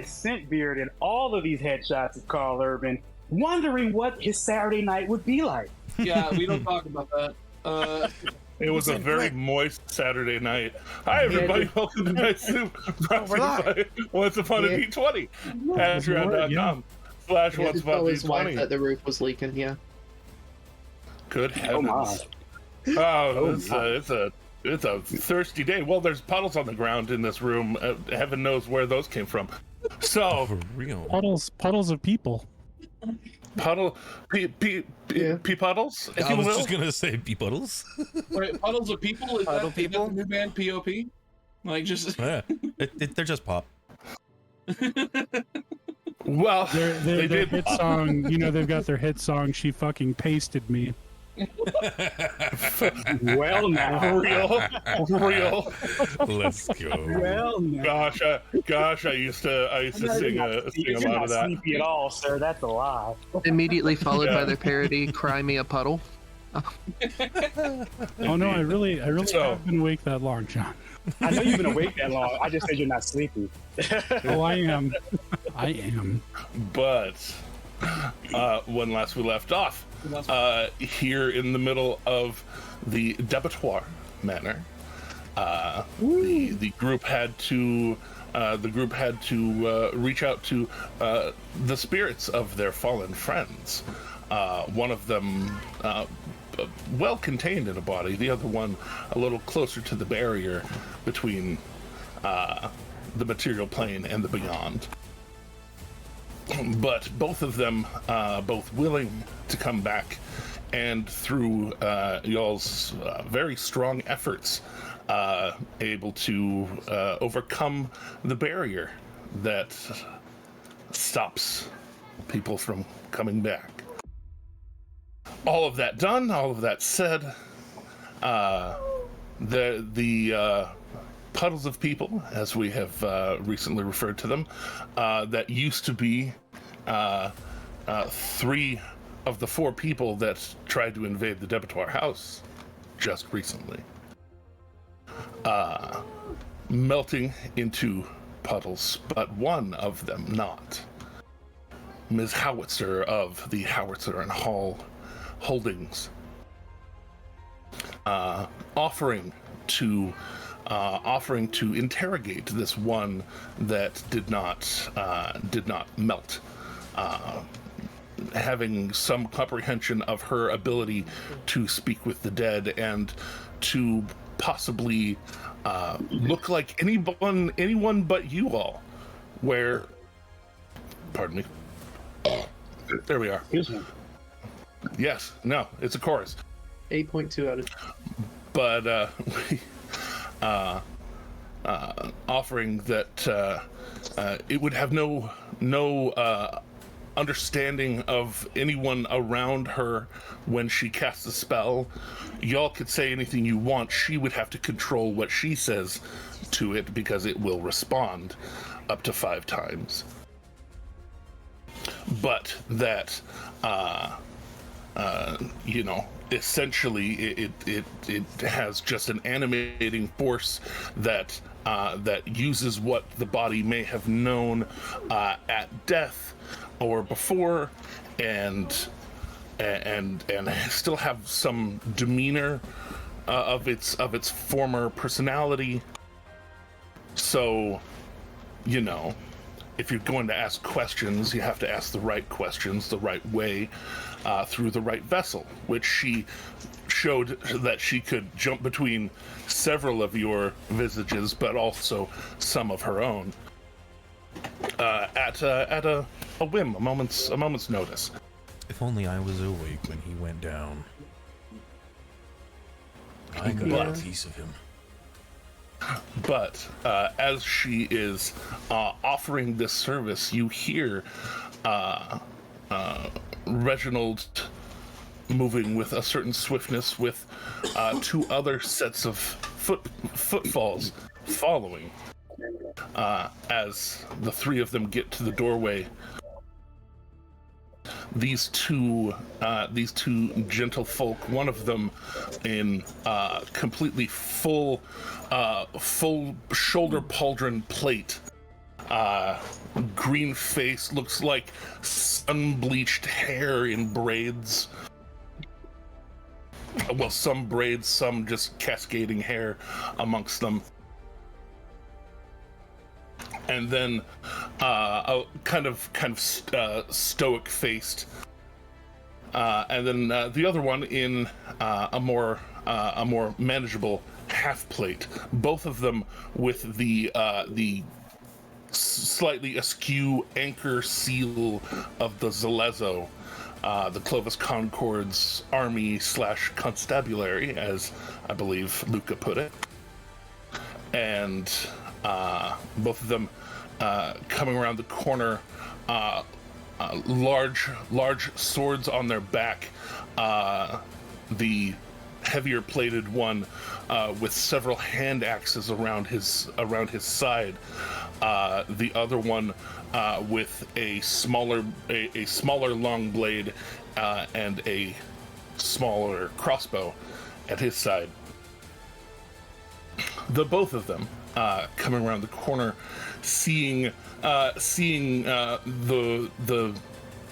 sent Bearded all of these headshots of Carl Urban, wondering what his Saturday night would be like. Yeah, we don't talk about that. It was a very moist Saturday night. Hi, everybody. Welcome to Night Soup. Brought to you by Once Upon a D20. Patreon.com/Once Upon a his wife D20. that the roof was leaking, yeah. Good heavens. It's a thirsty day. Well, there's puddles on the ground in this room. Heaven knows where those came from. So, For real. Puddles of people. puddles, if I you was will. just gonna say pea puddles. Wait, puddles of people? Is Puddle that people? the new band POP? Like, just... Yeah, they're just pop. Well, Their they did. hit song, they've got their hit song, She Fucking Pasted Me. Well, now. Real. Let's go. Well, now. Gosh, I used to sing a lot of that. Sleepy at all, sir. That's a lie. Immediately followed Yeah. by their parody, Cry Me a Puddle. Oh no, I really So- have been awake that long, John. I know you've been awake that long. I just said you're not sleepy. Oh, I am. I am. But when last we left off, here in the middle of the Debattoir Manor, the group had to reach out to the spirits of their fallen friends. One of them well contained in a body, the other one a little closer to the barrier between the material plane and the beyond. But both of them, both willing to come back, and through y'all's very strong efforts, able to overcome the barrier that stops people from coming back. All of that done, all of that said, the puddles of people, as we have recently referred to them, that used to be 3 of the 4 people that tried to invade the Debattoir house just recently, melting into puddles, but one of them not. Ms. Howitzer of the Howitzer and Hall Holdings, offering to interrogate this one that did not melt, having some comprehension of her ability to speak with the dead and to possibly look like anyone but you all. Where, pardon me. There we are. Excuse me. Yes, no, it's a chorus. 8.2 out of 10. But offering that it would have no understanding of anyone around her when she casts a spell. Y'all could say anything you want. She would have to control what she says to it because it will respond up to 5 times. But that, essentially it has just an animating force that uses what the body may have known at death or before, and still have some demeanor of its former personality. So, if you're going to ask questions, you have to ask the right questions the right way, through the right vessel, which she showed that she could jump between several of your visages, but also some of her own, at a whim, a moment's notice. If only I was awake when he went down. I got a piece of him. But as she is offering this service, you hear Reginald moving with a certain swiftness, with 2 other sets of footfalls following, as the 3 of them get to the doorway. These two gentle folk, one of them in completely full shoulder pauldron plate, green face, looks like sun-bleached hair in braids. Well, some braids, some just cascading hair amongst them. And then a kind of stoic-faced, and then the other one in a more manageable half plate. Both of them with the slightly askew anchor seal of the Zalezo, the Clovis Concord's army/constabulary, as I believe Luca put it. And both of them coming around the corner, large swords on their back. The heavier plated one with several hand axes around his side. The other one with a smaller long blade and a smaller crossbow at his side. The both of them coming around the corner, seeing the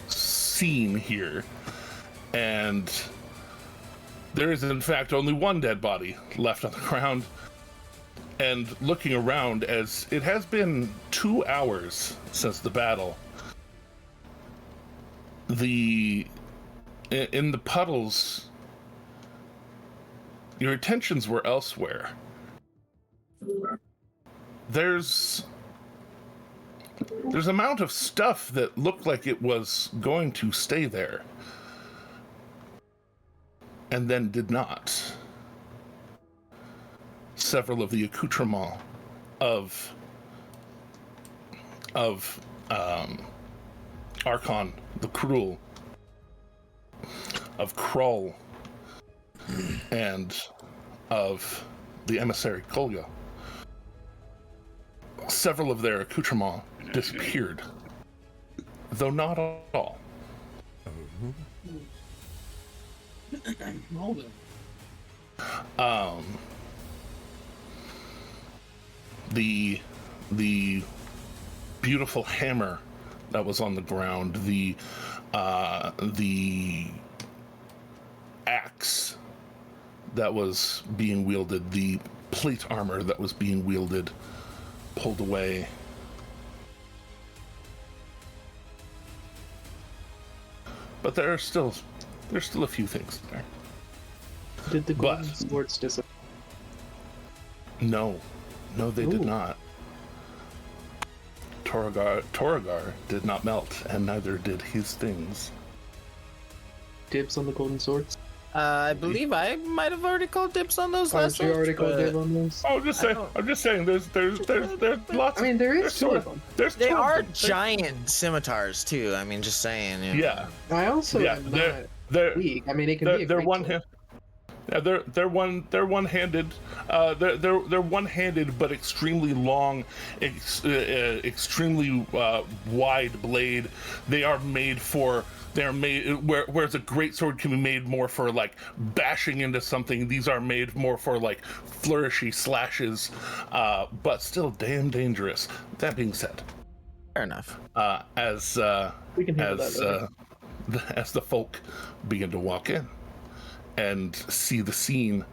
scene here, and there is in fact only one dead body left on the ground. And looking around, as it has been 2 hours since the battle, in the puddles, your attentions were elsewhere. There's amount of stuff that looked like it was going to stay there, and then did not. Several of the accoutrements of Archon the Cruel, of Krull, and of the emissary Kolga. Several of their accoutrements disappeared, though not all. The beautiful hammer that was on the ground, the axe that was being wielded, the plate armor that was being wielded, pulled away. But there's still a few things there. Did the golden swords disappear? No, they did not. Torgar did not melt, and neither did his things. Dibs on the golden swords? I believe I might have already called dibs on those last Aren't you already ones, called but dib on those? I'm just saying. There's lots. I mean, there is two there's of them. There's they two of are them. giant scimitars too. I mean, just saying. You know. Yeah, I also am they're not weak. I mean, it can be a they're great one sword. hand. Yeah, they're one-handed. They're one-handed, but extremely long, extremely wide blade. Whereas a greatsword can be made more for like bashing into something. These are made more for like flourishy slashes, but still damn dangerous. That being said, Fair enough. as We can handle that later. as the folk begin to walk in and see the scene,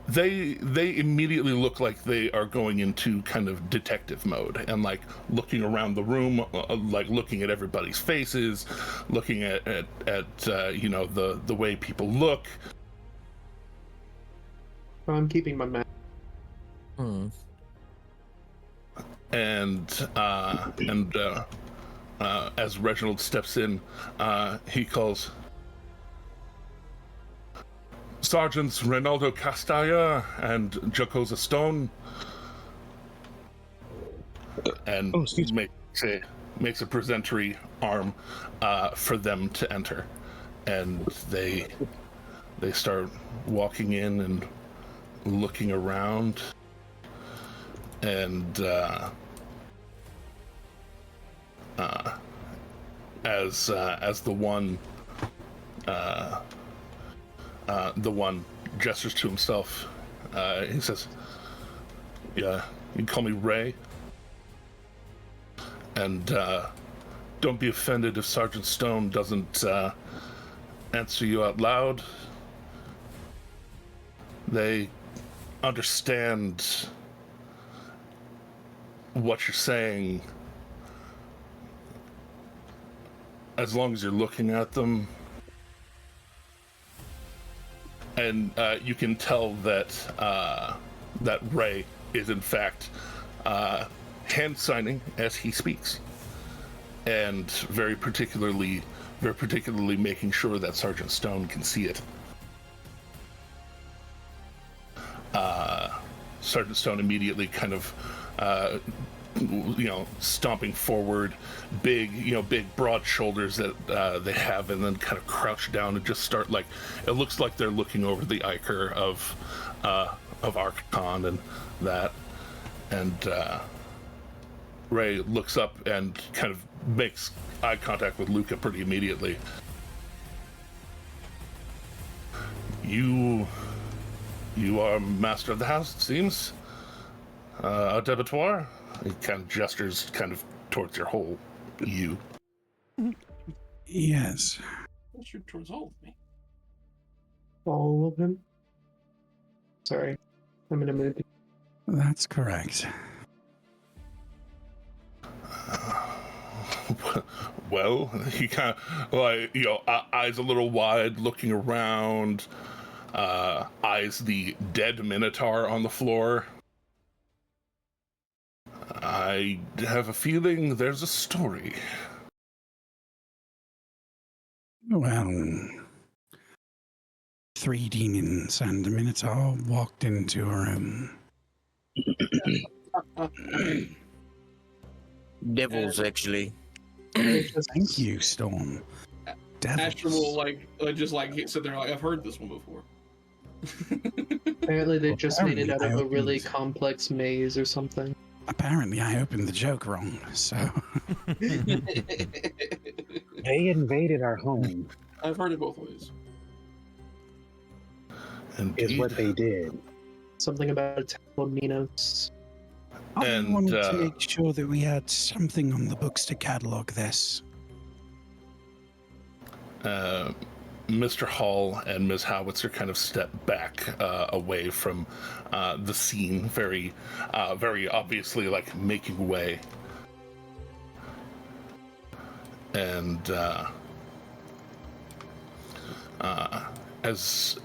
they immediately look like they are going into kind of detective mode and like looking around the room, like looking at everybody's faces, looking at you know, the way people look. I'm keeping my map. And as Reginald steps in, he calls Sergeants Reynaldo Castalla and Jacosa Stone, and makes a presentatory arm for them to enter, and they start walking in and looking around, and as the one gestures to himself, he says, "Yeah, you can call me Ray." And don't be offended if Sergeant Stone doesn't answer you out loud. They understand what you're saying as long as you're looking at them. And you can tell that that Ray is in fact hand signing as he speaks, and very particularly making sure that Sergeant Stone can see it. Sergeant Stone immediately kind of stomping forward, big broad shoulders that they have, and then kind of crouch down and just start, like, it looks like they're looking over the Ichor of Archon and that. And Ray looks up and kind of makes eye contact with Luca pretty immediately. You are master of the house, it seems. A debitoire? He kind of gestures kind of towards your whole you. Yes. Gestured towards all of me. All of them? Sorry. I'm in a mood. That's correct. Well, he kind of, like, eyes a little wide, looking around, eyes the dead Minotaur on the floor. I have a feeling there's a story. Well, 3 demons and a Minotaur walked into a room. Devils, actually. Thank you, Storm. Asher will Devils. just sit there like, I've heard this one before. Apparently they just made it out of a Apparently, really complex maze or something. Apparently, I opened the joke wrong, so... They invaded our home, I've heard it both ways. is what they did. Something about a town called Minos. I And, wanted to make sure that we had something on the books to catalog this. Mr. Hall and Ms. Howitzer kind of step back away from the scene, very obviously, like, making way. And as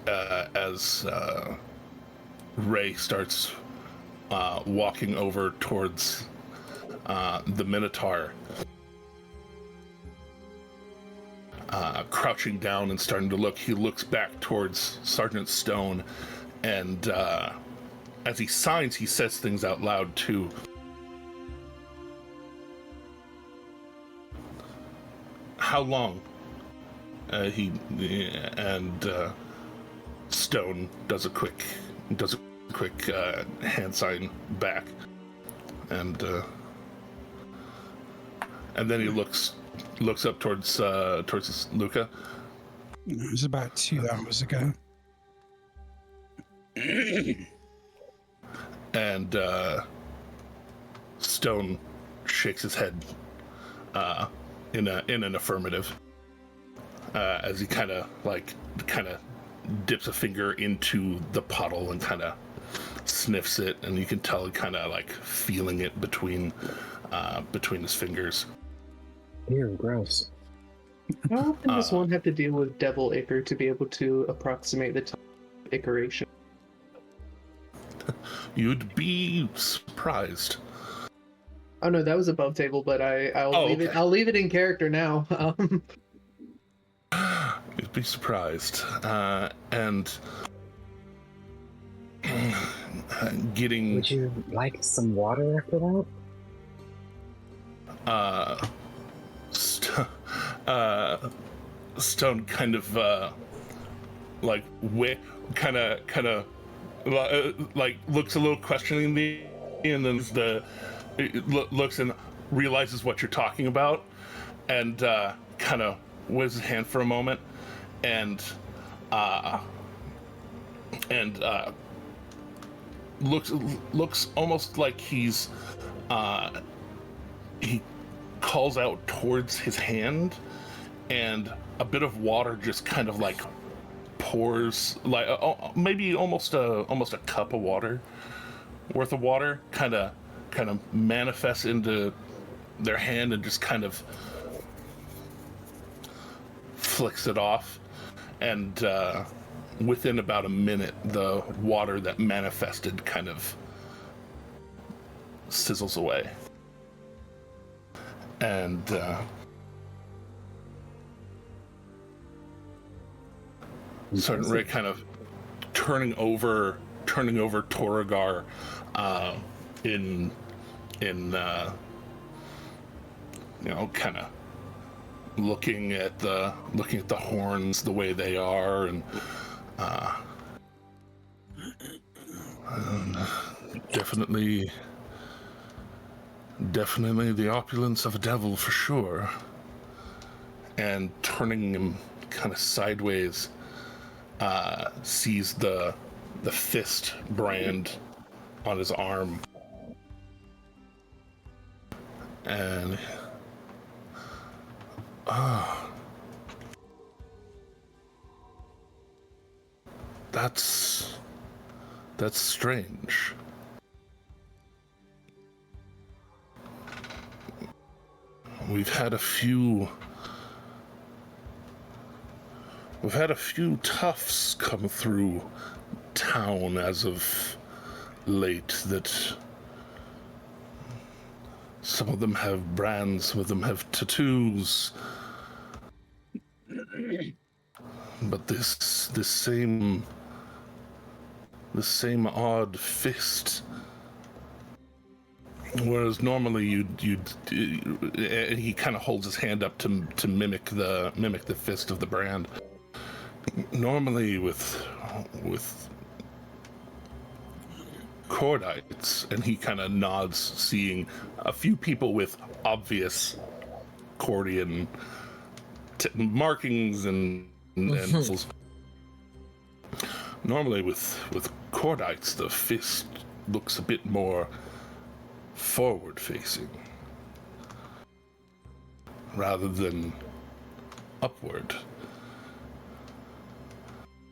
Ray starts walking over towards the Minotaur, crouching down and starting to look, he looks back towards Sergeant Stone, and as he signs, he says things out loud too. How long? Stone does a quick hand sign back, and then he looks up towards Luca. It was about 2 hours ago. And Stone shakes his head in an affirmative, as he kind of dips a finger into the puddle and kind of sniffs it, and you can tell he kind of like feeling it between his fingers. Ew, gross. How often does one have to deal with Devil Ichor to be able to approximate the time of ichoration? You'd be surprised. Oh no, that was above table, but I'll leave it. Okay. I'll leave it in character now. You'd be surprised. And getting Would you like some water after that? Stone kind of like looks a little questioningly, and then looks and realizes what you're talking about, and kind of waves his hand for a moment, and looks almost like he calls out towards his hand, and a bit of water just kind of like pours, like maybe almost a cup of water worth of water, kind of manifests into their hand and just kind of flicks it off, and within about a minute, the water that manifested kind of sizzles away. And Sergeant Ray kind of turning over Toragar in kind of looking at the horns the way they are, and definitely the opulence of a devil for sure. And turning him kind of sideways, sees the fist brand on his arm, and that's strange. We've had a few toughs come through town as of late, that some of them have brands, some of them have tattoos. But this same odd fist, whereas normally you'd and he kind of holds his hand up to mimic the fist of the brand. Normally with Cordites, and he kind of nods, seeing a few people with obvious Cordian markings and normally with Cordites, the fist looks a bit more forward-facing rather than upward.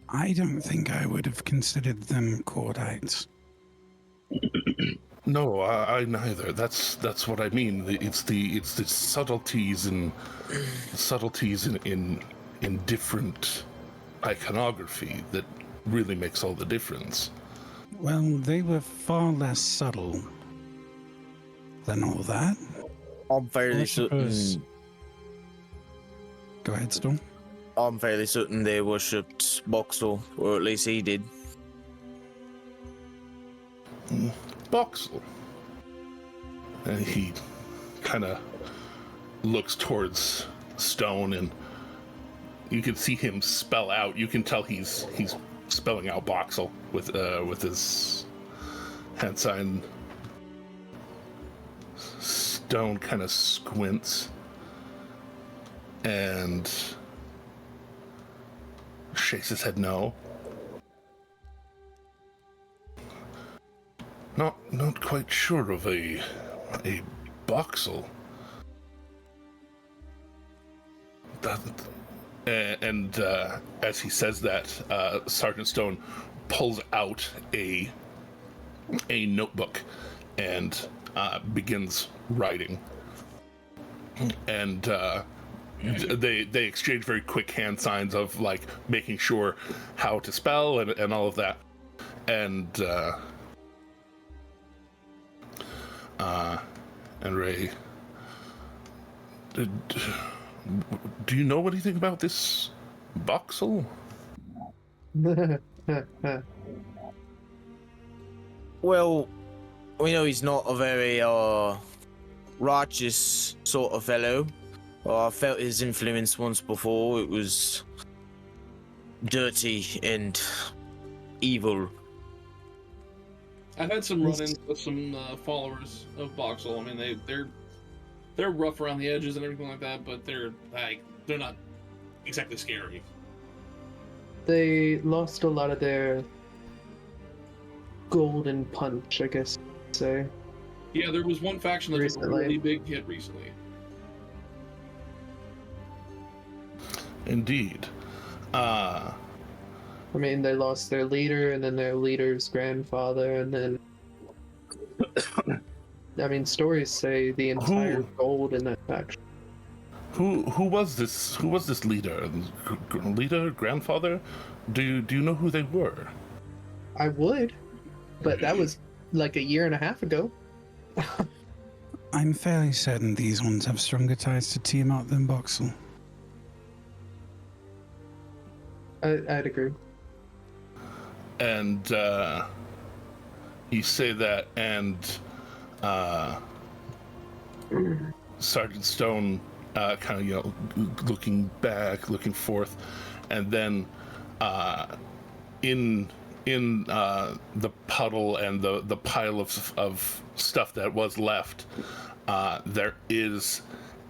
I don't think I would have considered them Cordites. No, I neither. That's what I mean. It's the subtleties in different iconography that really makes all the difference. Well, they were far less subtle than all that. I'm fairly I suppose- certain. Go ahead, Storm. I'm fairly certain they worshipped Boxel, or at least he did. Boxel. And he kind of looks towards Stone, and you can see him spell out. You can tell he's spelling out Boxel with his hand sign. Stone kind of squints and shakes his head no. Not quite sure of a Boxel. And as he says that, Sergeant Stone pulls out a notebook and begins writing. And they exchange very quick hand signs of like making sure how to spell and all of that. And Ray, do you know anything about this Boxel? Well, we know he's not a very righteous sort of fellow. I felt his influence once before. It was dirty and evil. I've had some run-ins with some followers of Boxel. I mean, they're rough around the edges and everything like that, but they're not exactly scary. They lost a lot of their golden punch, I guess you'd say. Yeah, there was one faction that took a Recently. really big hit recently. indeed. I mean, they lost their leader, and then their leader's grandfather, and then... I mean, stories say the entire gold in that faction. Who was this? Who was this leader? Leader, grandfather? Do you know who they were? I would, but that was like a year and a half ago. I'm fairly certain these ones have stronger ties to Tiamat than Boxel. I'd agree. And you say that, and Sergeant Stone kind of, looking back, looking forth, and then in the puddle and the pile of stuff that was left, there is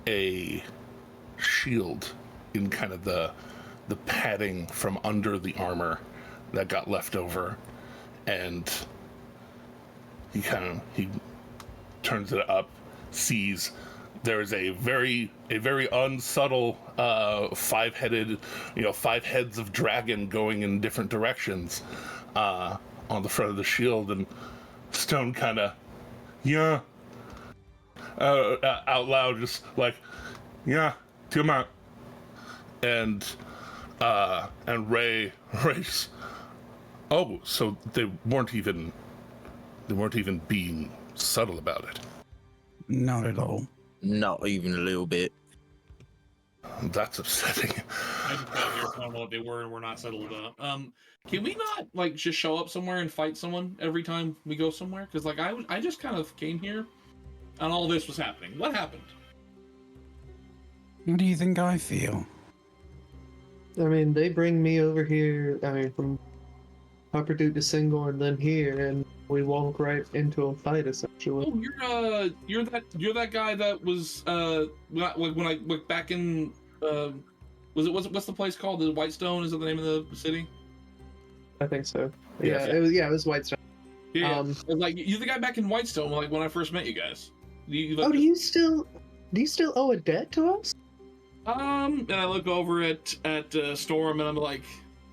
a shield in kind of the padding from under the armor that got left over, and he turns it up, sees there is a very unsubtle five heads of dragon going in different directions on the front of the shield, and Stone kind of out loud, just like, yeah, Tiamat. And Ray's, oh, so they weren't even being subtle about it. Not at all. Not even a little bit. That's upsetting. I just got here telling what they were and we're not settled up. Can we not just show up somewhere and fight someone every time we go somewhere? Because I just kind of came here and all this was happening. What happened? What do you think I feel? I mean, they bring me over here, from Upper Duke to Singor and then here, and we walk right into a fight, essentially. Oh, you're that guy that was when I went back in what's the place called? The Whitestone, is that the name of the city? I think so. Yes. Yeah, it was Whitestone. Yeah, you're the guy back in Whitestone, when I first met you guys. Do you still owe a debt to us? And I look over at Storm, and I'm like,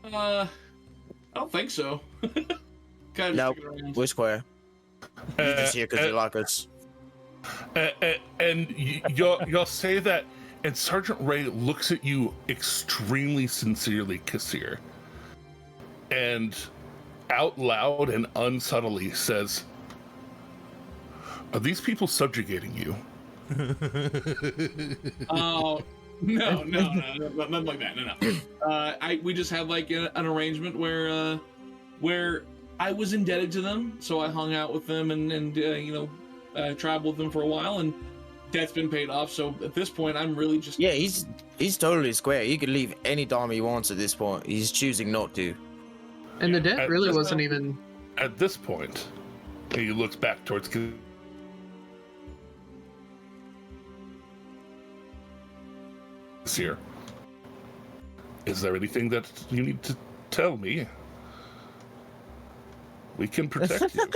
I don't think so. Kind of No, we're square. You're just here because you like us. And you'll say that, and Sergeant Ray looks at you extremely sincerely, Kassir, and out loud and unsubtly says, "Are these people subjugating you?" Oh. No, nothing like that. No. We just had an arrangement where I was indebted to them, so I hung out with them and traveled with them for a while, and debt's been paid off. So at this point, I'm really just he's totally square. He could leave any dime he wants at this point. He's choosing not to. And the debt really wasn't even at this point. He looks back towards Kassir. Is there anything that you need to tell me? We can protect you.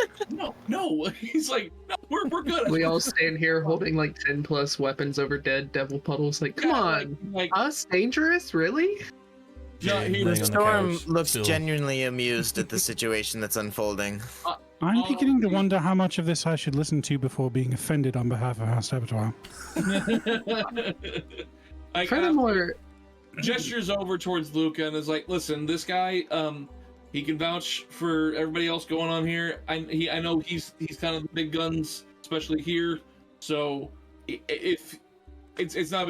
No. He's like, no, we're good. We all stand here holding 10 plus weapons over dead devil puddles. Come on, us dangerous, really? No, Storm looks genuinely amused at the situation that's unfolding. I'm beginning to wonder how much of this I should listen to before being offended on behalf of House Abattoir. Furthermore, gestures over towards Luca and is like, listen, this guy, he can vouch for everybody else going on here. I know he's kind of the big guns, especially here. So if it's not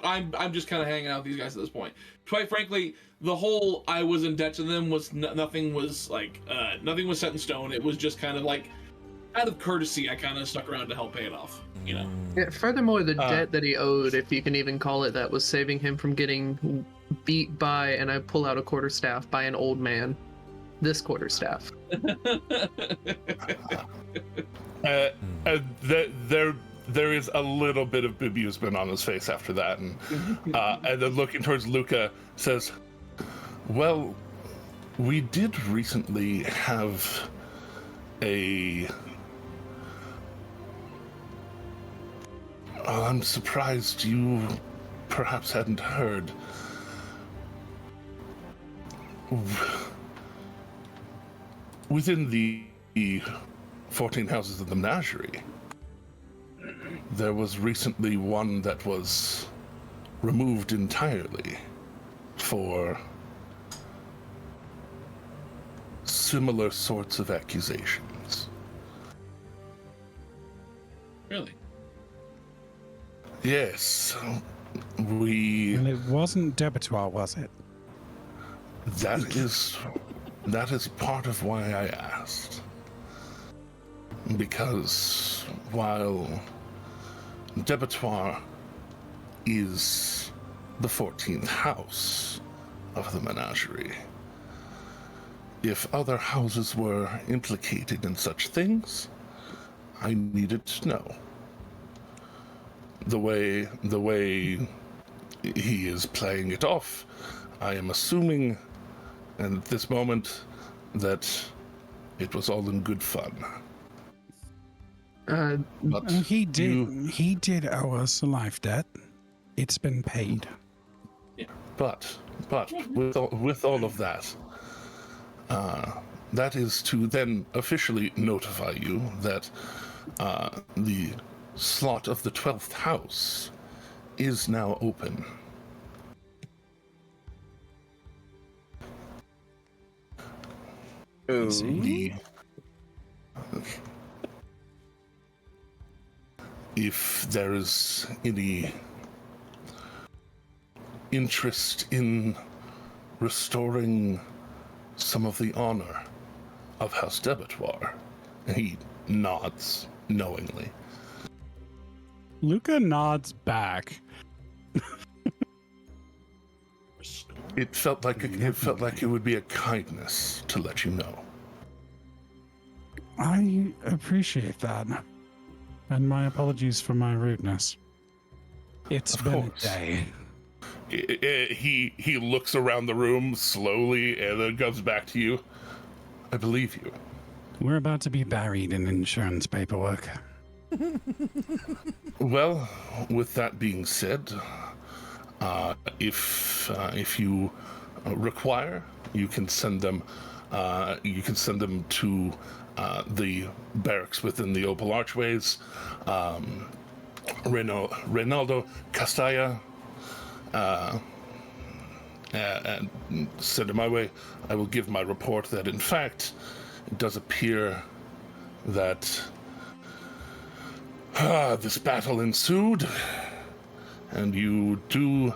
I'm just kind of hanging out with these guys at this point. Quite frankly, the whole I was in debt to them was nothing was set in stone. It was just kind of out of courtesy, I kind of stuck around to help pay it off. Yeah, furthermore, the debt that he owed, if you can even call it that, was saving him from getting beat by, and I pull out a quarterstaff, by an old man. This quarterstaff. There is a little bit of bemusement on his face after that, and then looking towards Luca, says, "Well, we did recently have I'm surprised you perhaps hadn't heard. within the 14 houses of the menagerie, there was recently one that was removed entirely for similar sorts of accusations. Really? Yes, we. And it wasn't Debetoire, was it? That is part of why I asked. Because while Debetoire is the 14th house of the menagerie, if other houses were implicated in such things, I needed to know. The way he is playing it off, I am assuming, and at this moment, that it was all in good fun. But He did owe us a life debt. It's been paid. But with all of that, that is to then officially notify you that the slot of the 12th house is now open. If there is any interest in restoring some of the honor of House Debetoire, he nods knowingly. Luca nods back. It felt like it would be a kindness to let you know. I appreciate that. And my apologies for my rudeness. It's Of been course. a day. He looks around the room slowly and then comes back to you. I believe you. We're about to be buried in insurance paperwork. Well, with that being said, if you require, you can send them to the barracks within the Opal Archways. Reynaldo Castalla, and send it my way. I will give my report that, in fact, it does appear that this battle ensued, and you do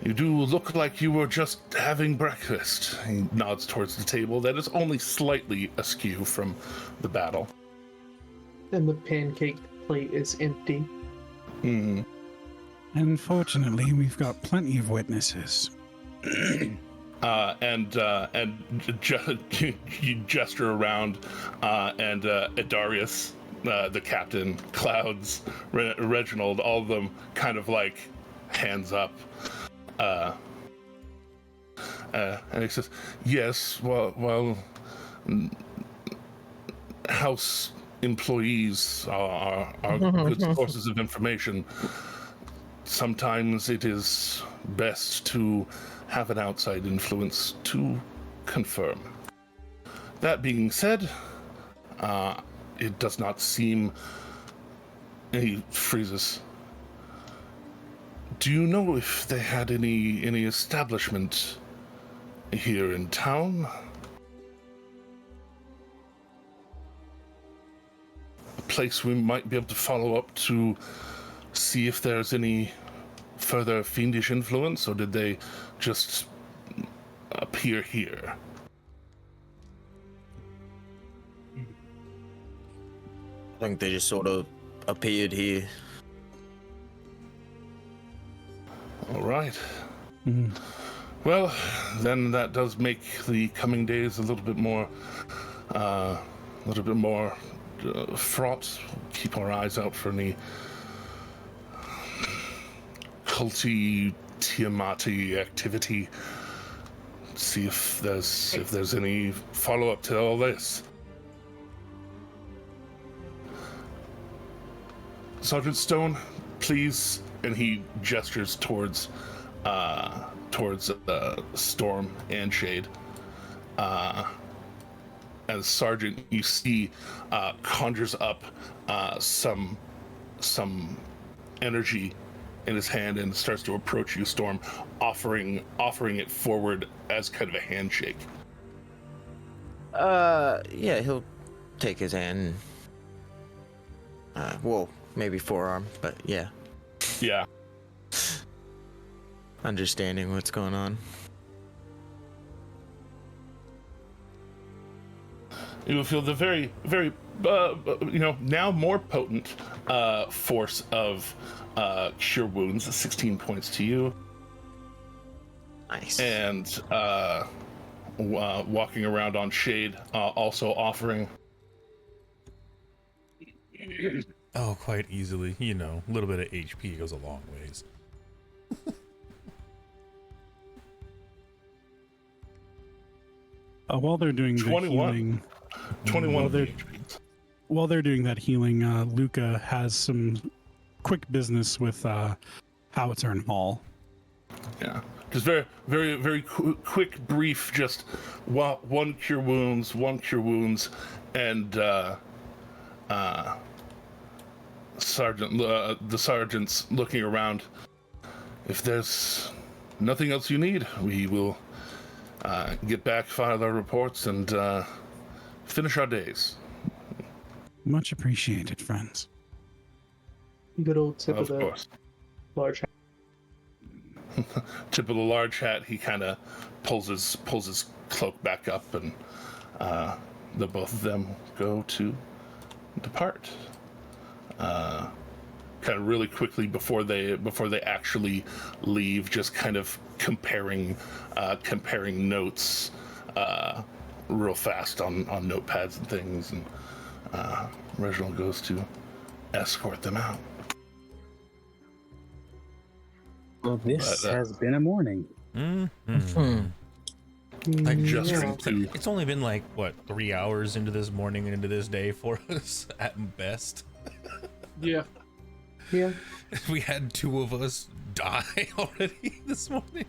look like you were just having breakfast. He nods towards the table that is only slightly askew from the battle. And the pancake plate is empty. Unfortunately, we've got plenty of witnesses. You gesture around, and Adarius, the captain, Clouds, Reginald, all of them kind of like hands up. And he says, yes, well, house employees are good sources of information. Sometimes it is best to have an outside influence to confirm. That being said, it does not seem... He freezes. Do you know if they had any establishment here in town? A place we might be able to follow up to see if there's any further fiendish influence, or did they just appear here? I think they just sort of appeared here. All right. Well, then that does make the coming days a little bit more fraught. Keep our eyes out for any culty, Tiamati activity. See if there's any follow-up to all this. Sergeant Stone, please, and he gestures towards towards Storm and Shade. As Sergeant, you see, conjures up some energy in his hand and starts to approach you, Storm, offering it forward as kind of a handshake. Yeah, he'll take his hand. Well, maybe forearm, but yeah. Yeah. Understanding what's going on. You will feel the very, very, now more potent force of Cure Wounds, 16 points to you. Nice. And walking around on Shade, also offering. Oh, quite easily. You know, a little bit of HP goes a long ways. While they're doing the 21. healing, 21 while they're doing that healing, Luca has some quick business with Howitzer and Hall. Yeah, just very, very, very quick, brief. Just one cure wounds, and the sergeant's looking around. If there's nothing else you need, we will get back, file our reports, and finish our days. Much appreciated, friends. Good old tip Of of the course. large hat. Tip of the large hat. He kind of pulls his cloak back up, and the both of them go to depart. Kind of really quickly before they actually leave, just kind of comparing notes real fast on notepads and things, and Reginald goes to escort them out. Well, this has been a morning. Like Just Yeah. to It's only been like, what, 3 hours into this morning and into this day for us at best. Yeah. Yeah. We had 2 of us die already this morning.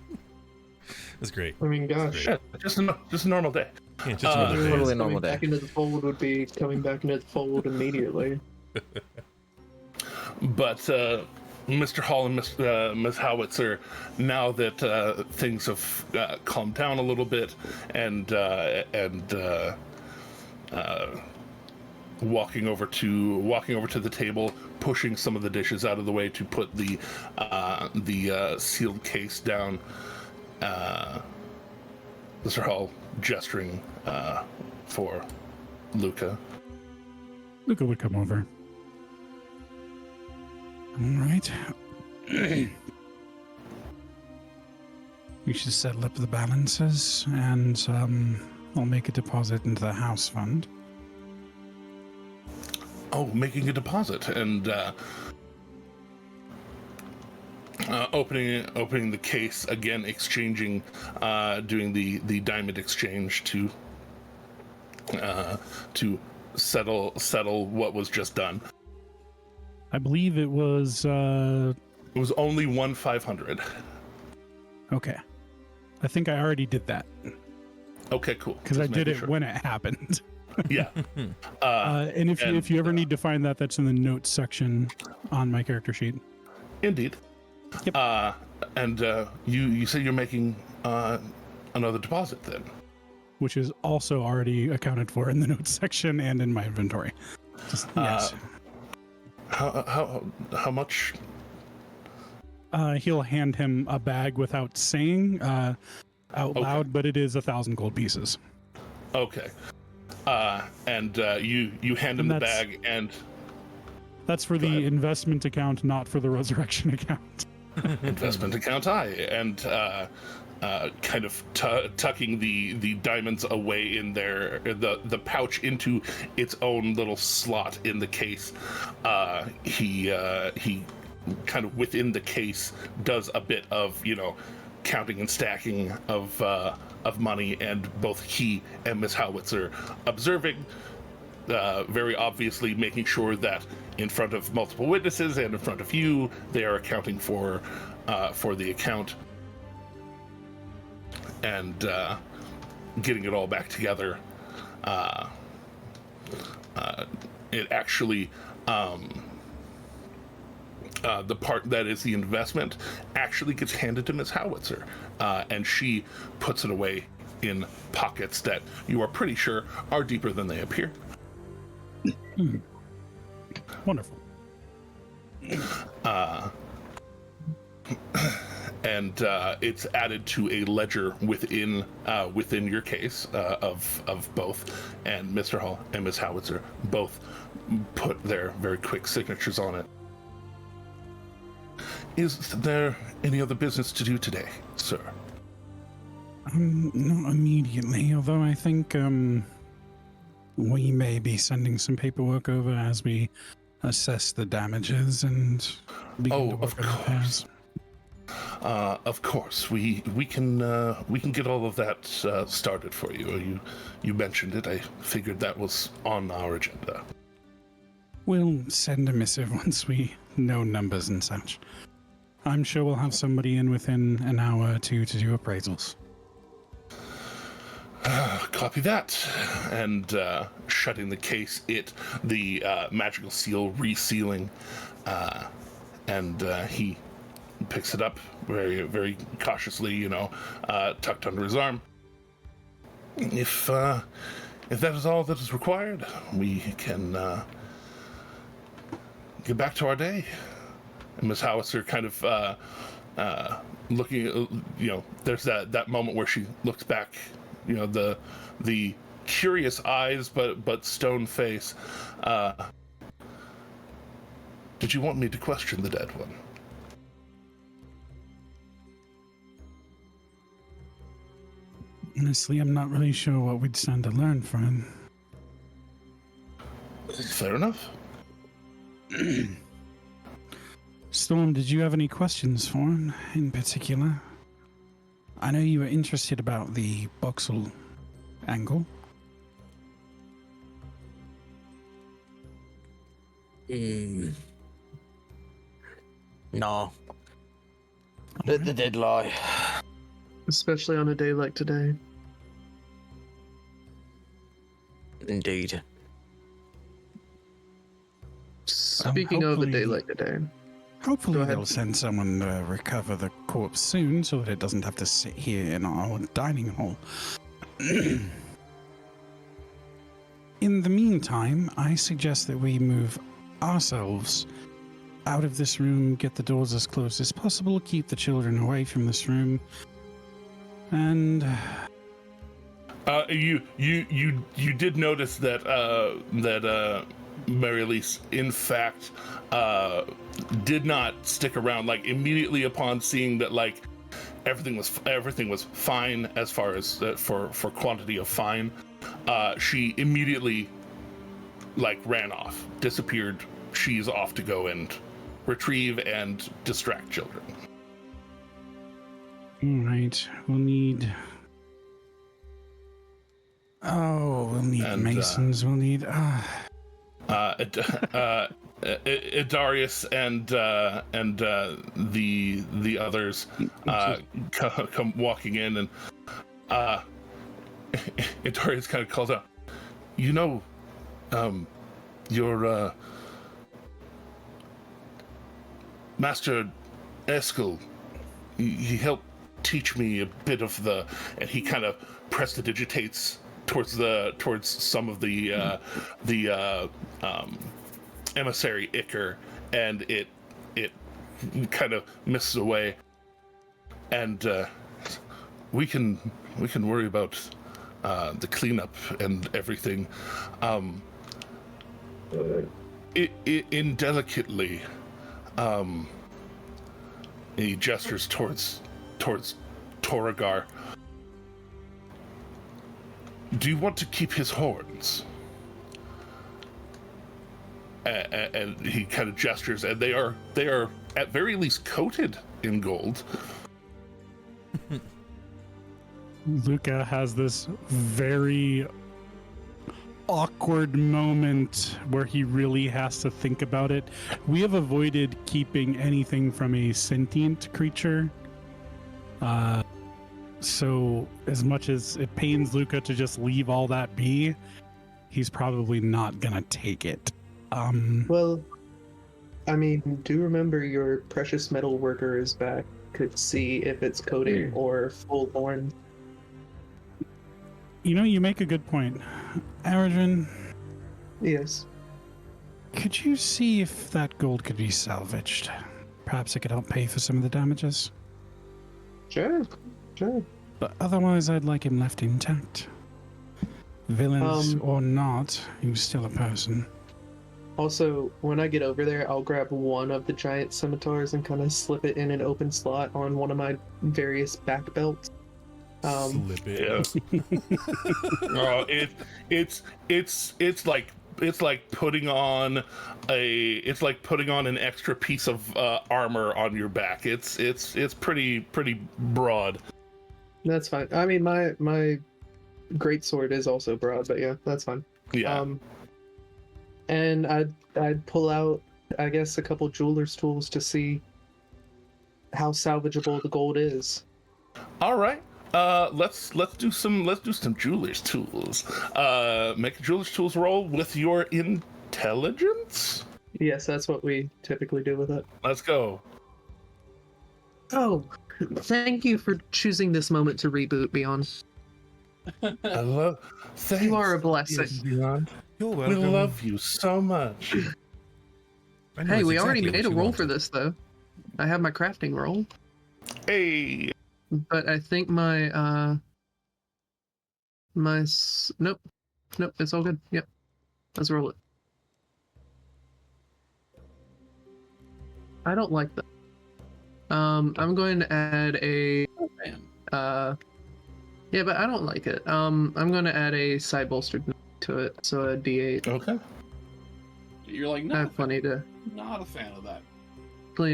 That's great. I mean, gosh. yeah, just a normal day. Yeah, just another day. Totally Coming normal day. back into the fold would be coming back into the fold immediately. But Mr. Hall and Ms. Howitzer, now that things have calmed down a little bit, and walking over to the table, pushing some of the dishes out of the way to put the sealed case down. Mr. Hall gesturing for Luca. Luca would come over. All right. We should settle up the balances, and I'll make a deposit into the house fund. Oh, making a deposit and opening the case again, exchanging, doing the diamond exchange to settle what was just done. I believe it was It was only 1,500. okay. I think I already did that Okay, cool. because I Just did making it sure. when it happened. Yeah. And if you ever need to find that, that's in the notes section on my character sheet. Indeed. Yep. And you say you're making another deposit then. Which is also already accounted for in the notes section and in my inventory. Just, yes. How much? He'll hand him a bag without saying out loud, but it is 1,000 gold pieces. Okay. And you hand him And the that's- bag, and That's for Go the ahead. investment account, not for the resurrection account. investment account and kind of tucking the diamonds away in the pouch into its own little slot in the case. He kind of within the case does a bit of counting and stacking of money, and both he and Miss Howitzer observing, very obviously making sure that in front of multiple witnesses and in front of you, they are accounting for the account. and getting it all back together. It actually, the part that is the investment actually gets handed to Miss Howitzer, and she puts it away in pockets that you are pretty sure are deeper than they appear. Wonderful. And it's added to a ledger within your case of both, and Mr. Hall and Miss Howitzer both put their very quick signatures on it. Is there any other business to do today, sir? Not immediately, although I think we may be sending some paperwork over as we assess the damages and begin to work on repairs. Of course, we can get all of that started for you. You mentioned it. I figured that was on our agenda. We'll send a missive once we know numbers and such. I'm sure we'll have somebody in within an hour or two to do appraisals. Copy that. And shutting the case, the magical seal resealing, and he picks it up very, very cautiously, tucked under his arm. If that is all that is required, we can get back to our day. And Miss Howitzer kind of looking, there's that moment where she looks back, the curious eyes, but stone face. Did you want me to question the dead one? Honestly, I'm not really sure what we'd stand to learn from him. Fair enough. Storm, did you have any questions for him in particular? I know you were interested about the Boxel angle. No. Let the dead lie. Especially on a day like today. Indeed. Speaking of a day like today. Hopefully they'll send someone to recover the corpse soon so that it doesn't have to sit here in our dining hall. In the meantime, I suggest that we move ourselves out of this room, get the doors as close as possible, keep the children away from this room, and you did notice that Mary Elise, in fact, did not stick around. Like, immediately upon seeing that, like, everything was fine as far as for quantity of fine, she immediately, like, ran off, disappeared. She's off to go and retrieve and distract children. all right, we'll need masons. We'll need Darius and the others come walking in, and Darius kind of calls out, your Master Eskel, he helped teach me a bit of the, and he kind of prestidigitates towards some of the emissary ichor, and it kind of misses away, and we can worry about the cleanup and everything. Indelicately, he gestures towards Toragar. Do you want to keep his horns? And he kind of gestures, and they are at very least coated in gold. Luca has this very awkward moment where he really has to think about it. We have avoided keeping anything from a sentient creature. So as much as it pains Luca to just leave all that be, he's probably not gonna take it. Well, I mean, do remember your precious metal worker is back. Could see if it's coating or full horn. You know, you make a good point. Aradrin, Yes. could you see if that gold could be salvaged? Perhaps it could help pay for some of the damages. Sure. But otherwise, I'd like him left intact. Villains or not, he was still a person. Also, when I get over there, I'll grab one of the giant scimitars and kind of slip it in an open slot on one of my various back belts. Slip it. Oh, it's like putting on an extra piece of armor on your back. It's pretty broad. That's fine. I mean, my greatsword is also broad, but yeah, that's fine. Yeah. And I'd pull out, I guess, a couple jeweler's tools to see how salvageable the gold is. All right. Let's do some jeweler's tools. Make a jeweler's tools roll with your intelligence. Yes, that's what we typically do with it. Let's go. Oh, thank you for choosing this moment to reboot, Beyond. Thanks. You are a blessing. Beyond. You're We welcome. love you so much. I know Hey, it's we already exactly made a what you roll wanted. for this, though. I have my crafting roll, Hey. but I think my nope, it's all good. Yep, let's roll it. I don't like that. I'm going to add a yeah, but I don't like it. I'm going to add a side bolstered to it, so a D8. Okay. You're like, I no, have plenty to not a fan of that.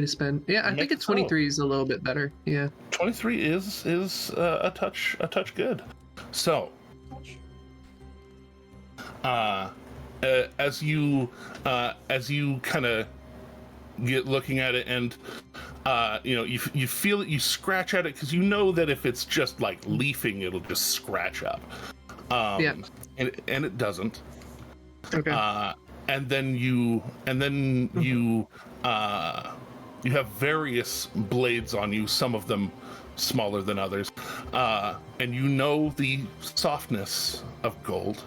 spend. Yeah, I Make think a it so. 23 is a little bit better. Yeah. 23 is a touch good. So, as you kind of get looking at it, and you feel it, you scratch at it because you know that if it's just like leafing, it'll just scratch up. Yeah. And it doesn't. Okay. And then you have various blades on you, some of them smaller than others, and you know the softness of gold,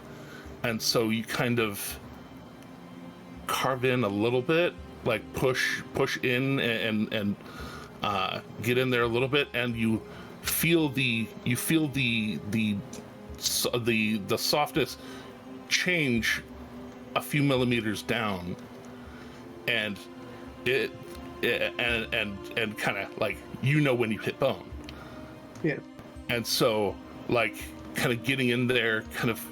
and so you kind of carve in a little bit, like push in and get in there a little bit, and you feel the softness change a few millimeters down, and it kind of like, you know, when you hit bone. Yeah. And so, like, kind of getting in there, kind of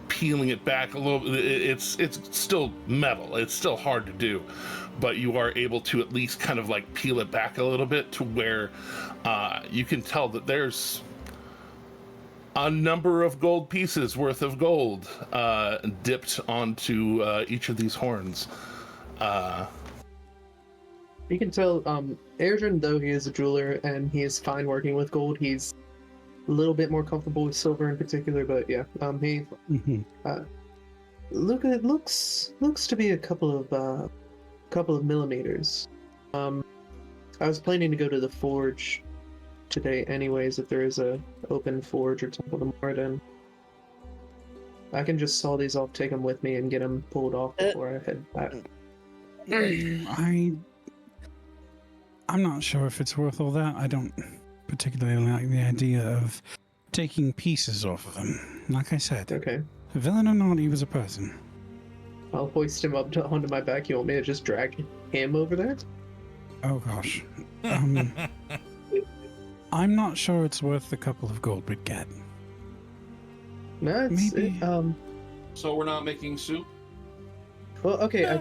peeling it back a little bit. It's still metal. It's still hard to do, but you are able to at least kind of like peel it back a little bit to where you can tell that there's a number of gold pieces worth of gold dipped onto each of these horns. You can tell, Erdrin, though he is a jeweler and he is fine working with gold, he's a little bit more comfortable with silver in particular, but yeah, he, look, it looks to be a couple of millimeters. I was planning to go to the forge today anyways, if there is a open forge or Temple to Moradin. I can just saw these off, take them with me, and get them pulled off before I head back. I'm not sure if it's worth all that. I don't particularly like the idea of taking pieces off of him. Like I said, Okay, villain or not, he was a person. I'll hoist him up onto my back. You want me to just drag him over there? Oh gosh. I'm not sure it's worth the couple of gold we'd get. No, Maybe. So we're not making soup? Well, okay, I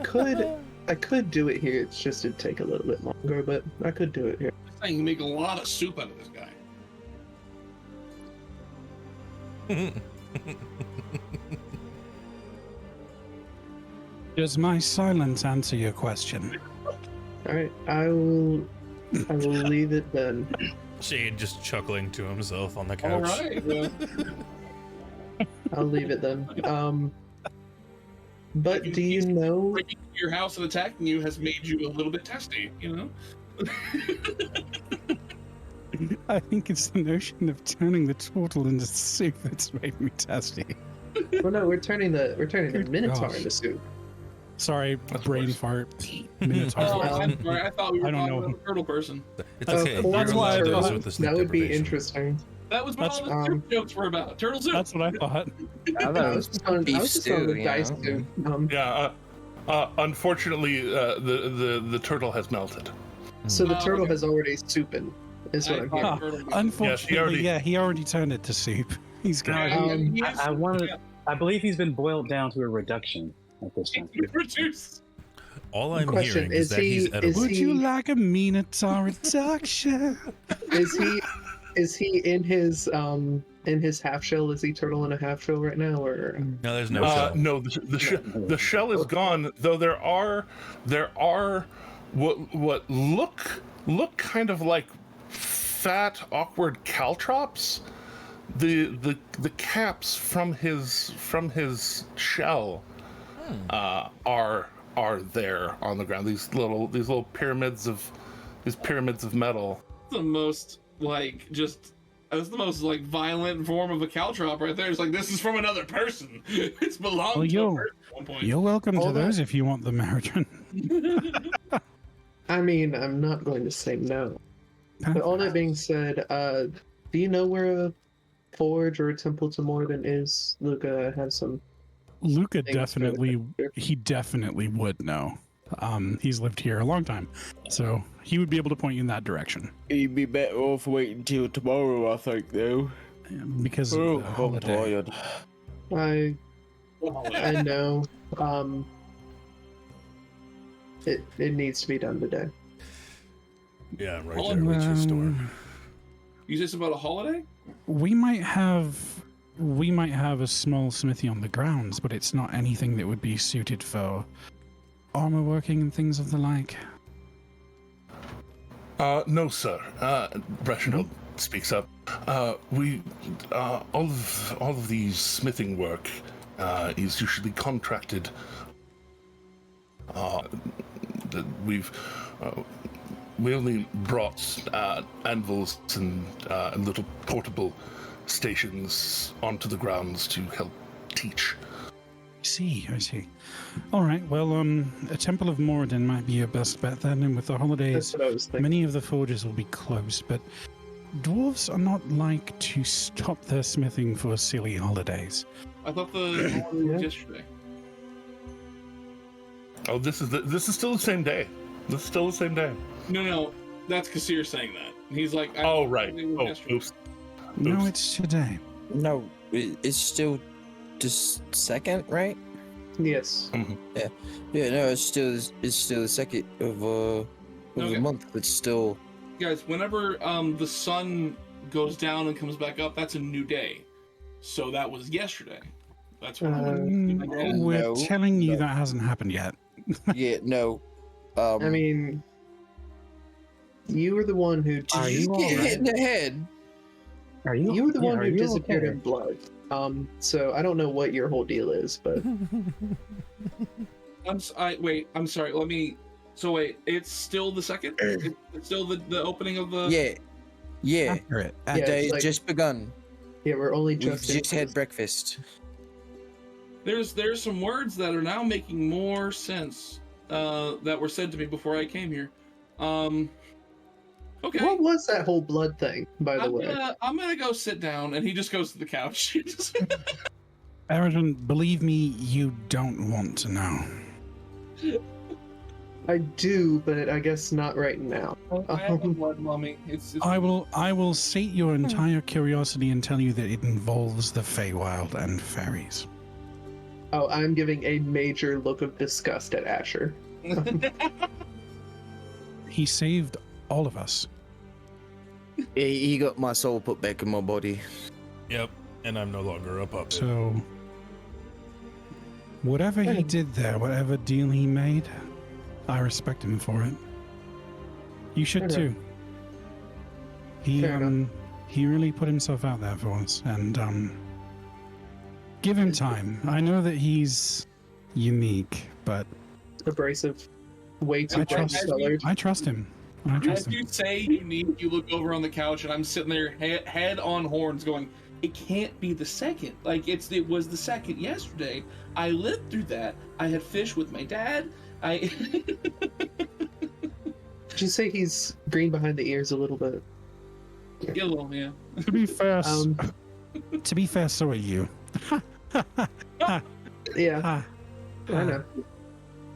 could do it here. It's just it'd take a little bit longer, but I could do it here. I can make a lot of soup out of this guy. Does my silence answer your question? All right, I will leave it then. Shade just chuckling to himself on the couch. All right. I'll leave it then. But do you know? Breaking into your house and attacking you has made you a little bit testy, you know? I think it's the notion of turning the turtle into soup that's made me testy. Well, no, we're turning the Good Minotaur gosh. into soup. Sorry, That's brain worse. fart. Minotaur. Oh, I'm sorry. I thought we were I don't talking know. about a turtle person. It's okay. Well, You're that's why I allowed thought those with the sleep that would be deprivation. interesting. That was what That's- all the soup jokes were about. Turtle soup. That's what I thought. I thought I it was just on beef with stew, you dice know? soup. Yeah. Unfortunately, the turtle has melted. So the Oh, turtle okay. has already souped. Is what I'm thought hearing. turtle was- Unfortunately, he already turned it to soup. He's got Yeah, it. he is- I wanted. yeah, I believe he's been boiled down to a reduction at this time. reduce. All I'm Question, hearing is that he's is edible. Would he- you like a Minotaur reduction? Is he in his half shell? Is he turtle in a half shell right now, or No, there's no shell. No, the shell is gone. Though there are what look kind of like fat, awkward caltrops. The caps from his shell are there on the ground. These little pyramids of metal. The most that's the most violent form of a caltrop right there. It's like this is from another person. It's belonged Well, to yo, a person at one point. You're welcome to Hold on. those if you want them, American. I mean, I'm not going to say no. But all that being said, do you know where a forge or a temple to Morden is? Luca, I have some. Luca Thanks for the definitely would know. He's lived here a long time, so he would be able to point you in that direction. You'd be better off waiting till tomorrow, I think, though. Because of the I'm holiday. tired. I know. It needs to be done today. Yeah, right All there with your store. You say something about a holiday? We might have a small smithy on the grounds, but it's not anything that would be suited for armor working and things of the like. No, sir. Reginald speaks up. We all of these smithing work is usually contracted. We only brought anvils and little portable stations onto the grounds to help teach. I see. All right. Well, a Temple of Moradin might be your best bet then, and with the That's holidays, what I was thinking. many of the forges will be closed, but dwarves are not like to stop their smithing for silly holidays. I thought the holiday was yesterday. Oh, this is still the same day. This is still the same day. No, that's Kasir saying that. He's like, Oh, right. holiday was Oh, yesterday. oops. No, Oops. it's today. No, it's still the second, right? Yes. Yeah, no, it's still the second of Okay. the month. It's still Guys, whenever the sun goes down and comes back up, that's a new day. So that was yesterday. That's what We're No, telling you no. that hasn't happened yet. yeah, no. I mean, you were the one who. did you get hit in the head? Are you? You were the yeah, one are who you disappeared okay? in blood. So I don't know what your whole deal is, but I'm sorry. Let me. So wait, it's still the second. It's still the opening of the. Yeah. Accurate. Yeah, The it's day's like- just begun. yeah, we're only We've just. just into had this. breakfast. There's some words that are now making more sense that were said to me before I came here. Okay. What was that whole blood thing, by the way? I'm gonna go sit down, and he just goes to the couch. Aragon, believe me, you don't want to know. I do, but I guess not right now. I have a blood mummy. It's I will sate your entire curiosity and tell you that it involves the Feywild and fairies. Oh, I'm giving a major look of disgust at Asher. He saved all of us. He got my soul put back in my body. Yep, and I'm no longer a puppet. So, whatever he did there, whatever deal he made, I respect him for it. You should Okay. too. Fair enough. He really put himself out there for us, and give him time. I know that he's unique, but Abrasive. Way too I bright trust. colored. I trust him. I As trust him. you say unique, you look over on the couch, and I'm sitting there, head on horns, going, "It can't be the second. Like it was the second yesterday. I lived through that. I had fish with my dad. I." Did you say he's green behind the ears a little bit? Yeah, a little, yeah. To be fair, Um, so are you. yeah, Ah, I know.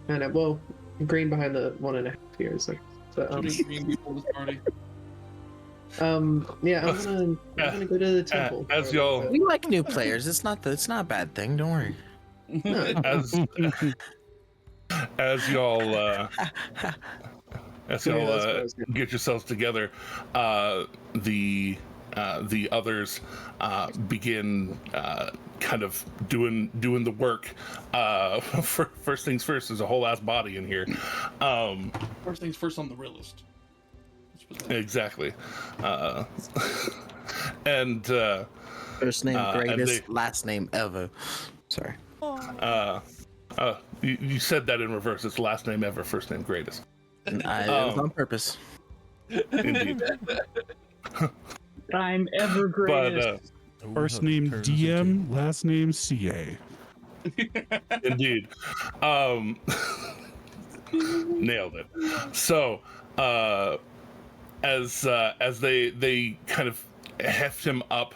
I know. Well, green behind the 1.5 years. But, Too many green people in this party. yeah, I'm gonna go to the temple. as for a y'all- little We like new players. It's not a bad thing. Don't worry. bit. As y'all get yourselves together, the others begin kind of doing the work. First things first, there's a whole ass body in here. First things first on the real list. Exactly. And First name greatest, they- last name ever. Sorry. you said that in reverse. It's last name ever, first name greatest. It was on purpose. Indeed. I'm ever But greatest. first name DM, last name CA. indeed. Nailed it. So as they kind of heft him up,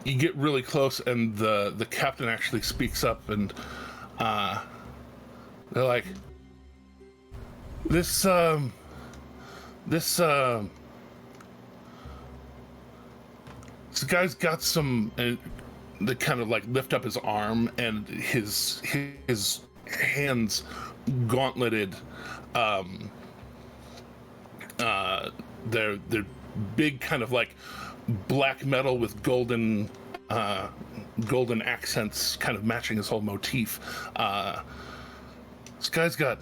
you get really close, and the captain actually speaks up, and they're like, this guy's got some. They kind of like lift up his arm, and his hands gauntleted. They're big, kind of like black metal with golden accents, kind of matching his whole motif. This guy's got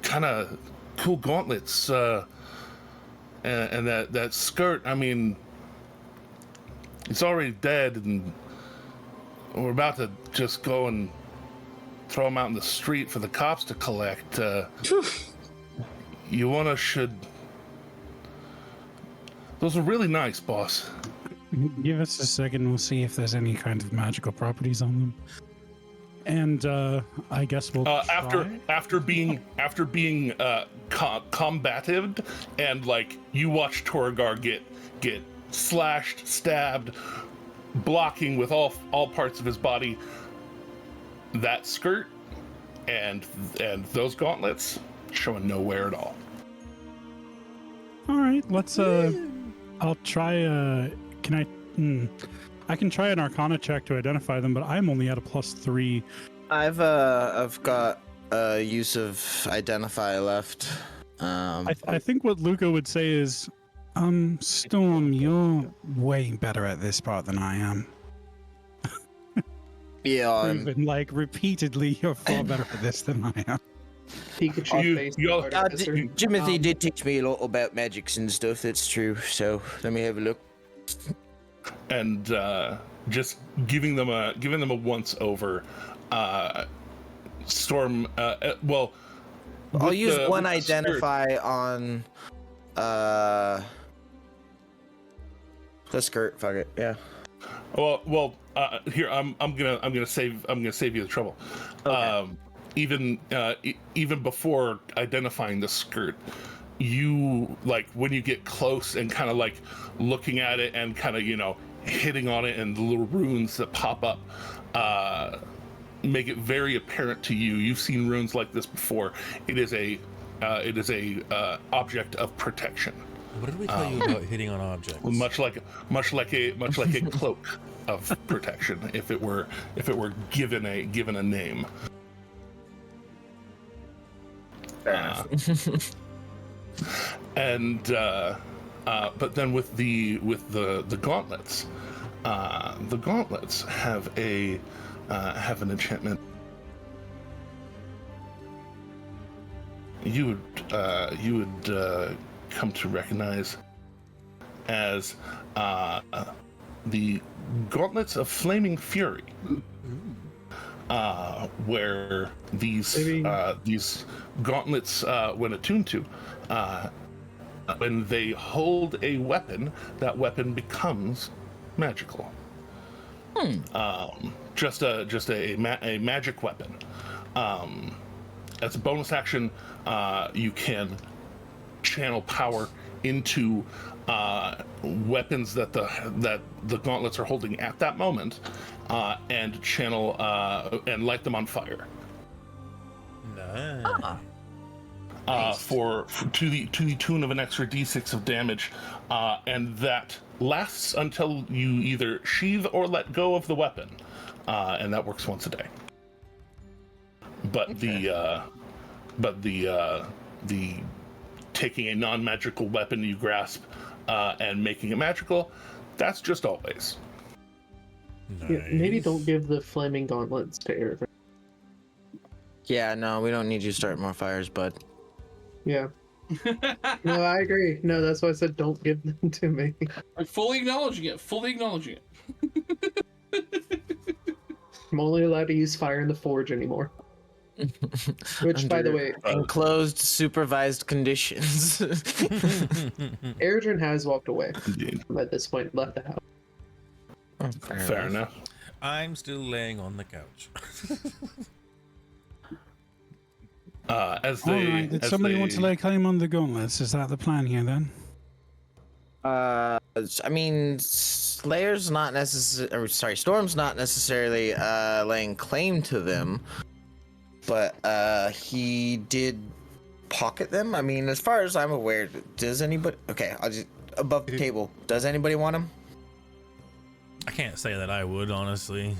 kind of cool gauntlets, and that skirt. I mean, it's already dead, and we're about to just go and throw him out in the street for the cops to collect. You should. Those are really nice, boss. Give us a second. We'll see if there's any kind of magical properties on them. And I guess we'll try. after being combated, and like you watch Torgar get slashed, stabbed, blocking with all parts of his body. That skirt and those gauntlets showing nowhere at all. All right, let's. I'll try. Can I? I can try an Arcana check to identify them, but I'm only at a +3. I've got use of identify left. I think what Luca would say is, Storm, you're way better at this part than I am. Yeah, Proven, like repeatedly, you're far better at this than I am. Pikachu face. Timothy did teach me a lot about magics and stuff. That's true. So let me have a look. And just giving them a once over. Storm. Well, I'll with use the- one with the skirt- identify on the skirt. Fuck it. Yeah. Well. Here I'm gonna save you the trouble. Okay. Even before identifying the skirt, you like when you get close and kind of like looking at it and kind of hitting on it, and the little runes that pop up make it very apparent to you. You've seen runes like this before. It is a object of protection. What did we tell you about hitting on objects? Much like a cloak of protection, if it were given a name. And but then with the gauntlets, the gauntlets have an enchantment. you would come to recognize as the Gauntlets of Flaming Fury, where these gauntlets, when attuned to, when they hold a weapon, that weapon becomes magical. Just a magic weapon. As a bonus action, you can channel power into weapons that the gauntlets are holding at that moment, and channel and light them on fire. Nice. To the tune of an extra d6 of damage, and that lasts until you either sheathe or let go of the weapon, and that works once a day. But okay. the taking a non-magical weapon you grasp and making it magical, that's just always. Nice. Yeah, maybe don't give the flaming gauntlets to Eric. Yeah, no, we don't need you starting more fires, bud. Yeah. No, I agree. No, that's why I said don't give them to me. I'm fully acknowledging it. I'm only allowed to use fire in the forge anymore. Which, by the way, enclosed, supervised conditions. Erdrin has walked away. Indeed. At this point, left the house. Fair enough. I'm still laying on the couch. Alright, did somebody want to lay claim on the gauntlets? Is that the plan here then? I mean, Slayer's not necessarily, Storm's not necessarily laying claim to them, but he did pocket them. I mean, as far as I'm aware, does anybody? Okay, I'll just above the table. Does anybody want them? I can't say that I would, honestly.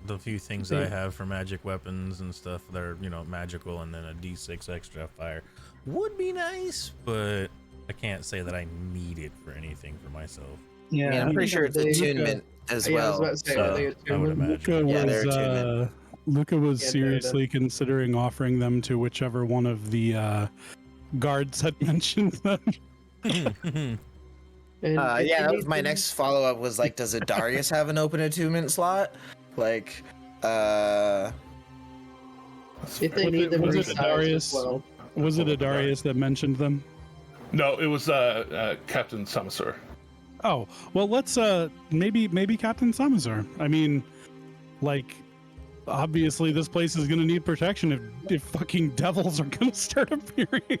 The few things I have for magic weapons and stuff that are, magical, and then a d6 extra fire would be nice, but I can't say that I need it for anything for myself. Yeah, I mean, I'm pretty sure it's attunement as well. Yeah, I was about to say, are they I would attunement? imagine. Luca was seriously considering offering them to whichever one of the guards had mentioned them. Yeah, that was my next follow-up was like, does Adarius have an open attunement slot? Like, if they need them, was it Adarius as well. Was it Adarius that mentioned them? No, it was Captain Samasur. Oh, well, let's maybe Captain Samazar. I mean, like, obviously this place is gonna need protection if fucking devils are gonna start appearing.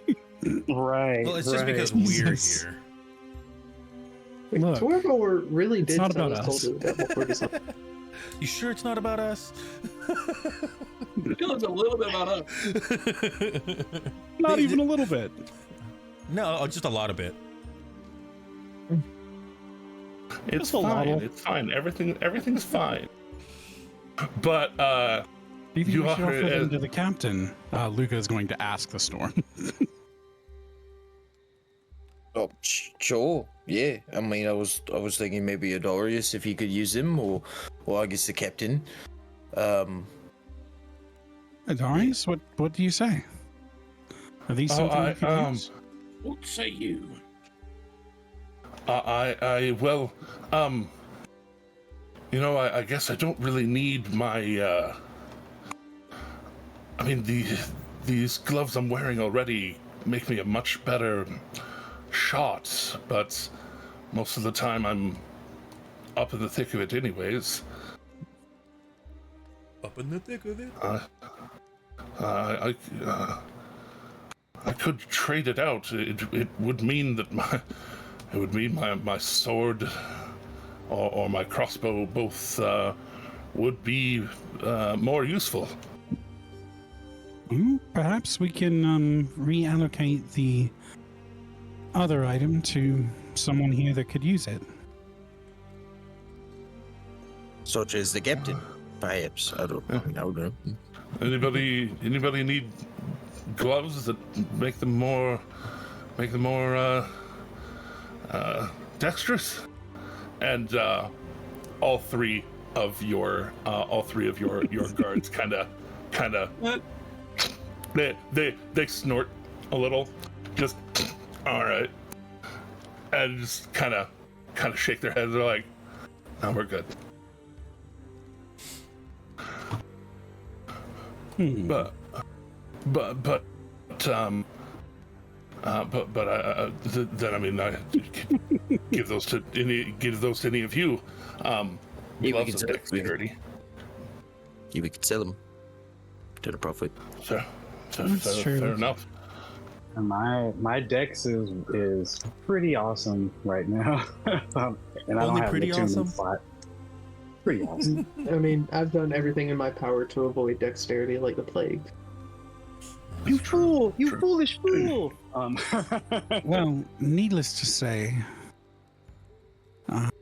Right. Well, it's just because we're here. Look, Torvor really did not tell about us. us. You sure it's not about us? It feels a little bit about us. Not even a little bit. No, just a lot of it. It's Just a fine. little. It's fine. Everything's fine. But Do you think You we should are, offer them to the captain? Luca is going to ask the storm. oh, sure, yeah. I mean, I was thinking maybe Adarius if he could use him, or I guess the captain. Darius, what do you say? Are these something we could use? What say you? I guess I don't really need my. I mean, these gloves I'm wearing already make me a much better shot, but most of the time I'm up in the thick of it anyways. Up in the thick of it? I could trade it out. It would mean that my sword or my crossbow both would be more useful. Perhaps we can reallocate the other item to someone here that could use it. Such as the captain, perhaps. I don't know. Anybody need gloves that make them more dexterous? And all three of your guards kind of they snort a little, just all right, and just kind of shake their heads. They're like, "No, we're good." But then I mean, I give those to any of you. Yeah, we gloves can of sell- dexterity. Yeah, we could sell them to the profit. So That's true. fair enough. And my dex is pretty awesome right now. And I don't Only have pretty the tuning awesome? spot. Pretty awesome. I mean, I've done everything in my power to avoid dexterity like the plague. You fool! You True. foolish fool! Well, needless to say,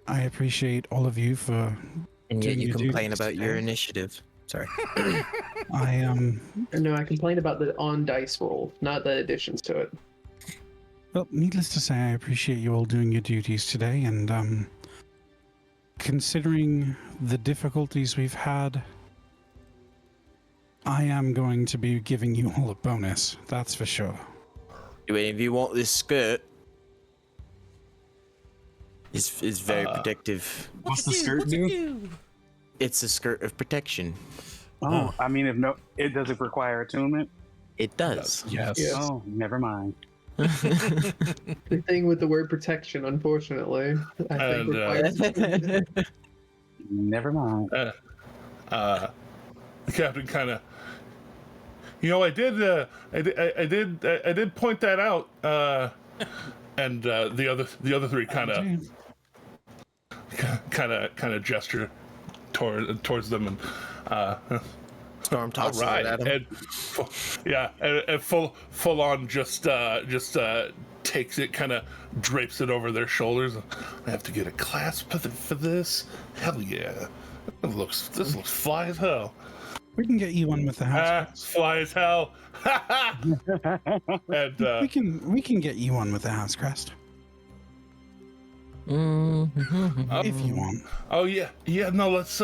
I appreciate all of you for. And yet Doing you your complain duties about your today. initiative. Sorry. No, I complain about the on dice roll, not the additions to it. Well, needless to say, I appreciate you all doing your duties today, and considering the difficulties we've had, I am going to be giving you all a bonus. That's for sure. Do any of you want this skirt? It's very protective. What's the skirt do? It's a skirt of protection. Oh, I mean, it doesn't require attunement. It does. Yes. Yes. Oh, never mind. The thing with the word protection, unfortunately, I think And, requires. Never mind. The captain kind of, I did point that out, and the other three kind of gesture towards them, and Storm all tosses right, it at him. and full on just takes it, kind of drapes it over their shoulders. I have to get a clasp for this. Hell yeah, this looks fly as hell. We can get you one with the house. Fly as hell. And We can get you one with the house crest Mm-hmm. if you want. oh yeah, no, let's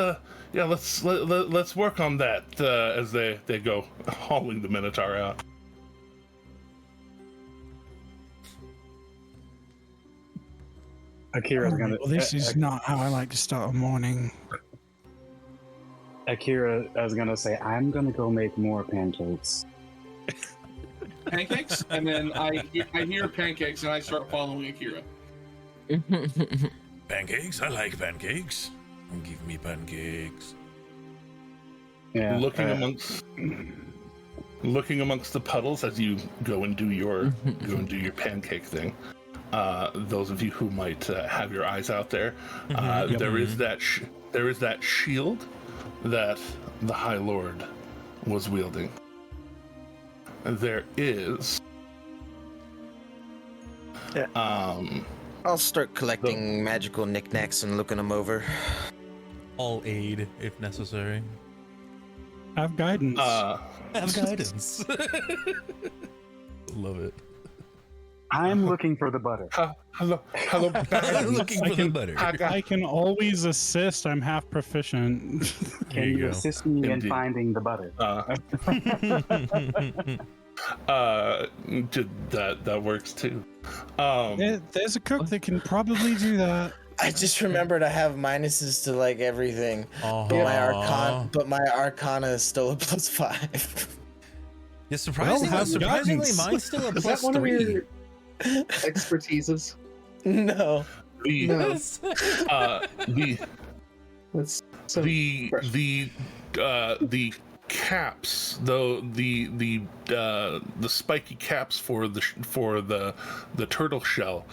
work on that as they go hauling the Minotaur out. Akira's All right, gonna. well, this is not how I like to start a morning. Akira is gonna say, "I'm gonna go make more pancakes." Pancakes, and then I hear pancakes, and I start following Akira. Pancakes? I like pancakes. Give me pancakes. Yeah. Looking amongst the puddles as you go and do your pancake thing. Those of you who might have your eyes out there, there is that shield that the High Lord was wielding. There is. I'll start collecting magical knickknacks and looking them over. All aid if necessary. Have guidance. Have guidance. Love it. I'm looking for the butter. Hello. Looking for the butter. I can always assist. I'm half proficient. There Can you you go. assist me in Indeed. finding the butter? That works too. There's a cook that can probably do that. I just remembered I have minuses to like everything, but my arcana is still a +5. Yeah, surprisingly, have surprisingly guidance. mine's still a Is that one of +3. your expertises? No. The No. the That's so the fresh. the caps, though the spiky caps for the turtle shell,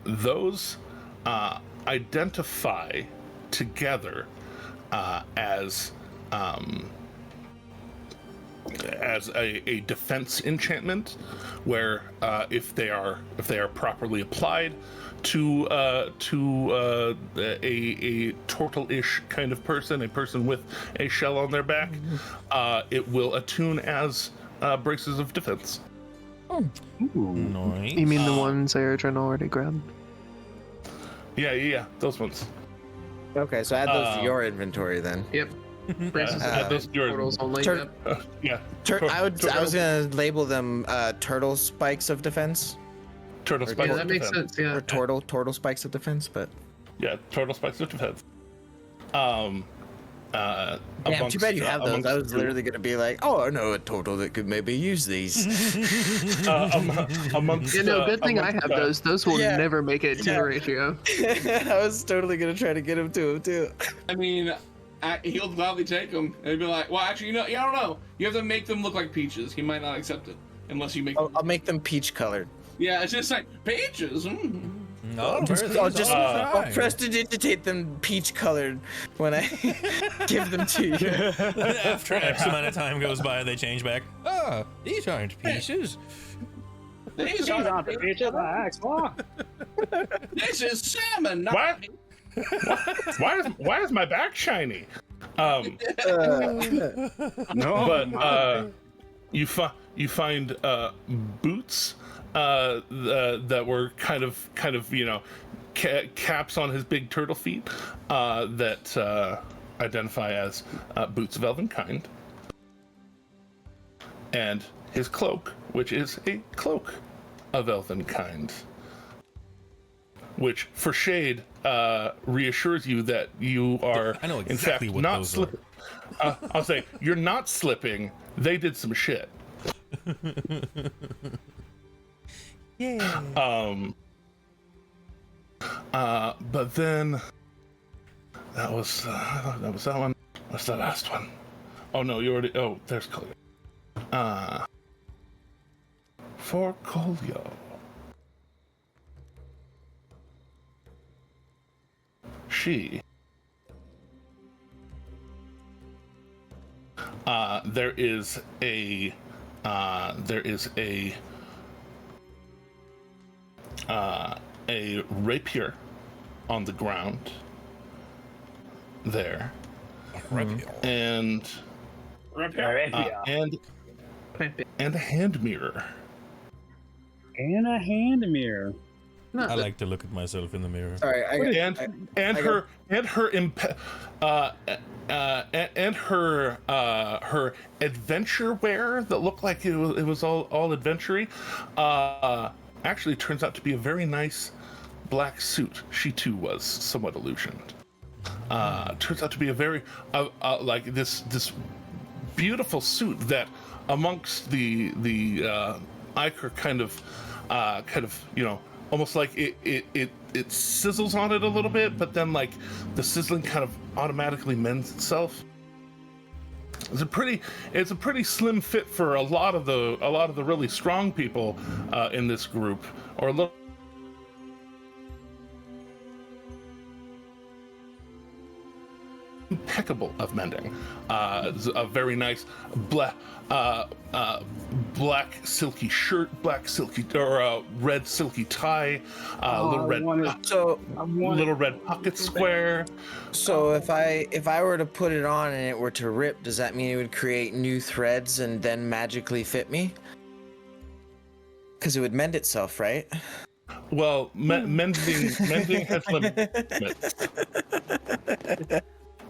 those identify together as a defense enchantment, where if they are properly applied to a turtle-ish kind of person, a person with a shell on their back, it will attune as braces of defense. Nice. You mean the ones Airdrin already grabbed? Yeah, those ones. Okay, so add those to your inventory then. Yep. those Portals only. Tur- yeah. I was gonna label them turtle spikes of defense. Turtle spikes. Yeah, of that makes defense. sense. Yeah. Or turtle spikes of defense, but Yeah, turtle spikes of defense. damn, too bad you have those. I was literally gonna be like, oh, I know a turtle that could maybe use these. Amongst, Good thing I have those. Those will Yeah. never make it to the ratio. I was totally gonna try to get him to him too. I mean, he'll gladly take them and be like, well, actually, I don't know. You have to make them look like peaches. He might not accept it unless you make. I'll make them peach colored. Yeah, it's just like peaches. No, I'll prestidigitate them peach colored when I give them to you. After X amount of time goes by, they change back. Ah, these aren't peaches. These aren't peaches. This is salmon. Not What? Why is my back shiny? No, But you find boots that were kind of caps on his big turtle feet that identify as boots of Elvenkind, and his cloak, which is a cloak of Elvenkind, which for shade reassures you that you are I know in exactly fact what not those slipping. I'll say you're not slipping. They did some shit. Yeah. But then that was that one. What's the last one? Oh no, you already. Oh, there's Kolio. For Kolio, she. There is a rapier on the ground there, and a hand mirror. And a hand mirror. I like to look at myself in the mirror. Sorry, her adventure wear that looked like it was all adventure-y, actually turns out to be a very nice black suit. She too was somewhat illusioned. Turns out to be a very like this beautiful suit that amongst the ichor kind of almost like it sizzles on it a little bit, but then like the sizzling kind of automatically mends itself. It's a pretty slim fit for a lot of the really strong people in this group, or a little impeccable of mending. A very nice black silky shirt, black silky or red silky tie, little red pocket square. So if I were to put it on and it were to rip, does that mean it would create new threads and then magically fit me? Because it would mend itself, right? Well, mending has limits.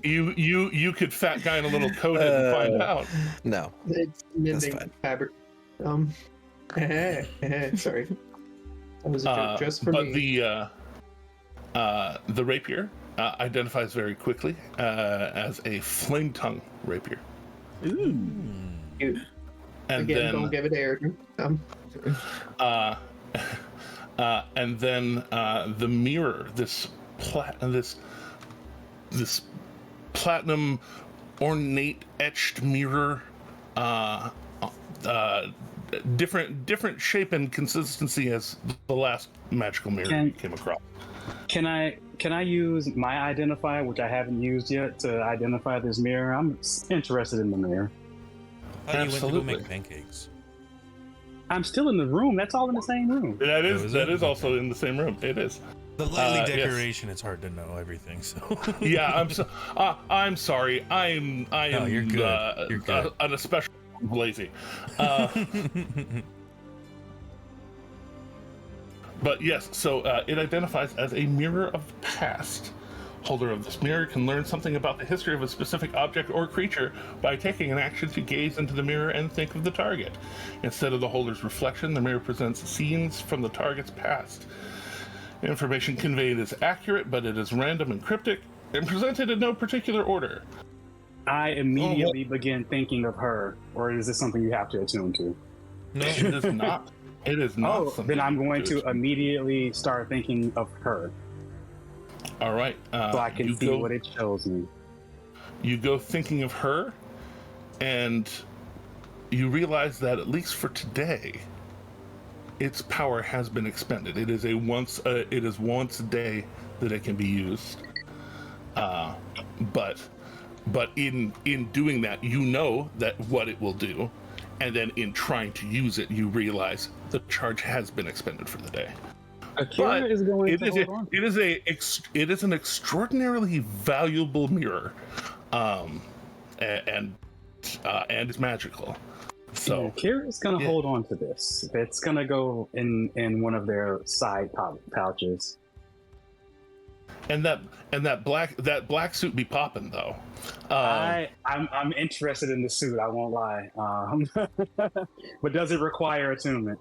You could fat guy in a little coat it and find out. No. It's mending fabric. Sorry. That was a joke just for me. But the rapier identifies very quickly as a flame tongue rapier. Ooh. And Again, then don't give it air. and then the mirror, this platinum ornate etched mirror, different shape and consistency as the last magical mirror you came across. Can I use my identifier, which I haven't used yet, to identify this mirror? I'm interested in the mirror. How do you went to go Absolutely. make pancakes? I'm still in the room. That's all in the same room. That is it? also in the same room. It is. The lightly Yes. decoration, it's hard to know everything, so... Yeah, I'm sorry. I'm No, you're good. You're good. an especially lazy. But yes, so it identifies as a mirror of the past, Holder of this mirror can learn something about the history of a specific object or creature by taking an action to gaze into the mirror and think of the target. Instead of the holder's reflection, the mirror presents scenes from the target's past. Information conveyed is accurate, but it is random and cryptic, and presented in no particular order. I immediately begin thinking of her, or is this something you have to attune to? No, it is not. It is not. Oh, then I'm going to attune. immediately start thinking of her, All right. so I can see what it shows me. You go thinking of her, and you realize that at least for today, its power has been expended. It is once a day that it can be used. But in doing that, you know that what it will do, and then in trying to use it, you realize the charge has been expended for the day. Akira is going to hold on. It is an extraordinarily valuable mirror, and it's magical. So Akira's going to hold on to this. It's going to go in one of their side pouches. And that black suit be popping though. I'm interested in the suit. I won't lie. But does it require attunement?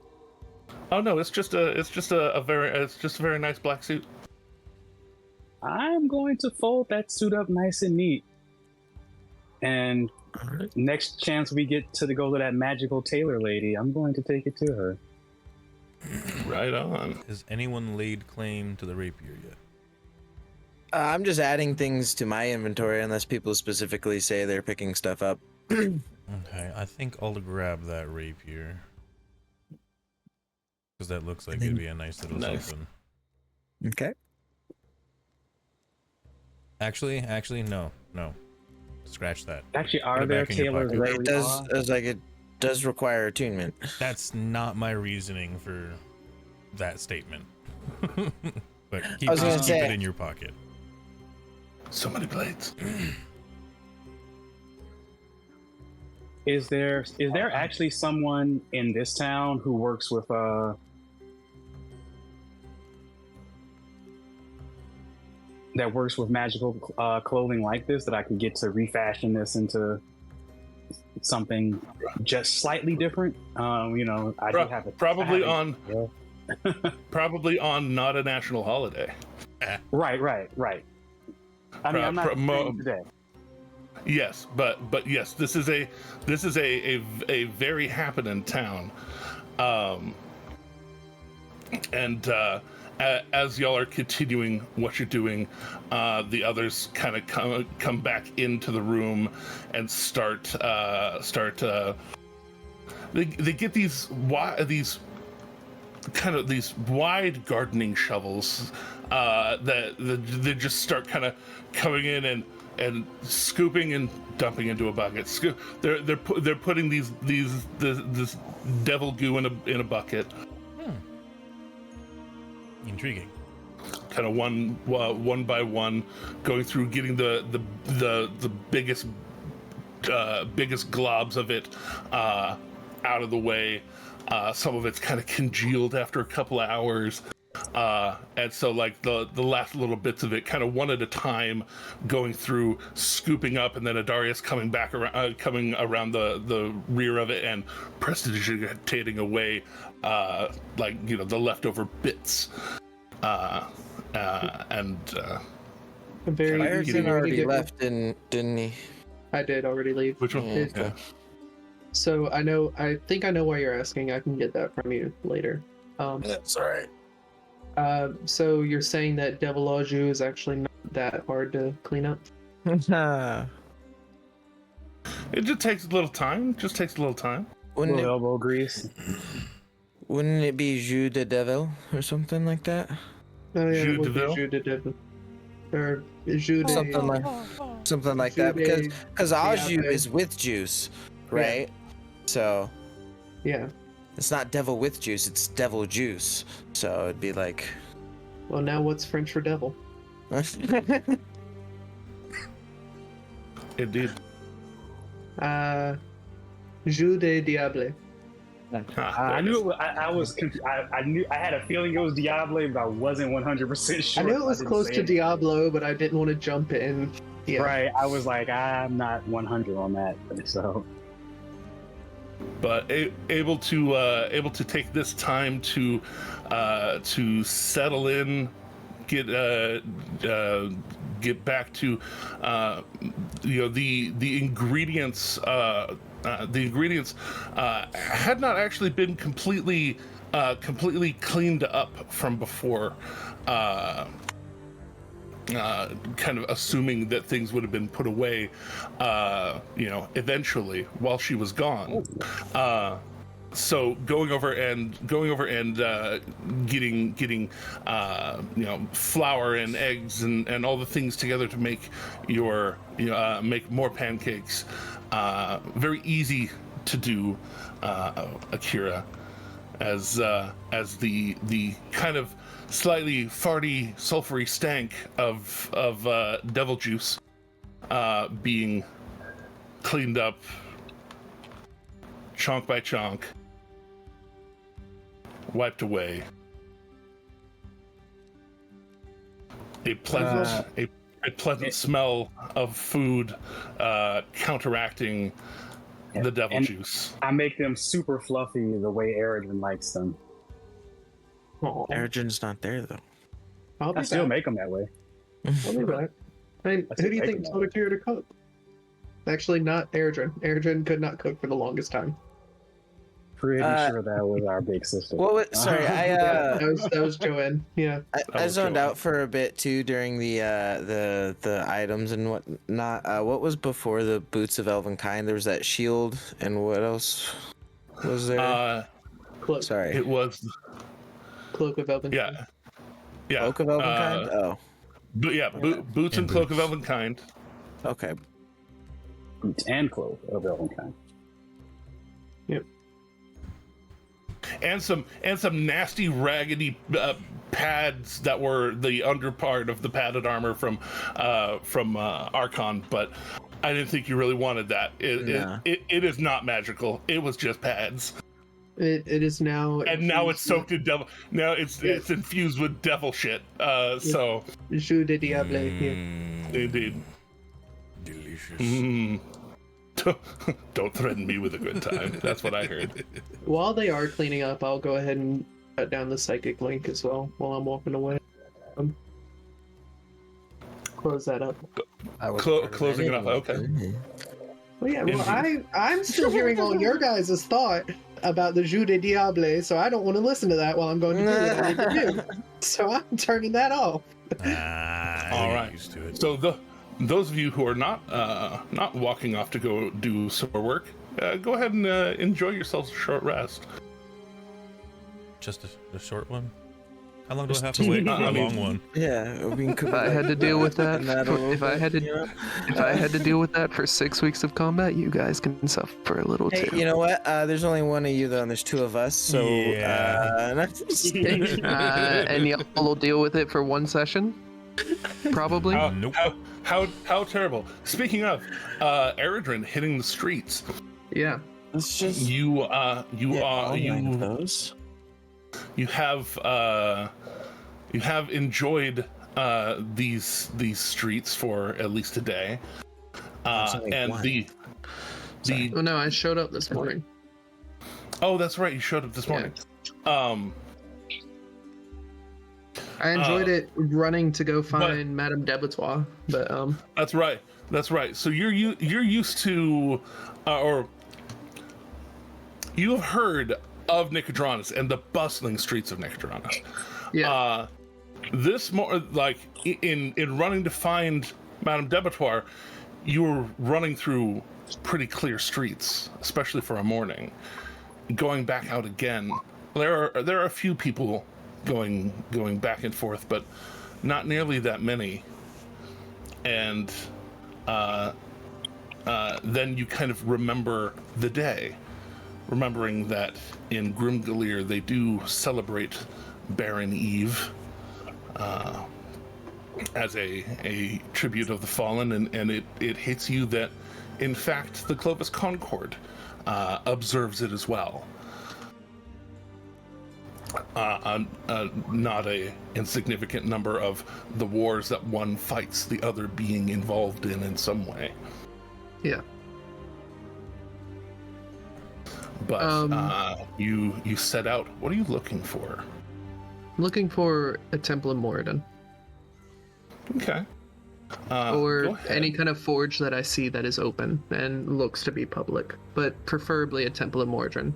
Oh no, it's just a very nice black suit. I'm going to fold that suit up nice and neat. And next chance we get to go to that magical tailor lady, I'm going to take it to her. Right on. Has anyone laid claim to the rapier yet? I'm just adding things to my inventory unless people specifically say they're picking stuff up. Okay, I think I'll grab that rapier. Because that looks like it'd be a nice little something. Okay. Actually, no. Scratch that. Actually, Put are it there back in your tailors pocket. where It we does, are? it does require attunement. That's not my reasoning for that statement. But keep, I was gonna just keep say- it in your pocket. So many blades. Is there actually someone in this town who works with that works with magical clothing like this that I can get to refashion this into something just slightly different? I do have a Probably on not a national holiday. Right. I mean, I'm not saying today. Yes, but yes, this is a very happening town, and as y'all are continuing what you're doing, the others kind of come back into the room and start. They get these wide gardening shovels that they just start kind of coming in and scooping and dumping into a bucket. They're putting this devil goo in a bucket. Intriguing. Kind of one by one, going through, getting the biggest globs of it out of the way. Some of it's kind of congealed after a couple of hours. And so like the last little bits of it kind of one at a time going through, scooping up, and then Adarius coming around the rear of it and prestidigitating away the leftover bits. Very easy Ryerson way to already get- left, didn't he? I did already leave. Which one? Yeah, okay. So I think I know why you're asking. I can get that from you later. That's all right. So you're saying that Devil Au Jus is actually not that hard to clean up? It just takes a little time. Wouldn't Elbow grease. Wouldn't it be Jus de Devil or something like that? Oh yeah, Jus it would be de Ville? Jus de Devil. Or Jus de... Something like Jus that, de because au jus Diable. is with juice, right? So Yeah. it's not devil with juice, it's devil juice. So it'd be like Well, now what's French for devil? It did. Jus de Diable. I knew it was, I was I knew I had a feeling it was Diablo, but I wasn't 100% sure. I knew it so was didn't close say to anything. Diablo, but I didn't want to jump in. Yeah. Right, I was like, I'm not 100 on that, so. But able to take this time to settle in, get back to the ingredients. The ingredients had not actually been completely cleaned up from before. Kind of assuming that things would have been put away, eventually while she was gone. So going over and getting flour and eggs and all the things together to make make more pancakes. Very easy to do, Akira, as the kind of slightly farty, sulfury stank of devil juice being cleaned up chunk by chunk, wiped away. A pleasant smell of food counteracting the devil juice. I make them super fluffy the way Eridan likes them. Eridan's not there though. I still make them that way. I'll be back. I mean, who do you think told Akira to cook? Actually, not Eridan. Eridan could not cook for the longest time. Pretty sure that was our big sister. Well, sorry, that was Joanne. Yeah, I zoned out for a bit too during the items and whatnot. What was before the boots of Elvenkind? There was that shield, and what else was there? Cloak. Sorry, it was Cloak of Elvenkind. Yeah. Cloak of Elvenkind. Boots and Cloak of Elvenkind. Okay. Boots and Cloak of Elvenkind. Yep. And some nasty raggedy pads that were the underpart of the padded armor from Archon, but I didn't think you really wanted that. It is not magical. It was just pads. It is now. And now it's soaked in devil. Now it's infused with devil shit. So. Jus de Diable. Yeah. Indeed. Delicious. Don't threaten me with a good time. That's what I heard. While they are cleaning up, I'll go ahead and shut down the psychic link as well while I'm walking away. Close that up. Closing it up. Okay. Well, yeah. Well, I'm still hearing all your guys' thought about the Jus de Diable, so I don't want to listen to that while I'm going to do what I need to do. So I'm turning that off. All right. Used to it. So those of you who are not walking off to go do some more work, go ahead and enjoy yourselves a short rest. Just a short one? How long do I have to wait for a long one? Yeah, if I had to deal with that, if I had to deal with that for 6 weeks of combat, you guys can suffer a little Hey, too. you know what? There's only one of you though, and there's two of us. So Yeah. And y'all will deal with it for one session, probably. Nope. How terrible. Speaking of Eredrin hitting the streets, Yeah. it's just you have enjoyed these streets for at least a day, and one. the Oh no, I showed up this morning. oh, that's right, you showed up this morning. I enjoyed it running to go find Madame Debatoire, but That's right. So you're used to, or you have heard of Nicodranus and the bustling streets of Nicodranus. yeah. This more like in running to find Madame Debatoire, you were running through pretty clear streets, especially for a morning. Going back out again, there are a few people going back and forth, but not nearly that many. And then you kind of remember the day, remembering that in Grimgalir they do celebrate Baron Eve as a tribute of the fallen, and it hits you that in fact the Clovis Concord observes it as well. not a insignificant number of the wars that one fights the other being involved in some way. Yeah. But you set out. What are you looking for? Looking for a temple of Moradin. Okay. Or any kind of forge that I see that is open and looks to be public, but preferably a temple of Moradin.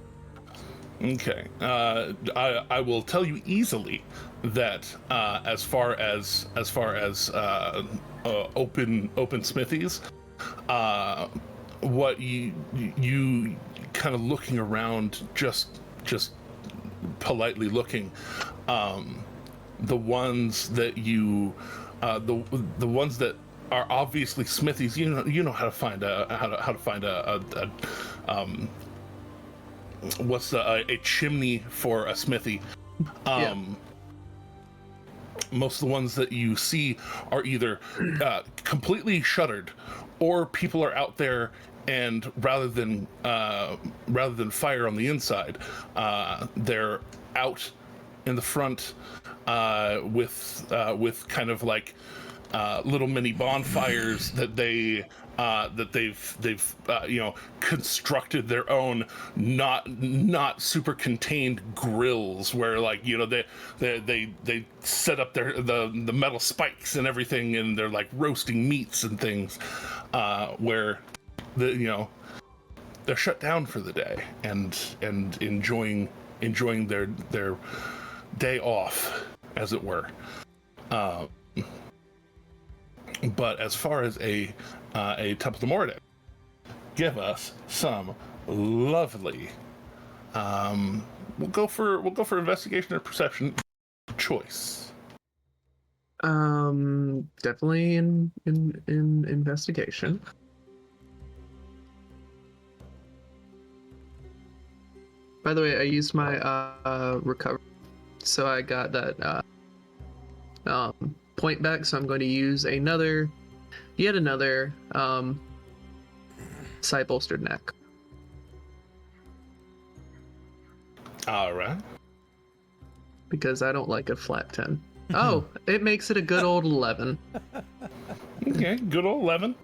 Okay. I will tell you easily that as far as open smithies, what you kind of looking around, just politely looking, the ones that you the ones that are obviously smithies, you know how to find a what's a chimney for a smithy. Most of the ones that you see are either completely shuttered, or people are out there, and rather than fire on the inside, they're out in the front with kind of like little mini bonfires that they've constructed their own not super contained grills, where they set up the metal spikes and everything, and they're like roasting meats and things, where they're shut down for the day and enjoying their day off, as it were. But as far as a Temple to Moradin, give us some lovely. We'll go for investigation or perception choice. Definitely in investigation. By the way, I used my recovery, so I got that point back. So I'm going to use yet another side bolstered neck. All right. Because I don't like a flat 10. Oh, it makes it a good old 11. Okay, good old 11.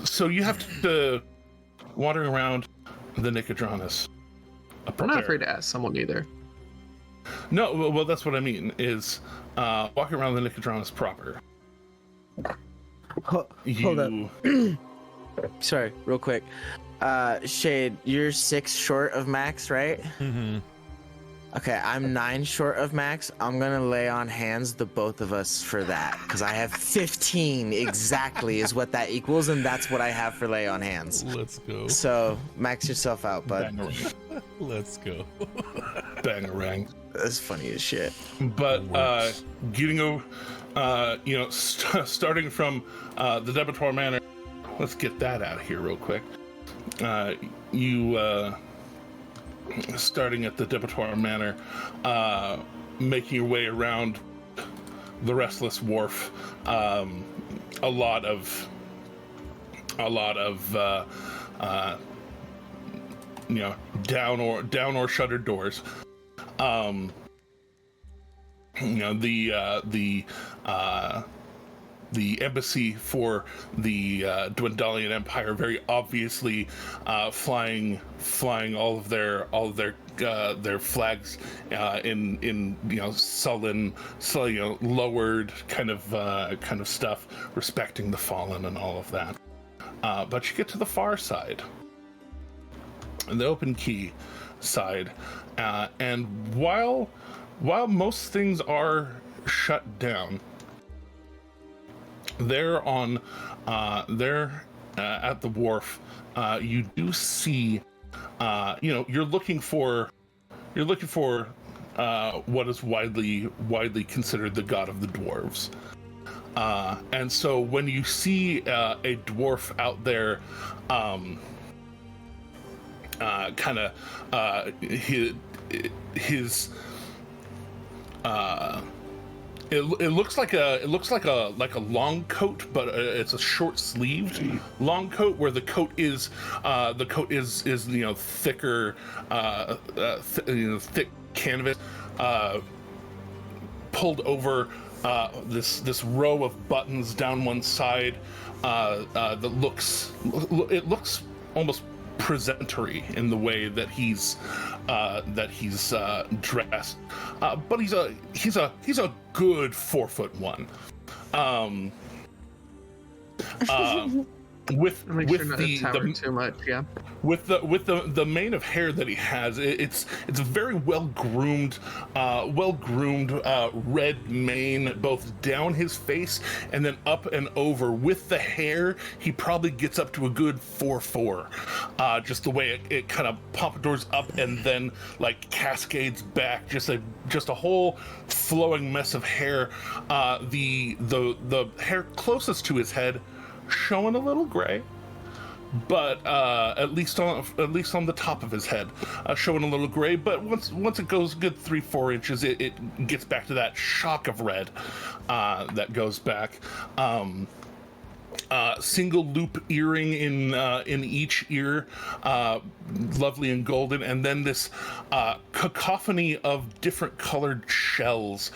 So you have to wander around the Nicodranus. I'm not afraid to ask someone either. No, well, that's what I mean, is walking around the Nicodranus proper. Hold up. Sorry, real quick. Shade, you're 6 short of max, right? Mm-hmm. Okay, I'm 9 short of max. I'm gonna lay on hands the both of us for that, because I have 15 exactly is what that equals, and that's what I have for lay on hands. Let's go. So max yourself out, bud. Let's go. Bangarang. That's funny as shit. But getting over, starting from the Debitor Manor, let's get that out of here real quick. Starting at the Debitor Manor, making your way around the Restless Wharf, a lot of down or shuttered doors. The embassy for the Dwendalian Empire very obviously flying all of their flags in sullen, lowered kind of stuff, respecting the fallen and all of that. But you get to the far side, the open key side, and while most things are shut down, there at the wharf, you do see, you're looking for what is widely considered the god of the dwarves, and so when you see a dwarf out there, It looks like a long coat, but it's a short sleeved long coat where the coat is thicker, thick canvas, pulled over this row of buttons down one side that looks almost presentery in the way that he's dressed, but he's a good 4'1". With Make with sure not the to tower too much, yeah. with the mane of hair that he has, it's a very well groomed red mane, both down his face and then up and over. With the hair, he probably gets up to a good 4'4". Just the way it kind of pompadours up and then like cascades back, just a whole flowing mess of hair. The hair closest to his head showing a little gray, but at least on the top of his head, showing a little gray. But once it goes a good 3-4 inches, it gets back to that shock of red that goes back. Single loop earring in each ear, lovely and golden, and then this cacophony of different colored shells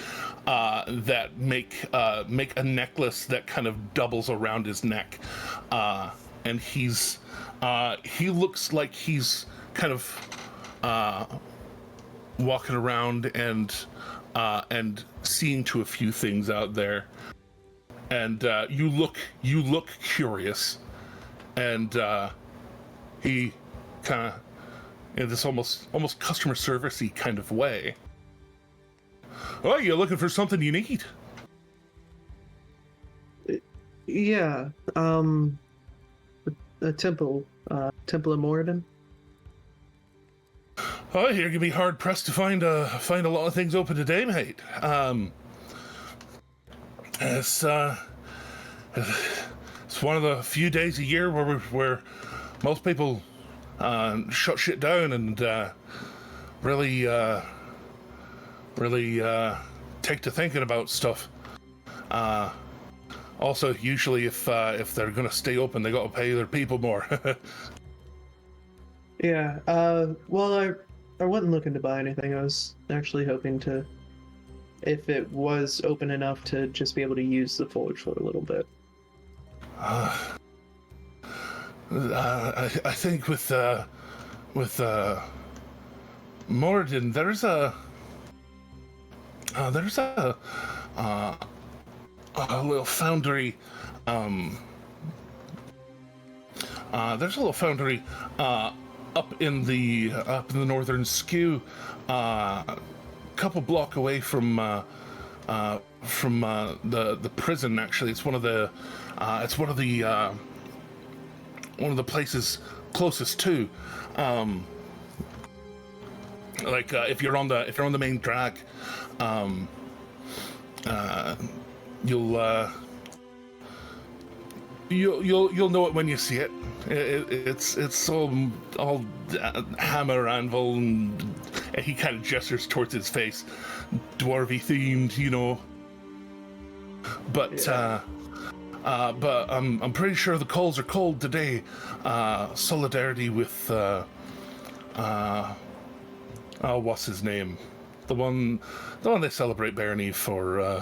that make a necklace that kind of doubles around his neck, and he looks like he's kind of walking around and seeing to a few things out there. And you look curious, and he kind of, in this almost customer service-y kind of way. Oh, you're looking for something you need? Yeah. A temple of Moradin. Oh, you're gonna be hard pressed to find a lot of things open today, mate. It's one of the few days a year where most people shut shit down and really take to thinking about stuff. Also, usually if they're gonna stay open, they gotta pay their people more. Yeah. Well, I wasn't looking to buy anything. I was actually hoping to, if it was open enough, to just be able to use the forge for a little bit. I think with Moradin, there's a little foundry. There's a little foundry up in the northern skew, couple block away from the prison. Actually, it's one of the places closest to. If you're on the main drag, you'll know it when you see it. It's all hammer anvil, and he kind of gestures towards his face, dwarvy themed, you know. But Yeah. but I'm pretty sure the calls are cold today. Solidarity with what's his name? The one they celebrate Barony for.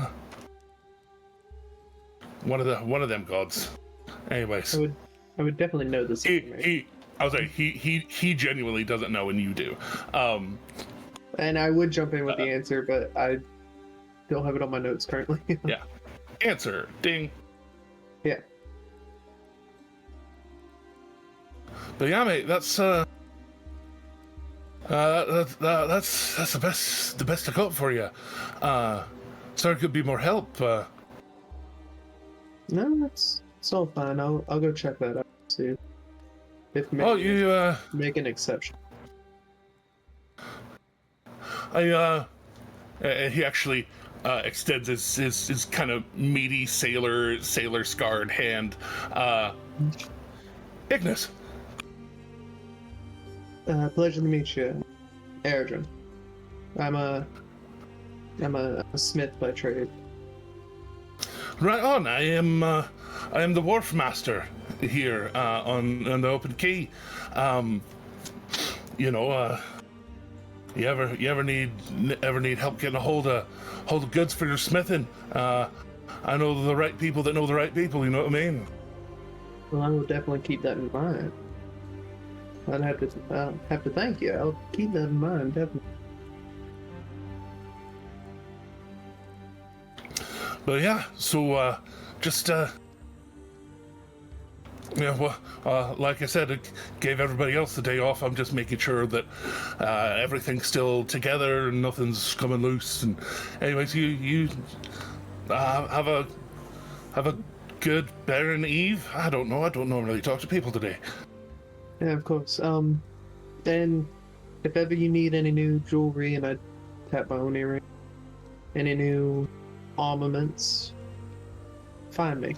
One of them gods. Anyways, I would definitely know this information. He genuinely doesn't know, and you do. And I would jump in with the answer, but I don't have it on my notes currently. Yeah. Answer. Ding. Yeah. But yeah, mate, that's the best I got for you. Sorry, could be more help. No, it's all fine. I'll go check that out. See if maybe Oh, you make an exception. he actually extends his kind of meaty sailor scarred hand. Ignis. Pleasure to meet you, Erdrin. I'm a smith by trade. Right on. I am the wharf master here on the Open Quay. You know, you ever need help getting a hold of goods for your smithing? I know the right people that know the right people. You know what I mean? Well, I will definitely keep that in mind. I'd have to thank you. I'll keep that in mind, definitely. But yeah, so just yeah, well, like I said, it gave everybody else the day off. I'm just making sure that everything's still together and nothing's coming loose. And anyways, you have a good Baron Eve. I don't know. I don't normally talk to people today. Yeah, of course. Then if ever you need any new jewelry, and I tap my own earring, any new armaments, find me.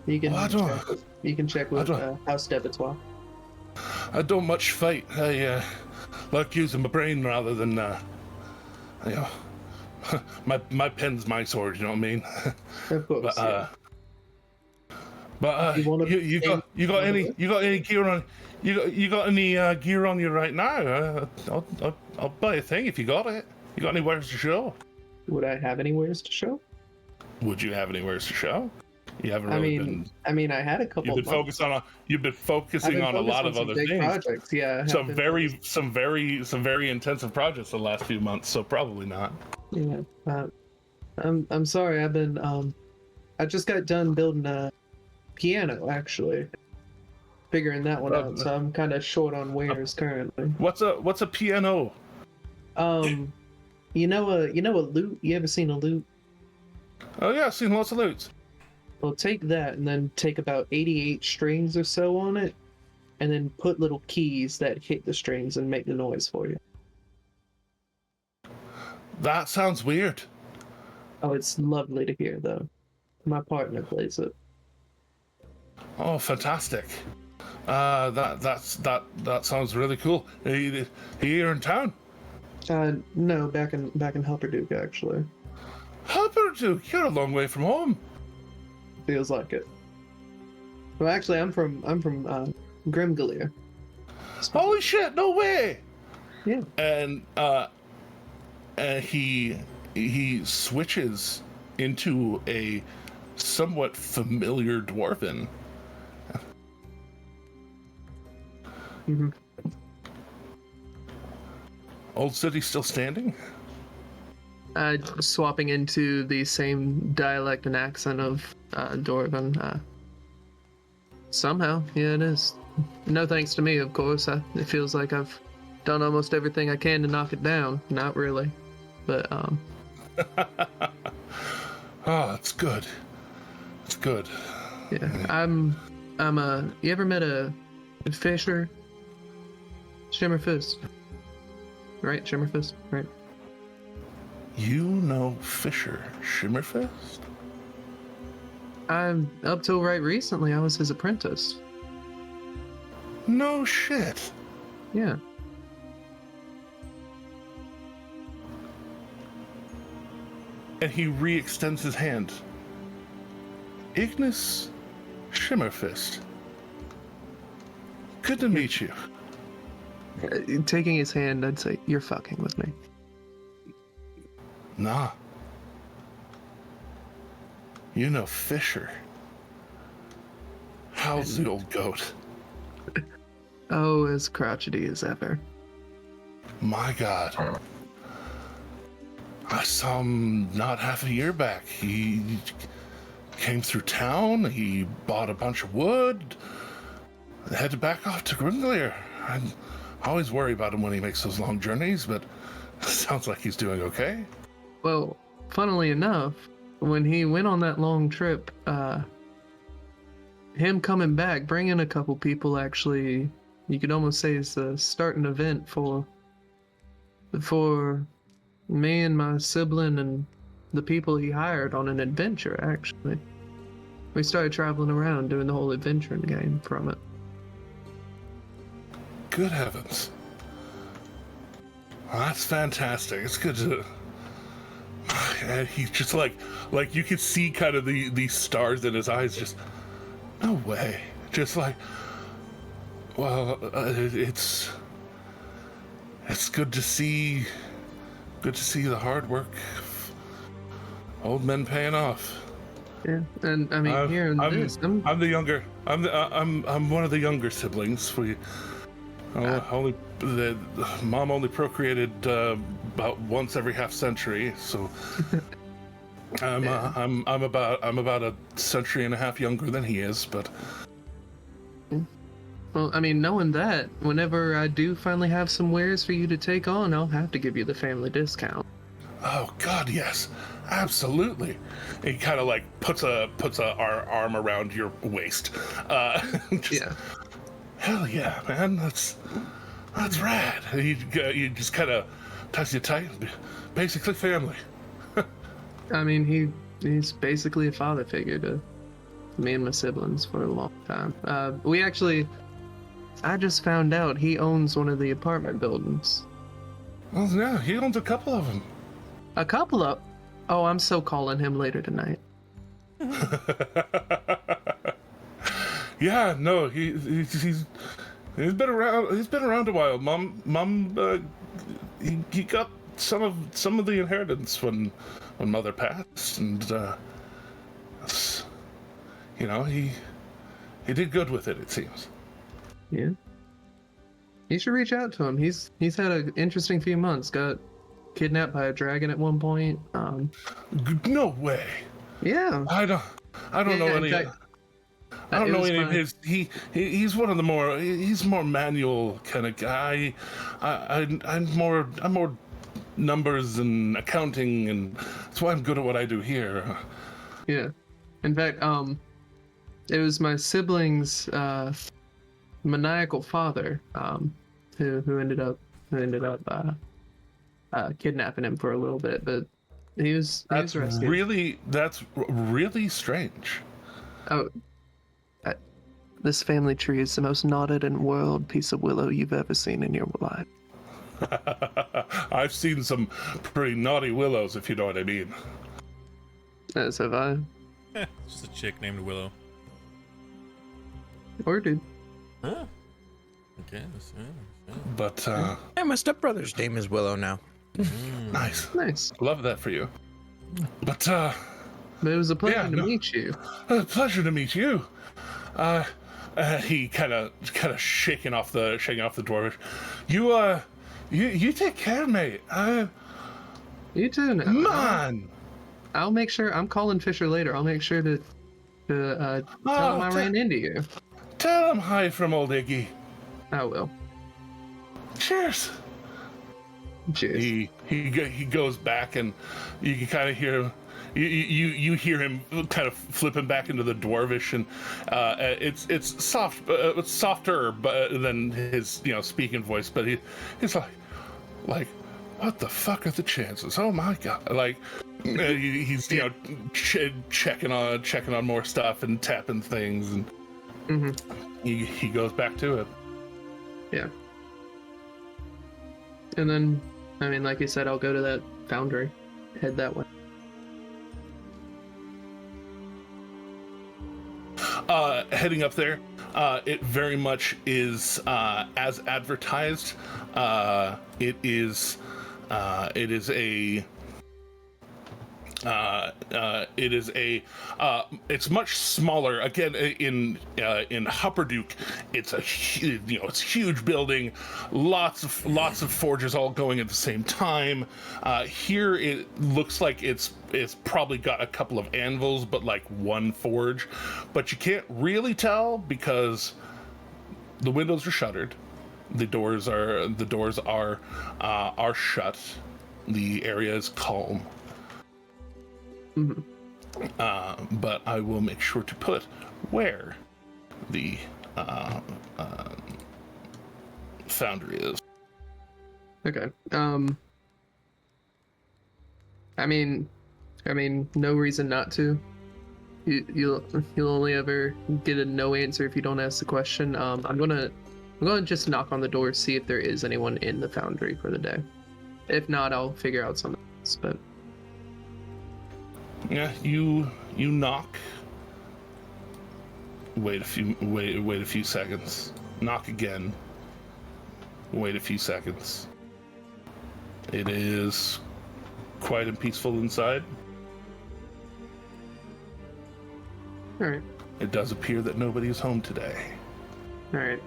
You can check with House Debitoire. I don't much fight. I like using my brain rather than you know, my pen's my sword. You know what I mean? Of course. You got any gear on? You got any gear on you right now? I'll buy a thing if you got it. You got any wares to show? Would I have any wares to show? Would you have any wares to show? You haven't really been. I mean, I had a couple. You've been focusing on a lot of other things. Projects, yeah. Some very intensive projects the last few months. So probably not. Yeah. I'm sorry. I've been. I just got done building a piano, actually. Figuring that one out. So I'm kind of short on wares currently. What's a piano? You know a lute? You ever seen a lute? Oh yeah, I've seen lots of lutes. Well, take that and then take about 88 strings or so on it, and then put little keys that hit the strings and make the noise for you. That sounds weird. Oh, it's lovely to hear, though. My partner plays it. Oh, fantastic! That sounds really cool. Are you here in town? No, back in Helperduke, actually. Helperduke, you're a long way from home. Feels like it. Well, actually, I'm from Grimgalier. Holy shit! No way. Yeah. And he switches into a somewhat familiar dwarven. Mm-hmm. Old city still standing? Swapping into the same dialect and accent of Dwarven. Somehow, yeah, it is. No thanks to me, of course. It feels like I've done almost everything I can to knock it down. Not really, but Oh, it's good. It's good. Yeah, you ever met a Fisher? Shimmerfist. Right, Shimmerfist, right. You know Fisher Shimmerfist? Up till right recently, I was his apprentice. No shit. Yeah. And he re-extends his hand. Ignis Shimmerfist. Good to meet you. Taking his hand, I'd say, you're fucking with me. Nah. You know Fisher. How's the old goat? Oh, as crotchety as ever. My God. I saw him not half a year back. He came through town, he bought a bunch of wood, headed back off to Grimgalier. I always worry about him when he makes those long journeys, but sounds like he's doing okay. Well, funnily enough, when he went on that long trip, him coming back, bringing a couple people, actually, you could almost say is the starting event for me and my sibling and the people he hired on an adventure, actually. We started traveling around doing the whole adventuring game from it. Good heavens. Well, that's fantastic. It's good to... And he's just like you could see kind of these stars in his eyes. Just no way. Just like, well, it's good to see. Good to see the hard work. Old men paying off. Yeah, and I mean, here in this, I'm the younger. I'm one of the younger siblings. Mom only procreated about once every half century, so I'm about a century and a half younger than he is. But well, I mean, knowing that, whenever I do finally have some wares for you to take on, I'll have to give you the family discount. Oh God, yes, absolutely. He kind of like puts a arm around your waist. Yeah. Hell yeah, man, that's rad. He just kind of ties you tight. Basically, family. I mean, he's basically a father figure to me and my siblings for a long time. I just found out he owns one of the apartment buildings. Well, yeah, he owns a couple of them. A couple of? Oh, I'm so calling him later tonight. Yeah, no, he's been around. He's been around a while. Mom, he got some of the inheritance when Mother passed, and he did good with it. It seems. Yeah. You should reach out to him. He's had an interesting few months. Got kidnapped by a dragon at one point. No way. Yeah. I don't know any. I don't know any of his. He's one of the more. He's more manual kind of guy. I'm more numbers and accounting, and that's why I'm good at what I do here. Yeah. In fact, it was my sibling's maniacal father who ended up kidnapping him for a little bit, but he was rescued. That's really strange. Oh. This family tree is the most knotted and whirled piece of willow you've ever seen in your life. I've seen some pretty naughty willows, if you know what I mean. As have I. Just a chick named Willow. Or dude. Huh? Okay. But yeah, my stepbrother's name is Willow now. Nice. Love that for you. But it was a pleasure to meet you. A pleasure to meet you. He kind of shaking off the dwarvish. You take care, mate. You too now. Man. I'll make sure. I'm calling Fisher later. I'll make sure to tell him I ran into you. Tell him hi from old Iggy. I will. Cheers. Cheers. He goes back, and you can kind of hear. You hear him kind of flipping back into the dwarvish, and it's soft, it's softer than his speaking voice, but he's like what the fuck are the chances? Oh my god! Like he's checking on more stuff and tapping things, and he goes back to it. Yeah. And then, I mean, like you said, I'll go to that foundry, head that way. Heading up there, it very much is as advertised. It's much smaller. Again, in Hupperduke, it's a huge building, lots of forges all going at the same time. Here it looks like it's probably got a couple of anvils, but like one forge, but you can't really tell because the windows are shuttered, the doors are shut, the area is calm. But I will make sure to put where the foundry is. Okay. I mean, no reason not to. You'll only ever get a no answer if you don't ask the question. I'm gonna just knock on the door, see if there is anyone in the foundry for the day. If not, I'll figure out something else. But Yeah, you knock. Wait a few seconds. Knock again. Wait a few seconds. It is quiet and peaceful inside. All right. It does appear that nobody is home today. All right.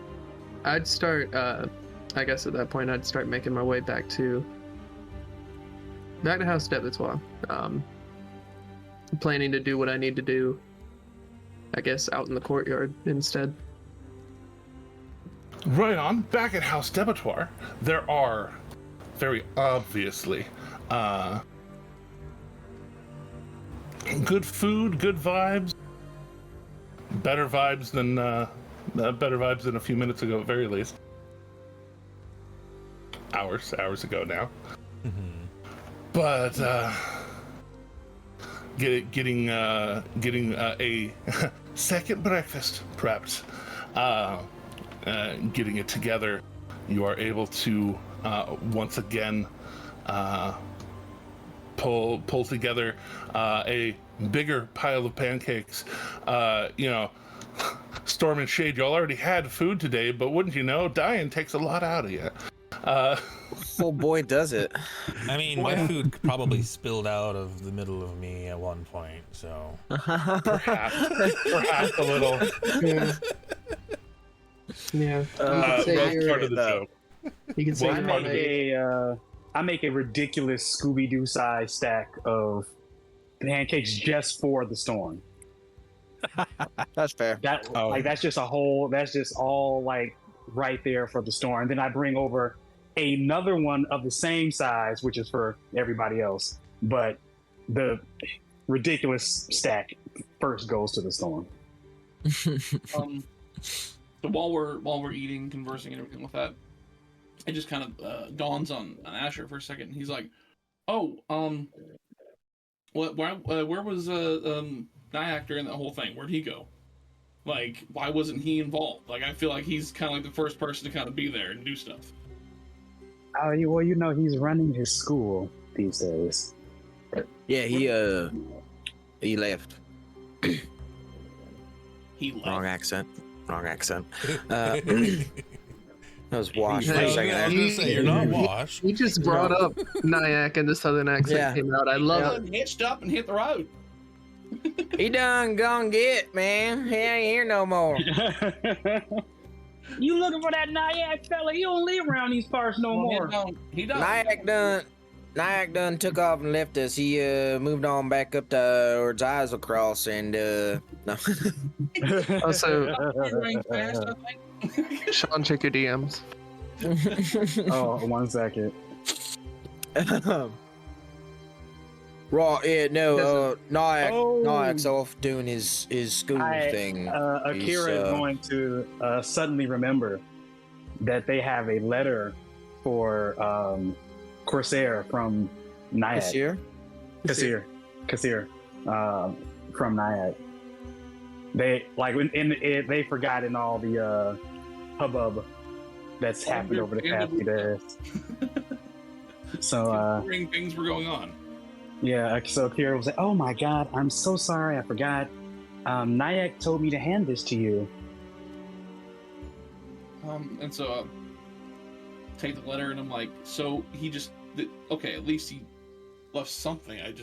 I'd start. I guess at that point, I'd start making my way back to House D20. Planning to do what I need to do. I guess out in the courtyard instead. Right on. Back at House D20, there are very obviously good food, good vibes, better vibes than a few minutes ago, at very least. Hours ago now. But getting a second breakfast prepped, getting it together, you are able to once again pull together a bigger pile of pancakes. Storm and Shade, y'all already had food today, but wouldn't you know, dying takes a lot out of you. Oh boy, does it. I mean, my food probably spilled out of the middle of me at one point, so Perhaps a little. Yeah. That's part of the joke. You can say I make a ridiculous Scooby-Doo size stack of pancakes just for the storm. That's fair. That's just all like right there for the storm. Then I bring over another one of the same size, which is for everybody else. But the ridiculous stack first goes to the storm. So while we're eating, conversing, and everything like that, it just kind of dawns on Asher for a second. He's like, "Oh, where was Nyack during that whole thing? Where'd he go? Like, why wasn't he involved? Like, I feel like he's kind of like the first person to kind of be there and do stuff." Oh, he's running his school these days. Yeah, he left. He left. Wrong accent. I was washed for a second. I was gonna say, you're not washed. You just brought up Nyack and the southern accent came out. I love it. Hitched up and hit the road. He done gone get, man. He ain't here no more. You looking for that Nyack fella? He don't live around these parts no more. He don't. Nyack done took off and left us. He moved on back up to where his eyes will cross and no. Also, Sean, check your DMs. Oh, 1 second. Right, yeah, no, Nyack's off doing his school thing. Akira is going to suddenly remember that they have a letter for Corsair from Nyack. Kassir from Nyack. They they forgot in all the hubbub that's happened over the past few days. So things were going on. Yeah, so Akira was like, "Oh my God, I'm so sorry, I forgot. Nyack told me to hand this to you." And so take the letter, and I'm like, so he just okay, at least he left something. I'm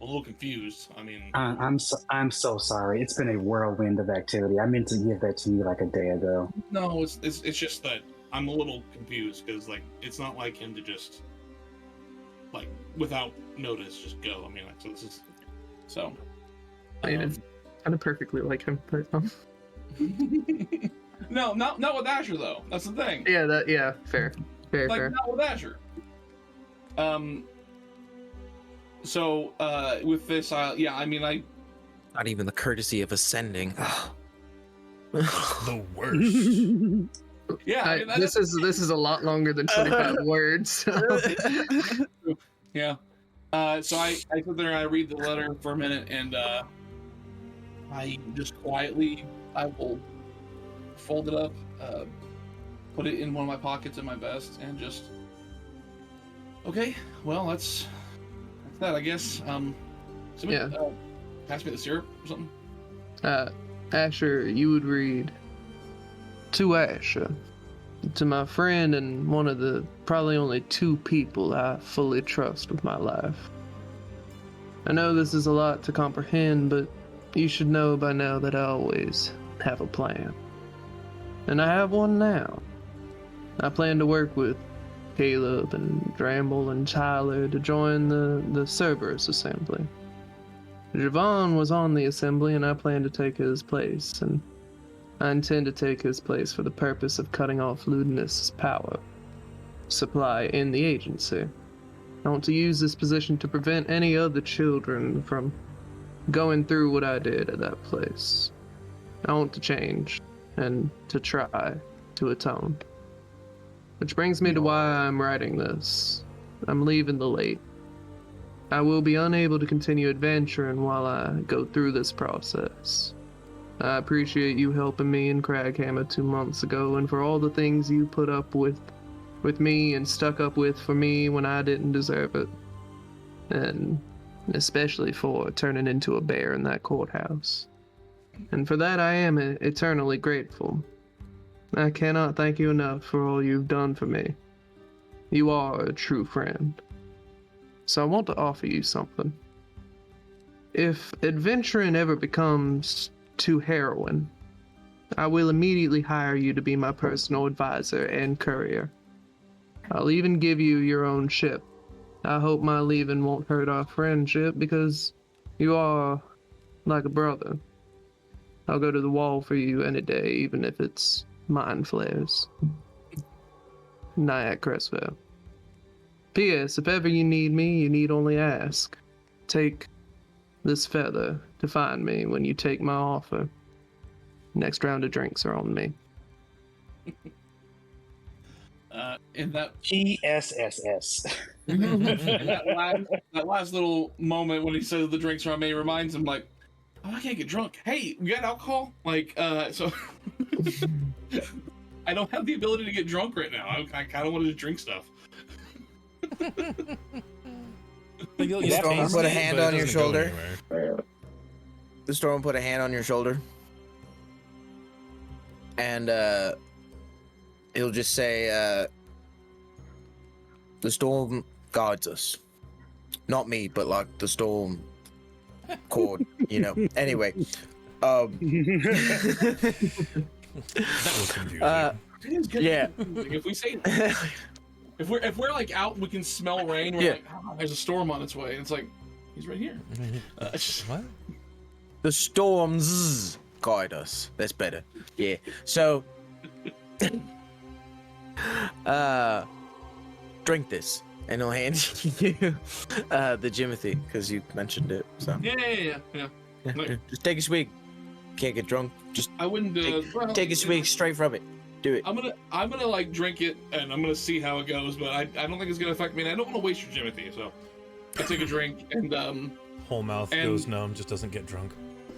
a little confused. I mean, I'm so sorry. It's been a whirlwind of activity. I meant to give that to you like a day ago. No, it's just that I'm a little confused because like it's not like him to just like without notice just go. I mean, like so this is so. It's kind of perfectly like him, but No, not with Asher though. That's the thing. Yeah, fair. Like not with Asher. So with this, I mean, not even the courtesy of ascending. The worst. Yeah, I mean, this is a lot longer than 25 words. So. Yeah. So I sit there and I read the letter for a minute, and I just quietly I will fold it up, put it in one of my pockets in my vest, and just okay. Well, that's that, I guess. Somebody, pass me the syrup or something. Asher, you would read to Asher, to my friend and one of the probably only 2 people I fully trust with my life. I know this is a lot to comprehend, but you should know by now that I always have a plan. And I have one now. I plan to work with Caleb and Bramble and Tyler to join the Cerberus Assembly. Javon was on the Assembly and I plan to take his place, and I intend to take his place for the purpose of cutting off Ludinus' power supply in the agency. I want to use this position to prevent any other children from going through what I did at that place. I want to change and to try to atone. Which brings me to why I'm writing this. I'm leaving the lake. I will be unable to continue adventuring while I go through this process. I appreciate you helping me in Craghammer 2 months ago, and for all the things you put up with me and stuck up with for me when I didn't deserve it. And especially for turning into a bear in that courthouse. And for that I am eternally grateful. I cannot thank you enough for all you've done for me. You are a true friend. So I want to offer you something. If adventuring ever becomes too harrowing, I will immediately hire you to be my personal advisor and courier. I'll even give you your own ship. I hope my leaving won't hurt our friendship because you are like a brother. I'll go to the wall for you any day, even if it's mind flares. Nyack Creswell. P.S. If ever you need me, you need only ask. Take this feather to find me when you take my offer. Next round of drinks are on me. And that GSSS. that last little moment when he says the drinks are on me reminds him, like, oh, I can't get drunk. Hey, we got alcohol? Like, so I don't have the ability to get drunk right now. I kind of want to drink stuff. The Storm put a hand on your shoulder. The Storm put a hand on your shoulder. And he'll just say, the Storm guides us. Not me, but like the Storm cord, you know. Anyway. That was confusing. Yeah. If we say if we're like out, we can smell rain. We're like, oh, there's a storm on its way, and it's like, he's right here. What? The storms guide us. That's better. Yeah. So, drink this, and he'll hand you the Jimothy because you mentioned it. So. Yeah. Like, just take a swig. Can't get drunk. Just I wouldn't take a swig straight from it. Do it. I'm gonna like drink it, and I'm gonna see how it goes. But I don't think it's gonna affect me. And I don't want to waste your Jimothy, so I take a drink and whole mouth goes numb, just doesn't get drunk.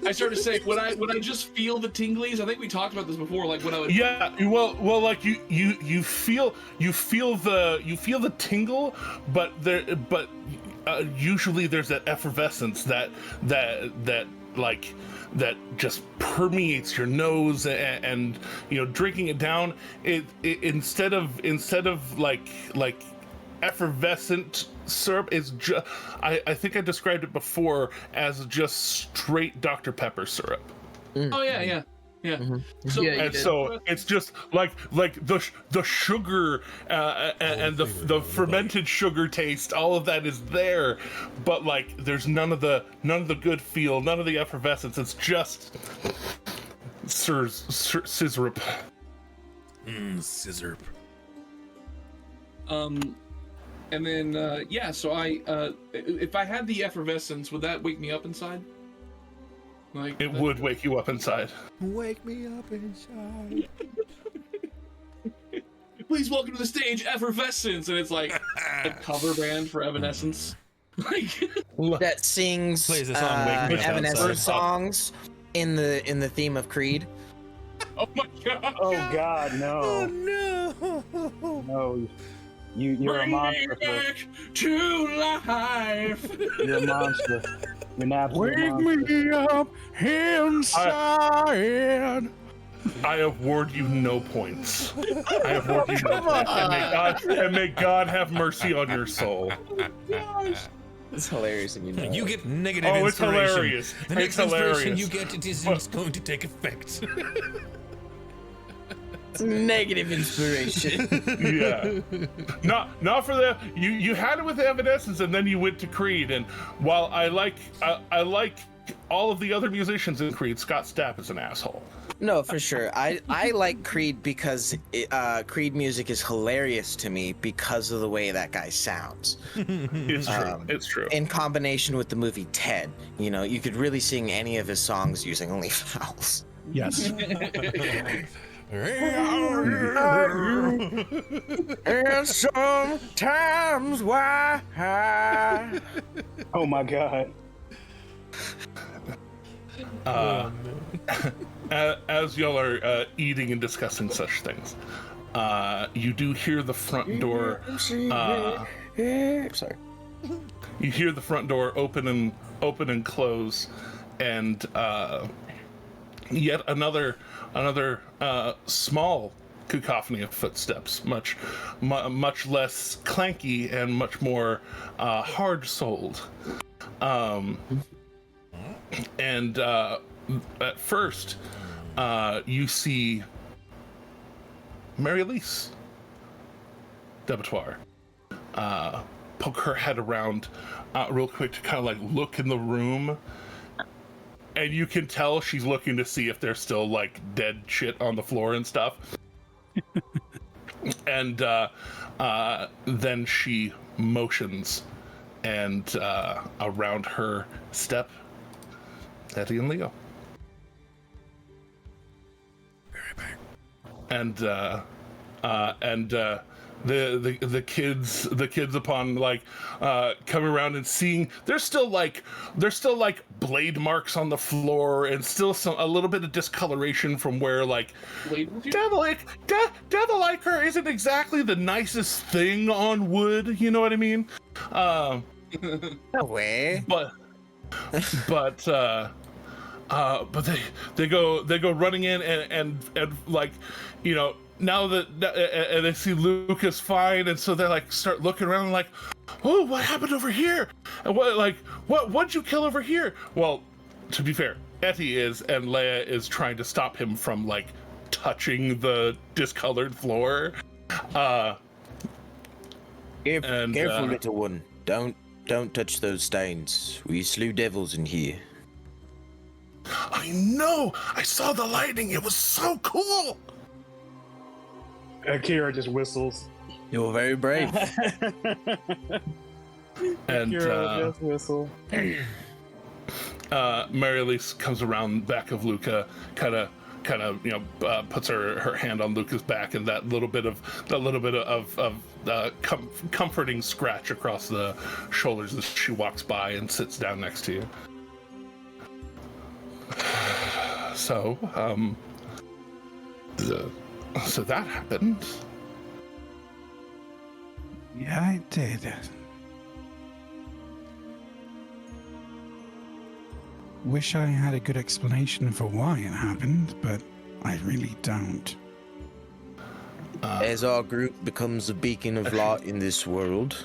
I started to say when I just feel the tinglies. I think we talked about this before. Like when I would. Yeah, well, like you feel the tingle, but usually there's that effervescence that just permeates your nose, and you know, drinking it down, it instead of like effervescent syrup is just, I think I described it before as just straight Dr. Pepper syrup. Oh yeah. Mm-hmm. So, Yeah, and so it's just like the sugar and the fermented sugar taste, all of that is there, but like there's none of the good feel, none of the effervescence. It's just scissorp. Scissorp. And then so I if I had the effervescence, would that wake me up inside? Like It would wake you up inside. Wake me up inside. Please welcome to the stage, Effervescence, and it's like a cover band for Evanescence. That sings Plays a song, Wake Me Up Evanescence Outside. songs in the theme of Creed. Oh my god! Oh God, no! Oh no! No, you're Bring a monster. me back to life. You're a monster. Wake me up inside. I award you no points. I award you no points. And may God have mercy on your soul. It's hilarious if you know. You get negative Oh, it's inspiration. hilarious. The next It's inspiration hilarious. you get, it isn't going to take effect. It's negative inspiration. Yeah. Not for the you had it with Evanescence and then you went to Creed, and while I like all of the other musicians in Creed, Scott Stapp is an asshole. No, for sure. I like Creed because Creed music is hilarious to me because of the way that guy sounds. It's true. It's true. In combination with the movie Ted, you know, you could really sing any of his songs using only vowels. Yes. And sometimes why? Oh my god. As y'all are eating and discussing such things, you do hear the front door. Sorry. You hear the front door open and close, and yet another small cacophony of footsteps, much less clanky and much more hard-souled. And at first, you see Mary Elise Debattoir poke her head around real quick to kind of like look in the room, and you can tell she's looking to see if there's still like dead shit on the floor and stuff. And then she motions, and around her step Etty and Leo. And the kids upon like coming around and seeing there's still like blade marks on the floor and still a little bit of discoloration from where like Devil Ichor isn't exactly the nicest thing on wood, you know what I mean? No way. But they go running in and like, you know, now that and they see Lucas fine, and so they like start looking around and like, oh, what happened over here? And what'd you kill over here? Well, to be fair, Etty is, and Leia is trying to stop him from like touching the discolored floor. Careful, little one. Don't touch those stains. We slew devils in here. I know! I saw the lightning! It was so cool! Akira just whistles. You're very brave. And Akira just whistle. Mary Elise comes around back of Luca, kind of, you know, puts her hand on Luca's back, and that little bit of comforting scratch across the shoulders as she walks by and sits down next to you. So that happened. Yeah, it did. Wish I had a good explanation for why it happened, but I really don't. As our group becomes a beacon of light in this world,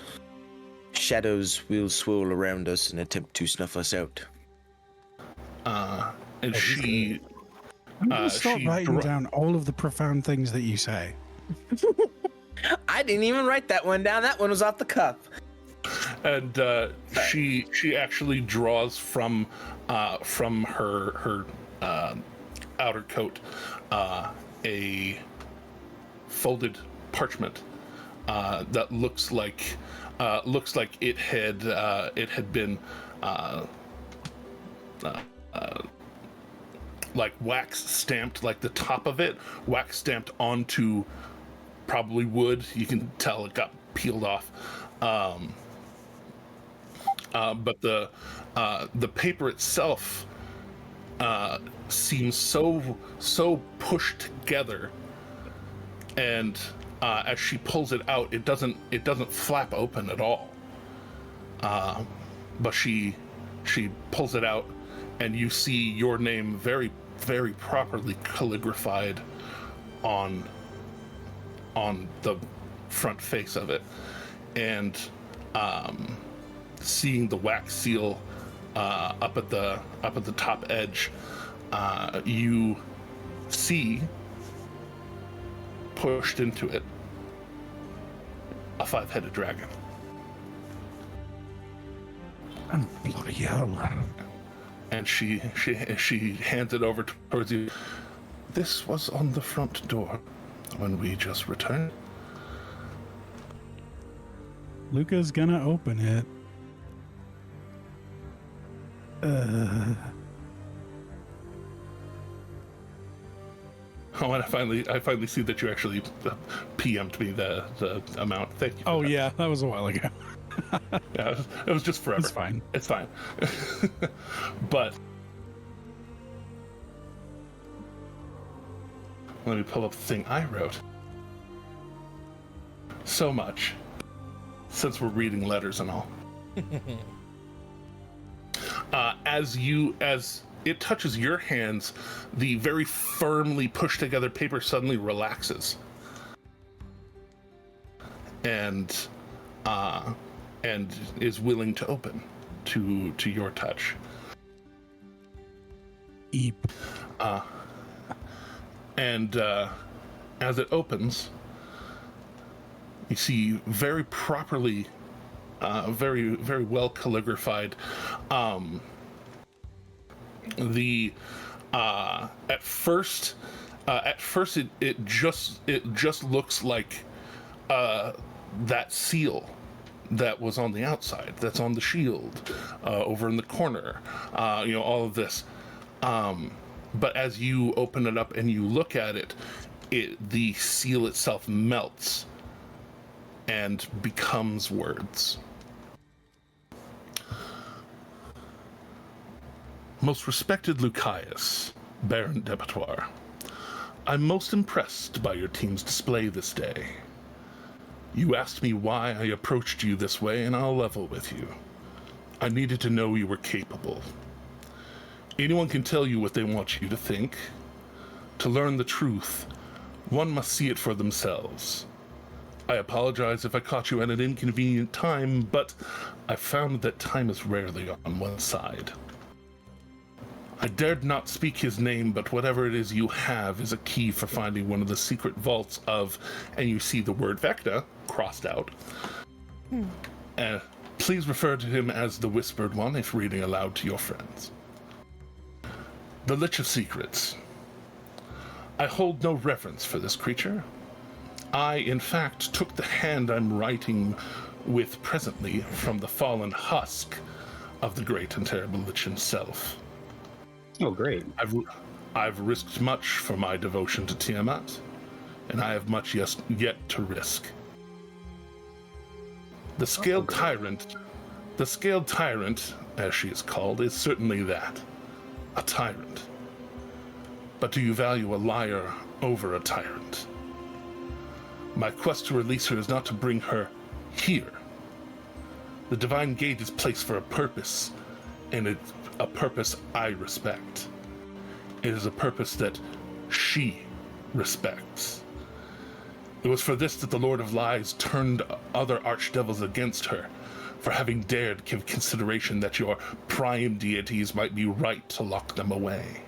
shadows will swirl around us and attempt to snuff us out. And she... I'm going to stop writing down all of the profound things that you say. I didn't even write that one down. That one was off the cuff. And she actually draws from her outer coat a folded parchment that looks like it had been like wax stamped, like the top of it wax stamped onto probably wood. You can tell it got peeled off. But the paper itself seems so pushed together, and as she pulls it out, it doesn't flap open at all. But she She pulls it out, and you see your name very, very properly calligraphied on the front face of it, and seeing the wax seal up at the top edge, you see pushed into it a 5-headed dragon. Bloody hell. And she hands it over towards you. This was on the front door when we just returned. Luca's gonna open it. Oh, and I finally see that you actually PM'd me the amount. Thank you. Oh yeah, that was a while ago. Yeah, it was just forever. It's fine. It's fine. But let me pull up the thing I wrote. So much, since we're reading letters and all. As it touches your hands, the very firmly pushed together paper suddenly relaxes. And is willing to open to your touch. Eep. And as it opens, you see very properly, very, very well calligraphied. At first it just looks like that seal that was on the outside, that's on the shield, over in the corner, all of this. But as you open it up and you look at it, the seal itself melts and becomes words. Most respected Lucius, Baron d'Abattoir, I'm most impressed by your team's display this day. You asked me why I approached you this way, and I'll level with you. I needed to know you were capable. Anyone can tell you what they want you to think. To learn the truth, one must see it for themselves. I apologize if I caught you at an inconvenient time, but I found that time is rarely on one side. I dared not speak his name, but whatever it is you have is a key for finding one of the secret vaults of, and you see the word Vecta crossed out. Please refer to him as the Whispered One if reading aloud to your friends. The Lich of Secrets. I hold no reverence for this creature. I, in fact, took the hand I'm writing with presently from the fallen husk of the great and terrible Lich himself. Oh, great. I've risked much for my devotion to Tiamat, and I have much yet to risk. The Scaled Tyrant, as she is called, is certainly that, a tyrant. But do you value a liar over a tyrant? My quest to release her is not to bring her here. The Divine Gate is placed for a purpose, and it's a purpose I respect. It is a purpose that she respects. It was for this that the Lord of Lies turned other archdevils against her, for having dared give consideration that your prime deities might be right to lock them away.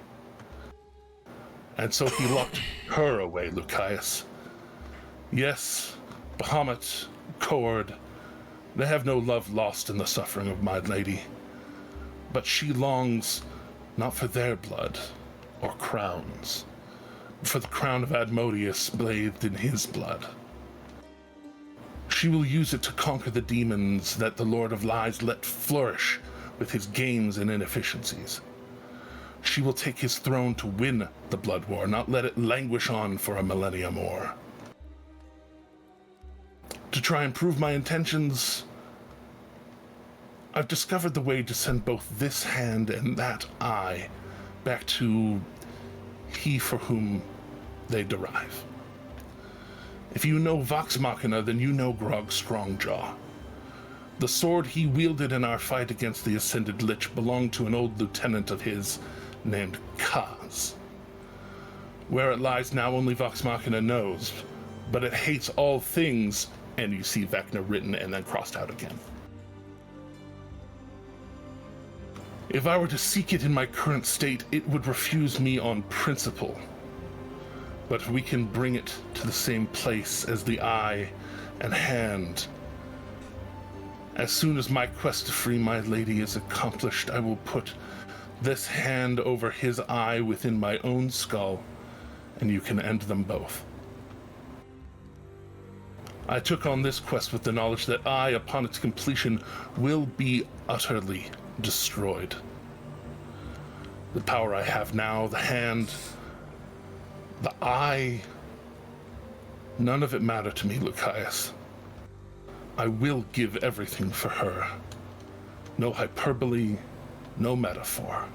And so he locked her away, Lucius. Yes, Bahamut, Cord, they have no love lost in the suffering of my lady. But she longs not for their blood or crowns, but for the crown of Admodius bathed in his blood. She will use it to conquer the demons that the Lord of Lies let flourish with his games and inefficiencies. She will take his throne to win the blood war, not let it languish on for a millennia more. To try and prove my intentions, I've discovered the way to send both this hand and that eye back to he for whom they derive. If you know Vox Machina, then you know Grog's Strongjaw. The sword he wielded in our fight against the Ascended Lich belonged to an old lieutenant of his named Cochise. Where it lies now only Vox Machina knows, but it hates all things, and you see Vecna written and then crossed out again. If I were to seek it in my current state, it would refuse me on principle. But we can bring it to the same place as the eye and hand. As soon as my quest to free my lady is accomplished, I will put this hand over his eye within my own skull, and you can end them both. I took on this quest with the knowledge that I, upon its completion, will be utterly destroyed. The power I have now, the hand, the eye, none of it matter to me, Lucius. I will give everything for her. No hyperbole, no metaphor.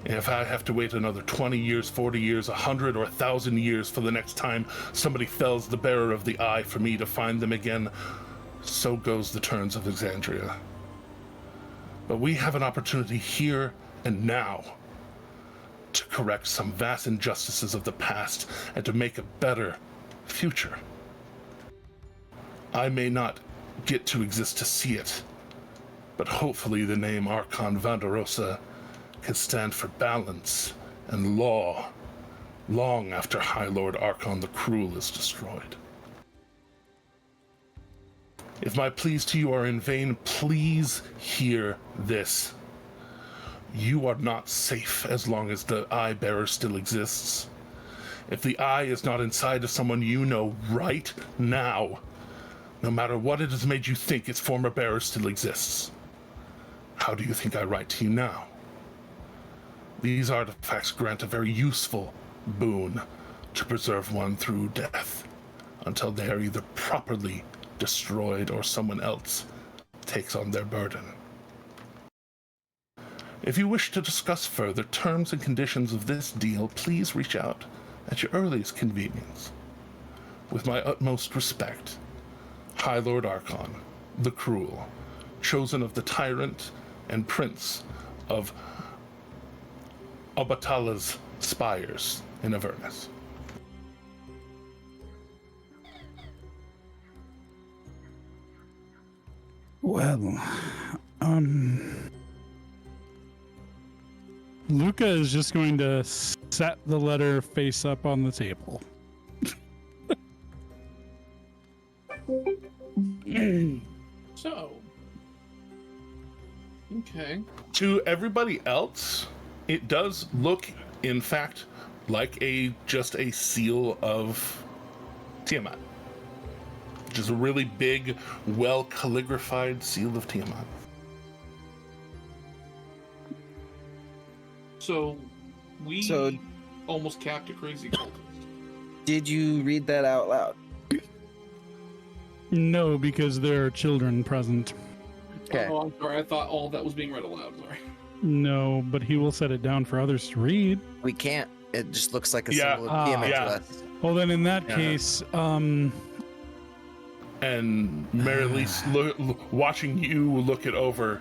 If I have to wait another 20 years, 40 years, 100 or 1,000 years for the next time somebody fells the bearer of the eye for me to find them again, so goes the turns of Exandria. But we have an opportunity here and now to correct some vast injustices of the past and to make a better future. I may not get to exist to see it, but hopefully the name Archon Vanderosa can stand for balance and law long after High Lord Archon the Cruel is destroyed. If my pleas to you are in vain, please hear this. You are not safe as long as the Eye Bearer still exists. If the eye is not inside of someone you know right now, no matter what it has made you think, its former bearer still exists. How do you think I write to you now? These artifacts grant a very useful boon to preserve one through death, until they are either properly destroyed or someone else takes on their burden. If you wish to discuss further terms and conditions of this deal, please reach out at your earliest convenience. With my utmost respect, High Lord Archon, the Cruel, chosen of the Tyrant and Prince of Obatala's Spires in Avernus. Well, Luca is just going to set the letter face up on the table. So, okay. To everybody else, it does look, in fact, like just a seal of Tiamat. Just a really big, well calligraphied seal of Tiamat. So, we almost capped a crazy cultist. Did you read that out loud? No, because there are children present. Okay. Oh, I'm sorry. I thought all that was being read aloud. Sorry. No, but he will set it down for others to read. We can't. It just looks like a symbol of Tiamat to us. Well, then in that case, And Marilise, watching you look it over,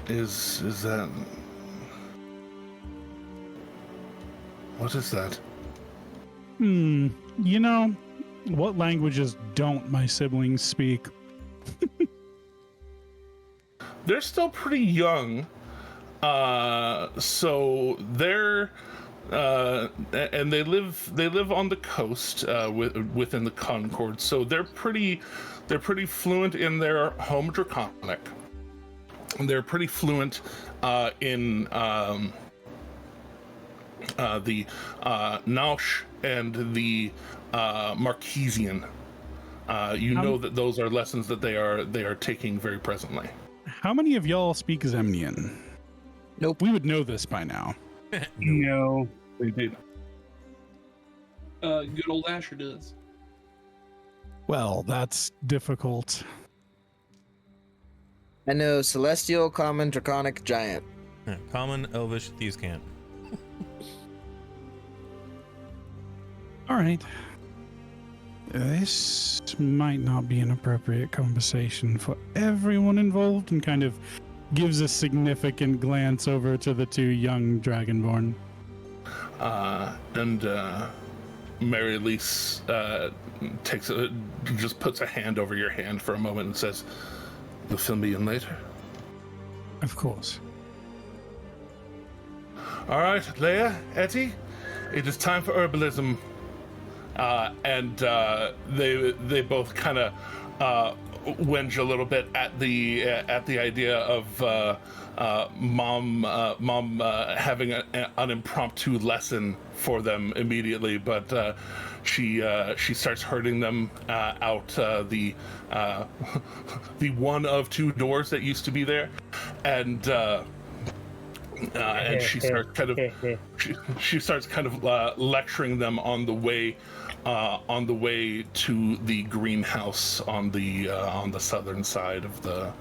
is that... What is that? you know, what languages don't my siblings speak? They're still pretty young, so they're and they live on the coast within the Concord, so they're pretty fluent in their home Draconic. They're pretty fluent in the Naush and the Marquesian. Know that those are lessons that they are taking very presently. How many of y'all speak Zemnian? Nope. We would know this by now. No, We do. Good old Asher does. Well, that's difficult. I know Celestial, Common, Draconic, Giant. Common, Elvish, Thieves' Cant. All right. This might not be an appropriate conversation for everyone involved, and kind of gives a significant glance over to the two young Dragonborn. And Mary Elise just puts a hand over your hand for a moment and says, "You'll fill me in later." Of course. All right, Leia, Etty, it is time for herbalism. And they both kind of whinge a little bit at the idea of mom having an impromptu lesson for them immediately, but she starts herding them out the one of two doors that used to be there, and she starts kind of lecturing them on the way to the greenhouse on the southern side of the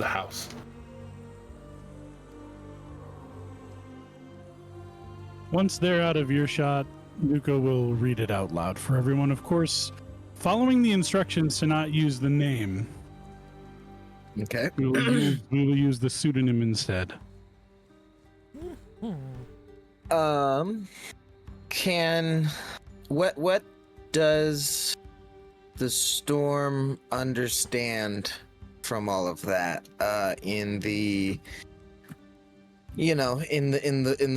house. Once they're out of earshot, Luca will read it out loud for everyone, of course, following the instructions to not use the name. Okay. We will use the pseudonym instead. What does the storm understand from all of that? In the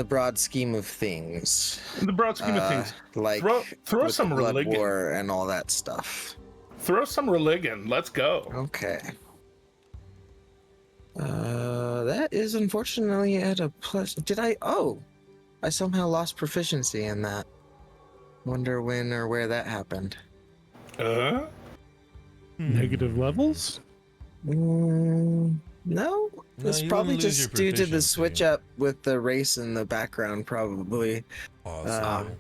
broad scheme of things. In the broad scheme of things, like throw some Blood religion. War and all that stuff. Throw some religion. Let's go. Okay. That is unfortunately at a plus. I somehow lost proficiency in that. Wonder when or where that happened. Negative levels? No, it's you probably wouldn't lose just your due to the proficiency. switch up with the race in the background, probably. Awesome.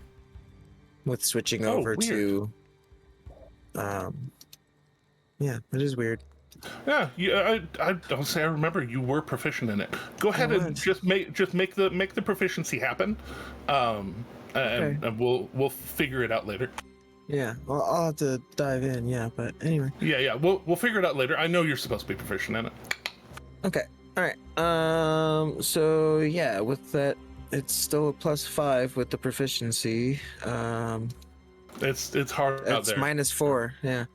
With switching Oh, over weird. to. Yeah, it is weird. Yeah, I don't say I remember you were proficient in it. Go ahead and just make the proficiency happen, and we'll figure it out later. Yeah, well, I'll have to dive in. Yeah, but anyway. Yeah, we'll figure it out later. I know you're supposed to be proficient in it. Okay. All right. So yeah, with that, it's still a +5 with the proficiency. It's hard out It's there. -4. Yeah.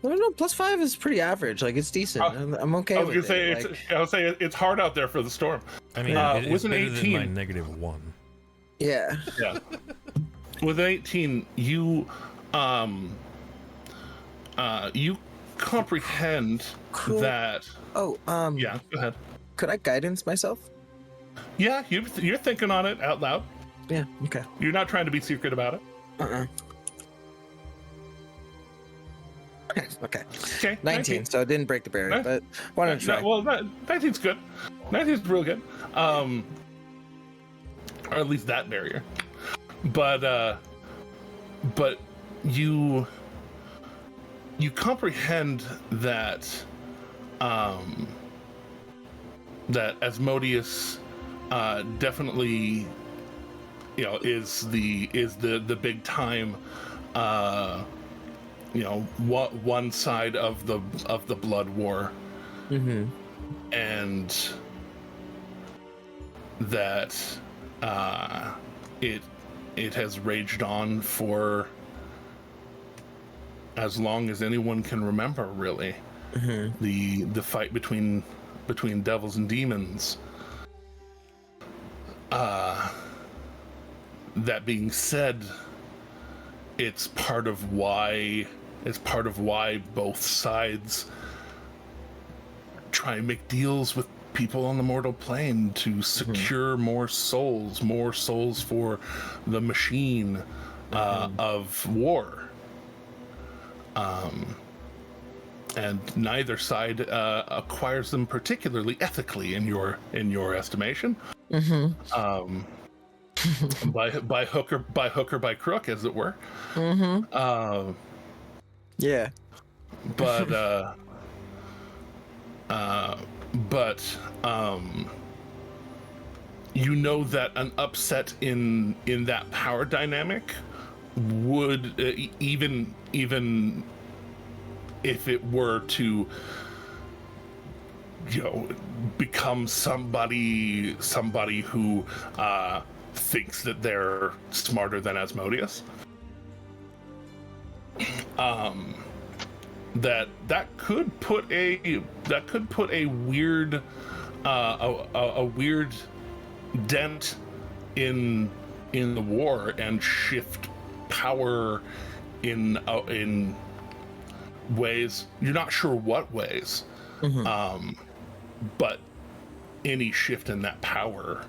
No, +5 is pretty average. Like, it's decent. I'm okay I was with gonna it. say I would say it's hard out there for the storm. I mean, it's with an better 18. than my -1. Yeah. Yeah. With an 18, you comprehend Cool. that. Oh, Yeah, go ahead. could I guidance myself? Yeah, you're thinking on it out loud. Yeah. Okay. You're not trying to be secret about it. Okay. Okay. 19, so it didn't break the barrier, but why don't you try? Well, 19's good. 19's real good. Or at least that barrier. But you comprehend that that Asmodeus definitely is the big time one side of the blood war. Mm-hmm. And that it has raged on for as long as anyone can remember, really. Mm-hmm. The fight between devils and demons. That being said, it's part of why both sides try and make deals with people on the mortal plane to secure more souls for the machine of war. And neither side acquires them particularly ethically in your estimation. Mm-hmm. By hook or by crook, as it were. Mm-hmm. Yeah. But you know that an upset in that power dynamic would even if it were to become somebody who thinks that they're smarter than Asmodeus, that could put a weird a weird dent in the war and shift power in ways you're not sure what ways. But any shift in that power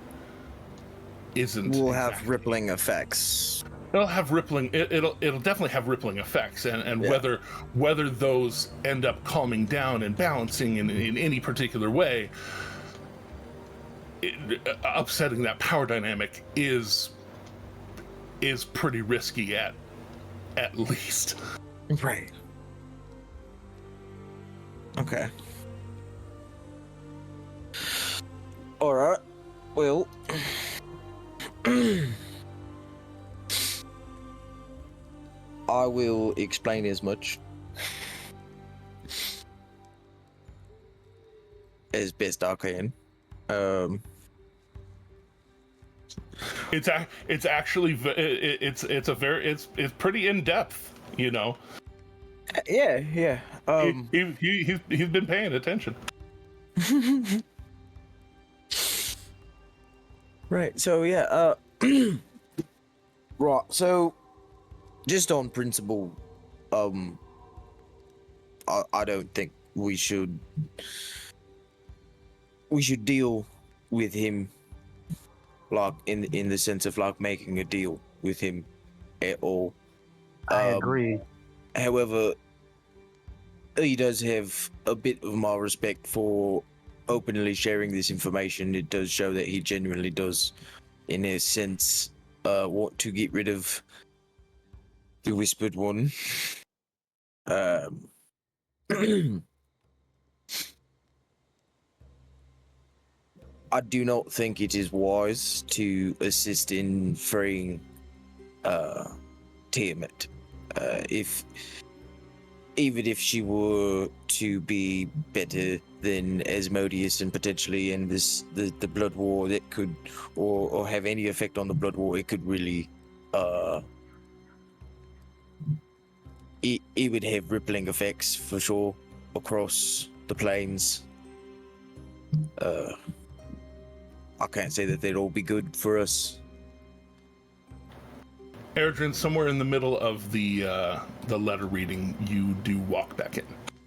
will have rippling effects. It'll have rippling. It'll definitely have rippling effects, and whether those end up calming down and balancing in any particular way, upsetting that power dynamic is pretty risky at least. Right. Okay. All right. Well. I will explain as much as best I can. It's actually it's pretty in depth, you know. Yeah. He's been paying attention. Right. So yeah. Right. So. Just on principle, I don't think we should deal with him like in the sense of like making a deal with him at all. I agree. However, he does have a bit of my respect for openly sharing this information. It does show that he genuinely does, in a sense, want to get rid of the Whispered One. I do not think it is wise to assist in freeing Tiamat. Even if she were to be better than Asmodeus and potentially end the blood war that could or have any effect on the blood war, it could really it would have rippling effects for sure across the plains. I can't say that they'd all be good for us. Erdrin, somewhere in the middle of the letter reading, you do walk back in.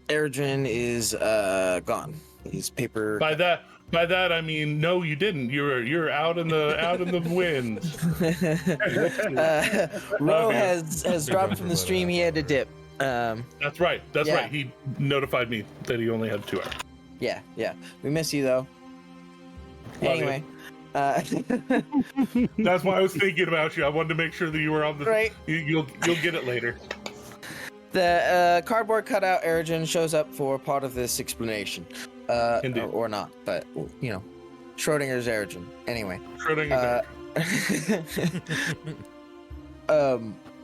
Erdrin is gone. His paper. By that I mean no, you didn't. You're out in the wind. Ro has dropped from the stream. He had to dip. That's right. Right. He notified me that he only had 2 hours. Yeah. We miss you though. Anyway. That's why I was thinking about you. I wanted to make sure that you were on the. Right. You'll get it later. The cardboard cutout Erdrin shows up for part of this explanation. Indeed. Or not, but you know, Schrodinger's Erdrin. Anyway. Schrodinger's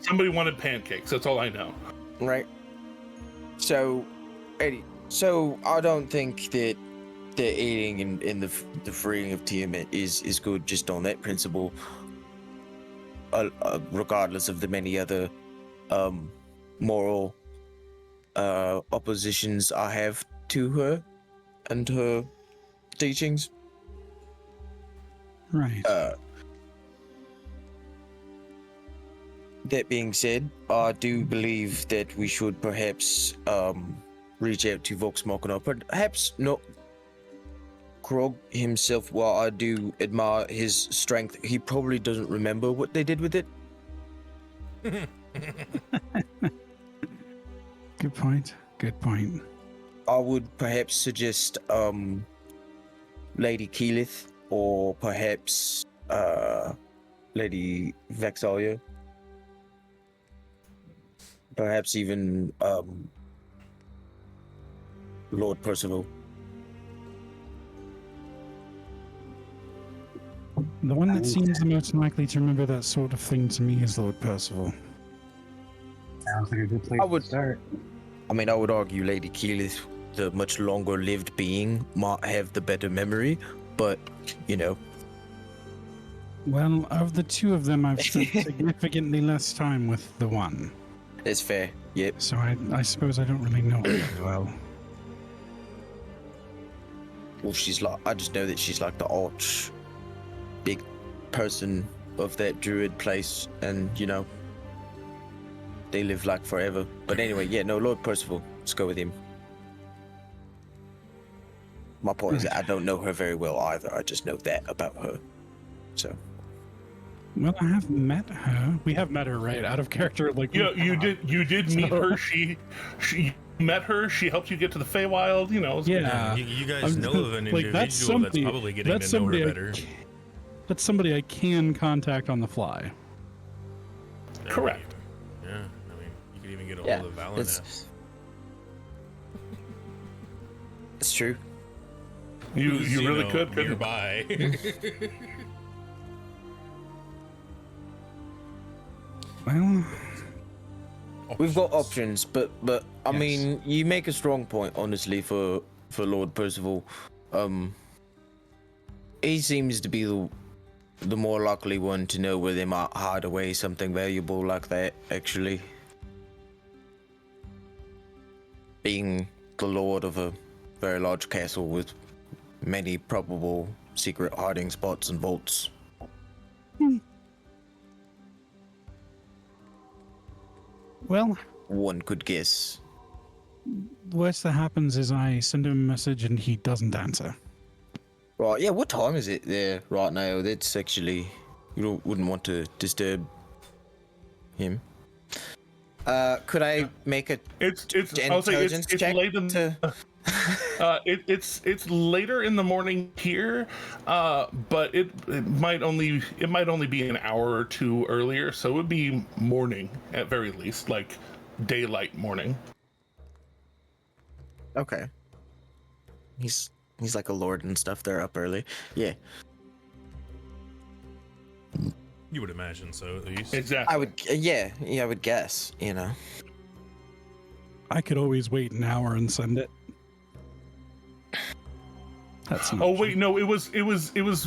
somebody wanted pancakes. That's all I know. Right. So, Eddie. So I don't think that the aiding in the freeing of Tiamat is good just on that principle. Regardless of the many other moral oppositions I have to her and her teachings. Right. That being said, I do believe that we should perhaps reach out to Vox Machina, perhaps not Krog himself. While I do admire his strength, he probably doesn't remember what they did with it. Good point. I would perhaps suggest Lady Keyleth or perhaps Lady Vexalia. Perhaps even Lord Percival. The one that seems the most likely to remember that sort of thing to me is Lord Percival. Sounds like a good place to start. I mean, I would argue Lady Keyleth, the much longer-lived being, might have the better memory, but, you know. Well, of the two of them, I've spent significantly less time with the one. It's fair, yep. So I suppose I don't really know her very well. Well, I just know that she's like the arch big person of that druid place, and, you know, they live like forever. But anyway, yeah, no, Lord Percival, let's go with him. My point is that I don't know her very well either. I just know that about her. So. Well, I have met her. We have met her, right? Out of character, like you did meet her. She met her. She helped you get to the Feywild. You know. Yeah. You guys know of an like, individual that's probably getting to know her better. That's somebody I can contact on the fly. Correct. Yeah, I mean, you could even get a hold of Valineth. It's true. You really could nearby. Well, we've got options, but I mean, you make a strong point, honestly, for Lord Percival. He seems to be the more likely one to know where they might hide away something valuable like that, actually. Being the lord of a very large castle with many probable secret hiding spots and vaults. Well, one could guess. Worst that happens is I send him a message and he doesn't answer. Right, yeah, what time is it there right now? That's actually, wouldn't want to disturb him. Could I make a intelligence check? Late in, it's later in the morning here, but it might only be an hour or two earlier, so it would be morning at very least, like daylight morning. Okay. He's like a lord and stuff. They're up early. Yeah. You would imagine so, at least. Exactly. I would. Yeah, I would guess. You know. I could always wait an hour and send it. That's not wait, no, it was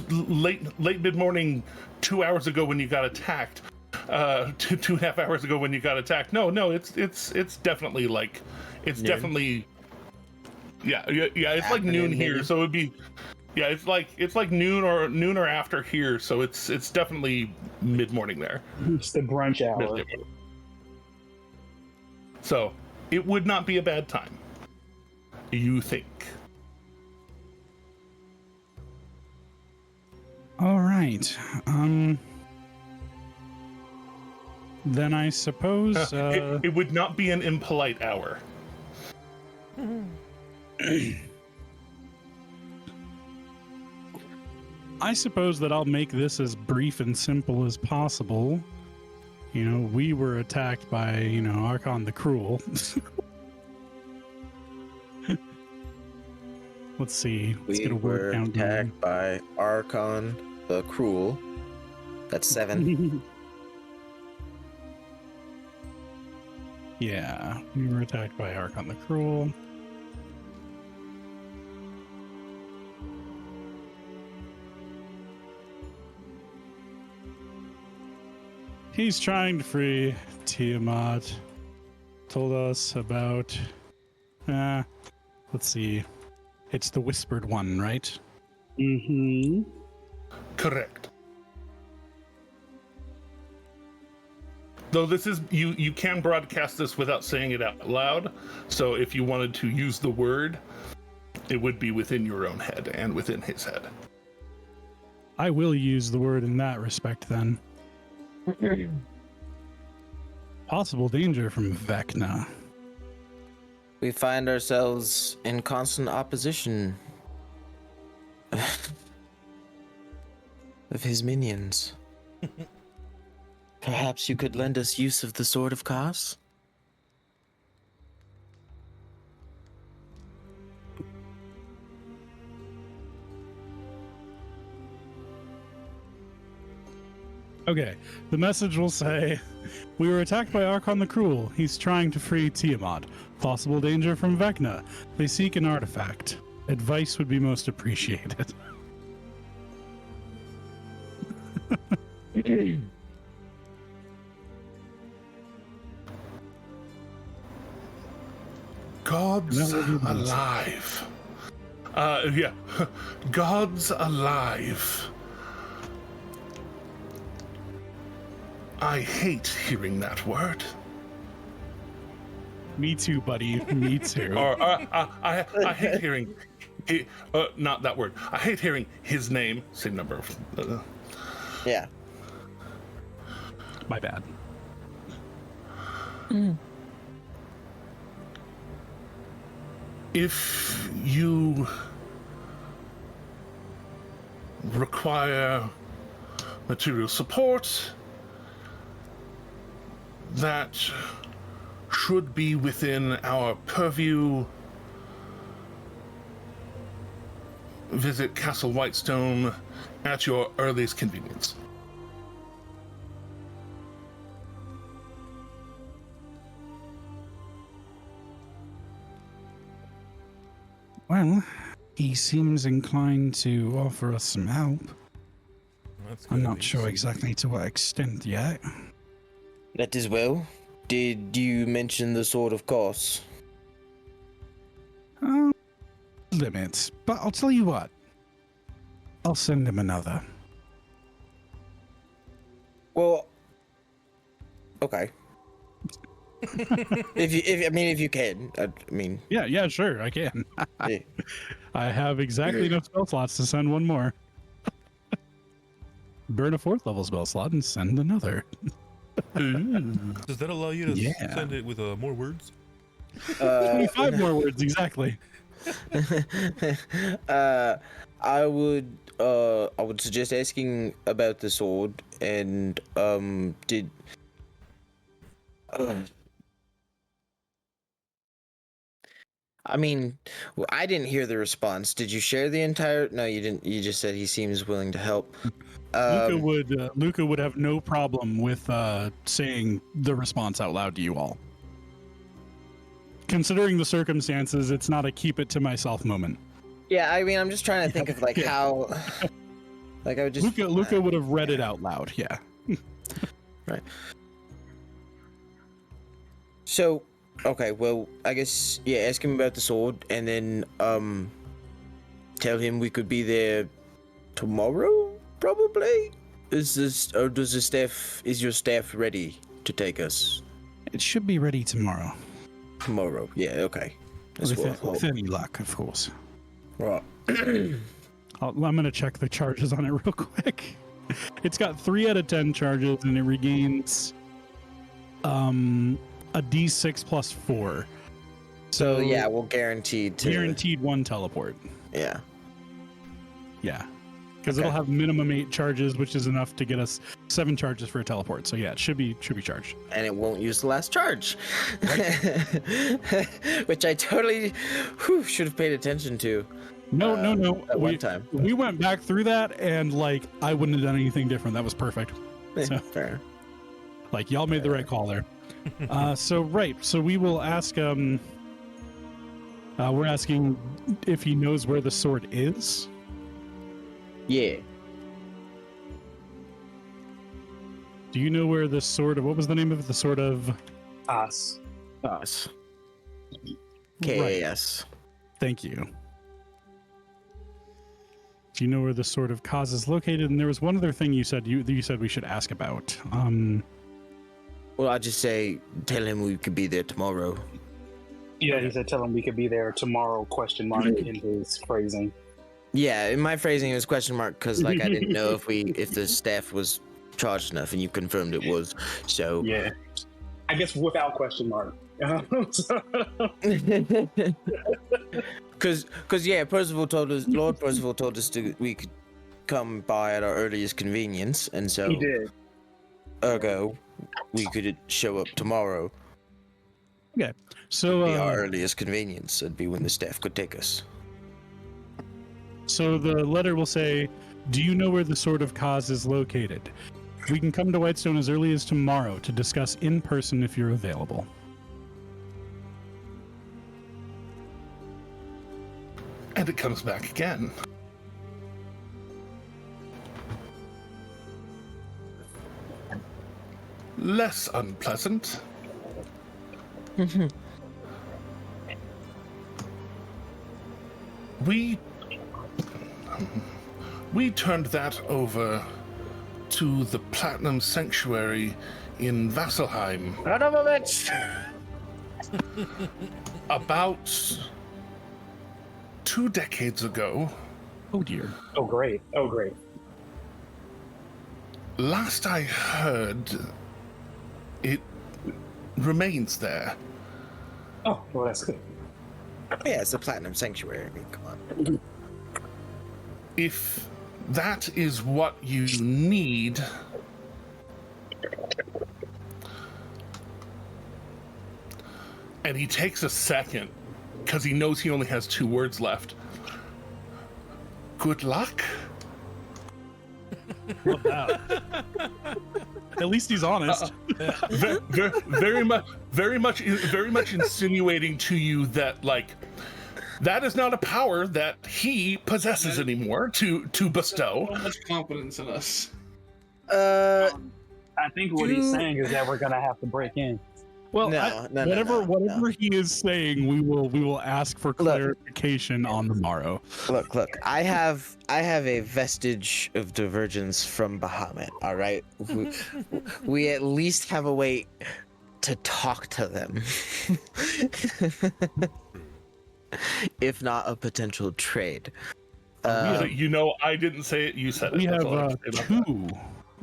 late mid morning, 2 hours ago when you got attacked. 2.5 hours ago when you got attacked. No, it's definitely like it's noon. Definitely. Yeah. It's like noon here, so it'd be. Yeah, it's like noon or after here, so it's definitely mid morning there. It's the brunch hour. So it would not be a bad time. You think? All right. Then I suppose it would not be an impolite hour. I suppose that I'll make this as brief and simple as possible. You know, we were attacked by, Archon the Cruel. Let's see. Let's get a word count going. Attacked by Archon the Cruel. That's 7. Yeah, we were attacked by Archon the Cruel. He's trying to free Tiamat. Told us about... let's see. It's the Whispered One, right? Mm-hmm. Correct. Though this is... You can broadcast this without saying it out loud, so if you wanted to use the word, it would be within your own head and within his head. I will use the word in that respect, then. Possible danger from Vecna. We find ourselves in constant opposition of his minions. Perhaps you could lend us use of the Sword of Chaos? Okay, the message will say, we were attacked by Archon the Cruel. He's trying to free Tiamat. Possible danger from Vecna. They seek an artifact. Advice would be most appreciated. Gods alive. Yeah. Gods alive. I hate hearing that word. Me too, buddy. Me too. Or I hate hearing, not that word. I hate hearing his name. Same number. Yeah. My bad. If you require material support, that should be within our purview. Visit Castle Whitestone at your earliest convenience. Well, he seems inclined to offer us some help. I'm not sure exactly to what extent yet. That is well. Did you mention the Sword of Course? Limits, but I'll tell you what. I'll send him another. Well, okay. if you can, I mean. Yeah, sure, I can. Yeah. I have exactly enough spell slots to send one more. Burn a 4th level spell slot and send another. Does that allow you to send it with more words? 25 more words, exactly. I would suggest asking about the sword and I mean, I didn't hear the response. Did you share the entire? No, you didn't. You just said he seems willing to help. Luca would have no problem with saying the response out loud to you all. Considering the circumstances, it's not a keep it to myself moment. Yeah, I mean, I'm just trying to think of like how, like I would just. Luca would have read it out loud. Yeah. Right. So, okay, well, I guess ask him about the sword, and then tell him we could be there tomorrow, probably. Is your staff ready to take us? It should be ready tomorrow. Tomorrow, yeah, okay. With any luck, of course. Right. I'm gonna check the charges on it real quick. It's got 3 out of 10 charges, and it regains a d6 plus 4. So yeah, we're guaranteed 1 teleport. Yeah. Yeah. Because it'll have minimum 8 charges, which is enough to get us 7 charges for a teleport. So yeah, it should be charged. And it won't use the last charge. Which I totally should have paid attention to. No. At one time. We went back through that, and like I wouldn't have done anything different. That was perfect. So, fair. Like y'all made the right call there. So we will ask we're asking if he knows where the sword is. Yeah. Do you know where the sword of, what was the name of it? The sword of Us. KAS. Thank you. Do you know where the sword of Cause is located? And there was one other thing you said you said we should ask about. Well, I'll just say, tell him we could be there tomorrow. Yeah, he said tell him we could be there tomorrow, in his phrasing. Yeah, in my phrasing it was question mark because like I didn't know if the staff was charged enough, and you confirmed it was. So yeah, I guess without question mark. Because Lord Percival told us we could come by at our earliest convenience, and so he did. Ergo, we could show up tomorrow. Okay, so our earliest convenience would be when the staff could take us. So the letter will say, "Do you know where the sword of Cause is located? We can come to Whitestone as early as tomorrow to discuss in person if you're available. And it comes back again. Less unpleasant. We turned that over to the Platinum Sanctuary in Vasselheim. Son of a bitch! About 2 decades ago. Oh dear. Oh great. Oh great. Last I heard, it remains there. Oh, well, that's good. Yeah, it's a Platinum Sanctuary. I mean, come on. If that is what you need, and he takes a second because he knows he only has 2 words left. Good luck. Love that. At least he's honest. Very much insinuating to you that, like, that is not a power that he possesses anymore to bestow. So much confidence in us. I think what he's saying is that we're gonna have to break in. Well, whatever he is saying, we will ask for clarification on the morrow. Look. I have a vestige of divergence from Bahamut. All right, we at least have a way to talk to them, if not a potential trade. I didn't say it. You said it. We That's have all I have to say about that. 2.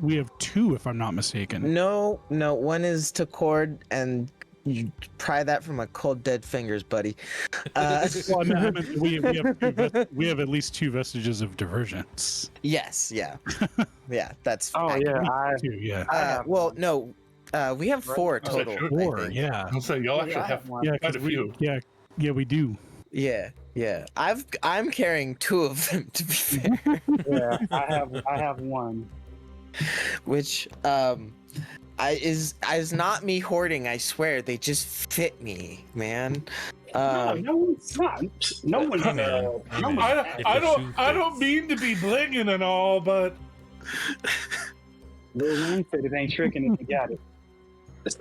We have 2, if I'm not mistaken. No, one is to cord, and you pry that from my cold dead fingers, buddy. Well, no, I mean, we have at least 2 vestiges of divergence. Yes, yeah, that's. Oh accurate. yeah, Well, no, we have 4 total. 4, yeah. I'll say y'all actually have one. Yeah, quite a few. Yeah, we do. Yeah. I'm carrying 2 of them, to be fair. Yeah, I have one. Which is not me hoarding, I swear. They just fit me, man. No, it's not. No one. I don't mean to be blinging and all, but Lil said it ain't tricking if you got it. It's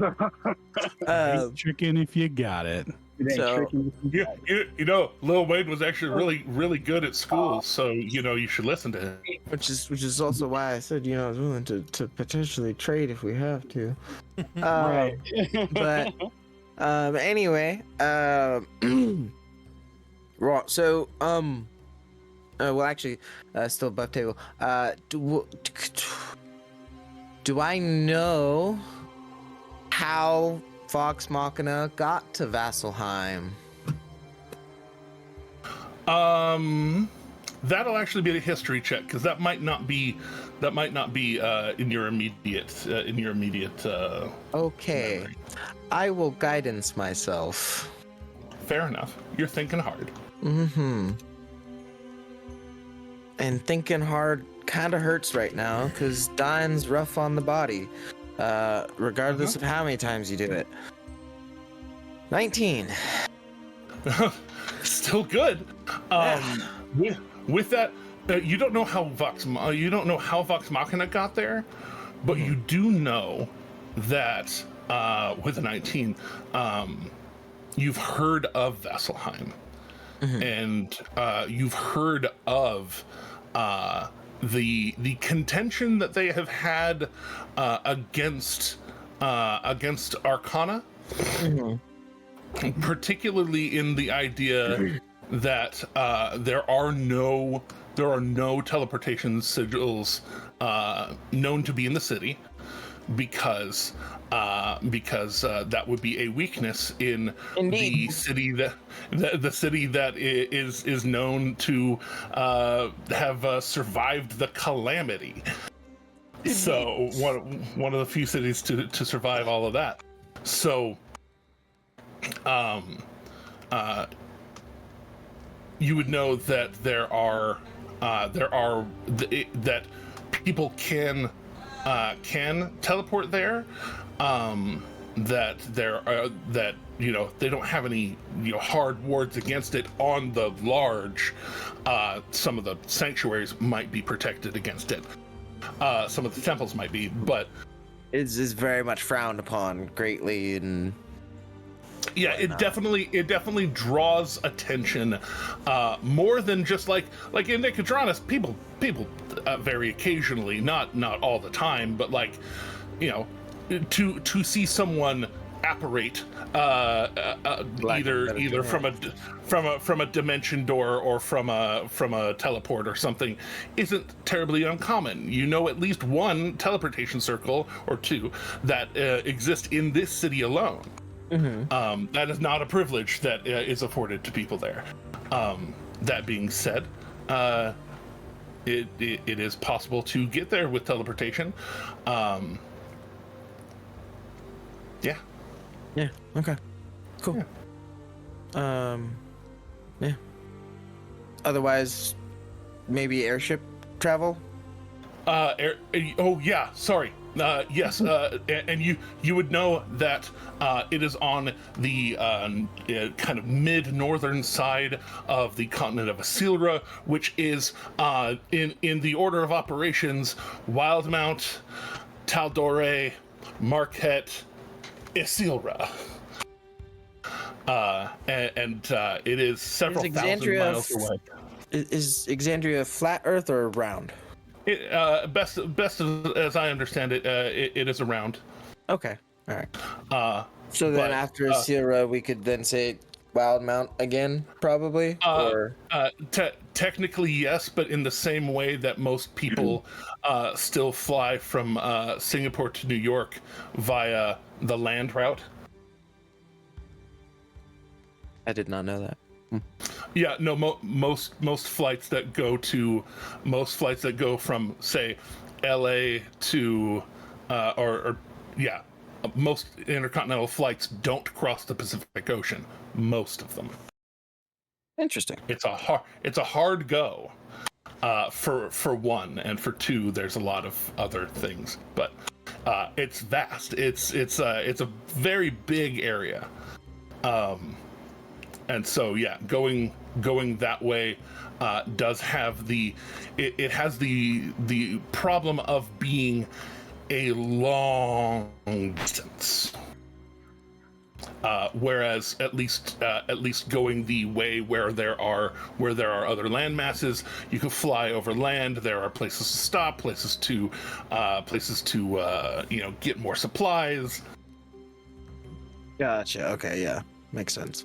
tricking if you got it. It ain't So- tricking if you got it. you know, Lil Wayne was actually really good at school, so you should listen to him. Which is also why I said, I was willing to potentially trade if we have to. Right. But anyway, right. So well, actually, still above table. Do I know how Vox Machina got to Vasselheim? That'll actually be a history check because that might not be in your immediate Okay, memory. I will guidance myself. Fair enough. You're thinking hard. And thinking hard kind of hurts right now because dying's rough on the body, regardless of how many times you do it. 19. Still good. With that, you don't know how Vox Machina got there, but you do know that with a 19, you've heard of Vasselheim, and you've heard of the contention that they have had against Arcana. Particularly in the idea that there are no teleportation sigils known to be in the city, because that would be a weakness in Indeed. the city that is known to have survived the calamity. So one of the few cities to survive all of that. So. You would know that that people can can teleport there. That they don't have any hard wards against it on the large. Some of the sanctuaries might be protected against it. Some of the temples might be, but it's very much frowned upon greatly. And yeah, it definitely draws attention more than just like in Nicodranas, people very occasionally, not all the time, but to see someone apparate either from a dimension door or from a teleport or something isn't terribly uncommon. At least one teleportation circle or two that exist in this city alone. Mm-hmm. That is not a privilege that is afforded to people there. That being said, it is possible to get there with teleportation. Yeah. Okay. Cool. Yeah. Yeah. Otherwise, maybe airship travel. Oh yeah. Sorry. Yes. And you would know that it is on the kind of mid-northern side of the continent of Asilra, which is in the order of operations: Wildmount, Taldore, Marquette, Isilra. And it is several thousand miles away. Is Exandria flat Earth or round? Best as I understand it, it is around. Okay, all right. So then after Isilra, we could then say Wildmount again, probably? Technically, yes, but in the same way that most people still fly from Singapore to New York via the land route. I did not know that. Yeah, no. Most flights that go from, say, L.A. to most intercontinental flights don't cross the Pacific Ocean. Most of them. Interesting. It's a hard go. For one, and for two, there's a lot of other things, but it's vast. It's a very big area, and so yeah, going that way does have it has the problem of being a long distance. Whereas at least going the way where there are other land masses, you can fly over land. There are places to stop, places to get more supplies. Gotcha. Okay, yeah, makes sense.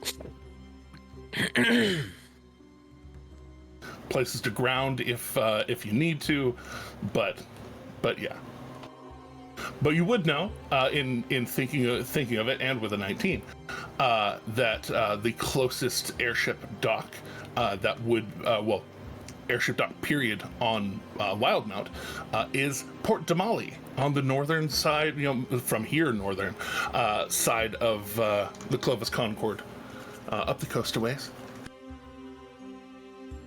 Places to ground if you need to, but yeah. But you would know, in thinking of it, and with a 19, that the closest airship dock that would, airship dock period on Wildmount is Port Damali on the northern side, from here northern side of the Clovis Concord, up the coast a ways.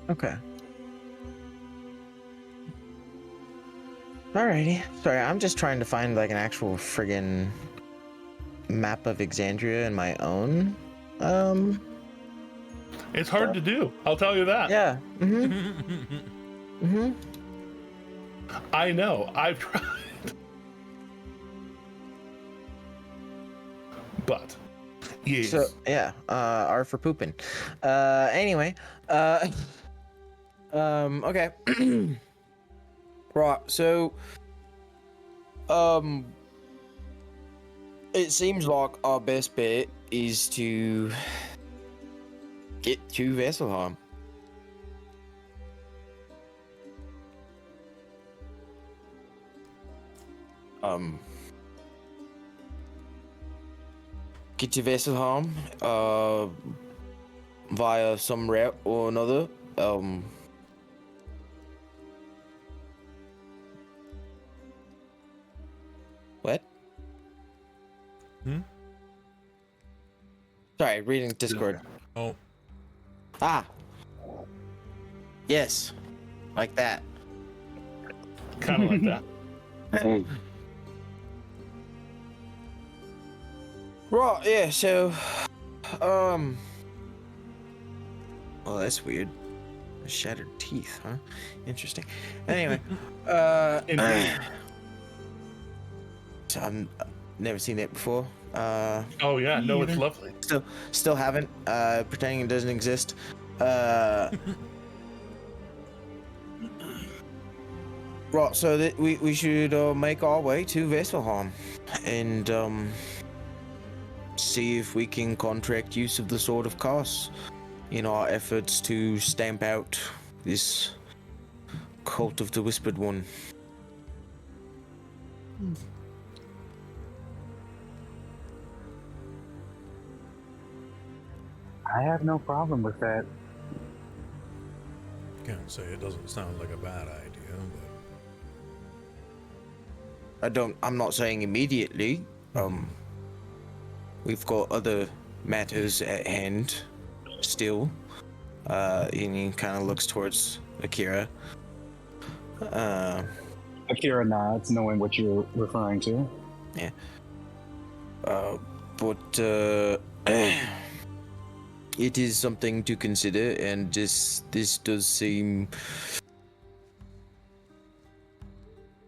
Okay. Alrighty. Sorry, I'm just trying to find an actual friggin' map of Exandria in my own. It's hard to do. I'll tell you that. Yeah. Mm-hmm. Mm-hmm. I know. I've tried. But yes. So yeah. R for pooping. Anyway. Okay. Right, so, it seems like our best bet is to get to Vesselheim. Get to Vesselheim, via some route or another, What? Sorry, reading Discord. Oh. Ah. Yes. Like that. Kind of like that. Right, yeah, so, well, that's weird. Shattered teeth, huh? Interesting. Anyway, so I've never seen it before. Oh yeah, no, it's lovely. Still haven't. Pretending it doesn't exist. Right, so that we should make our way to Vesselheim and see if we can contract use of the Sword of Chaos in our efforts to stamp out this cult of the Whispered One. I have no problem with that. Can't say it doesn't sound like a bad idea, but I'm not saying immediately. We've got other matters at hand still. And he kind of looks towards Akira. Akira nods, knowing what you're referring to. Yeah. But it is something to consider, and this does seem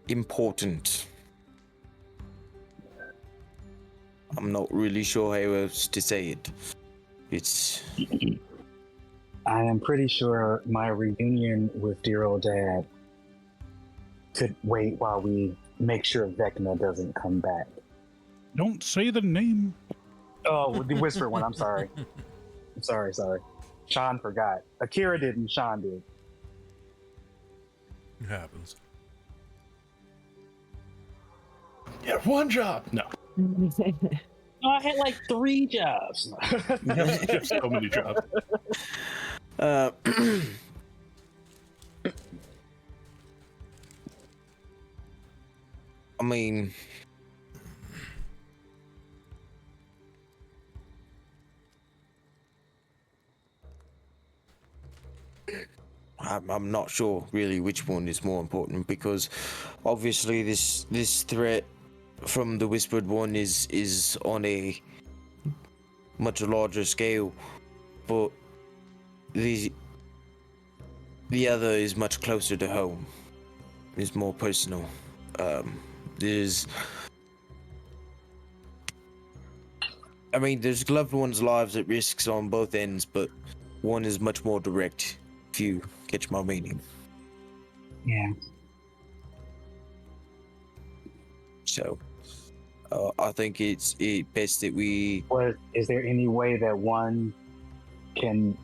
important. I'm not really sure how else to say it. It's... I am pretty sure my reunion with dear old dad could wait while we make sure Vecna doesn't come back. Don't say the name. Oh, the Whisper one, I'm sorry. Sorry. Sean forgot. Akira didn't, Sean did. it happens. Yeah, one job. No. Oh, I had like 3 jobs. You have so many jobs. I mean, I'm not sure really which one is more important, because obviously this threat from the Whispered One is on a much larger scale, but the other is much closer to home. It's more personal. There's loved ones' lives at risks on both ends, but one is much more direct, if you catch my meaning. Yeah. So, I think it's best that we... Is there any way that one can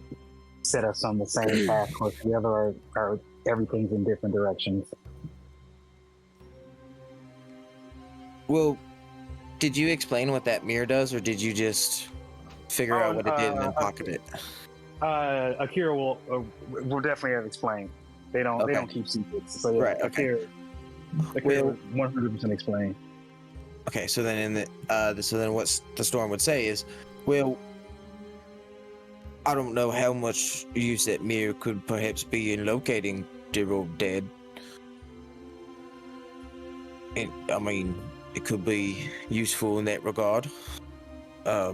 set us on the same path, or the other are everything's in different directions? Well, did you explain what that mirror does, or did you just figure out what it did and then pocket it? Akira will definitely have explained. They don't keep secrets. So yeah, Right, okay. Akira will 100% explain. Okay, so then so then what the storm would say is, well, I don't know how much use that mirror could perhaps be in locating dear old dad. I mean, it could be useful in that regard. I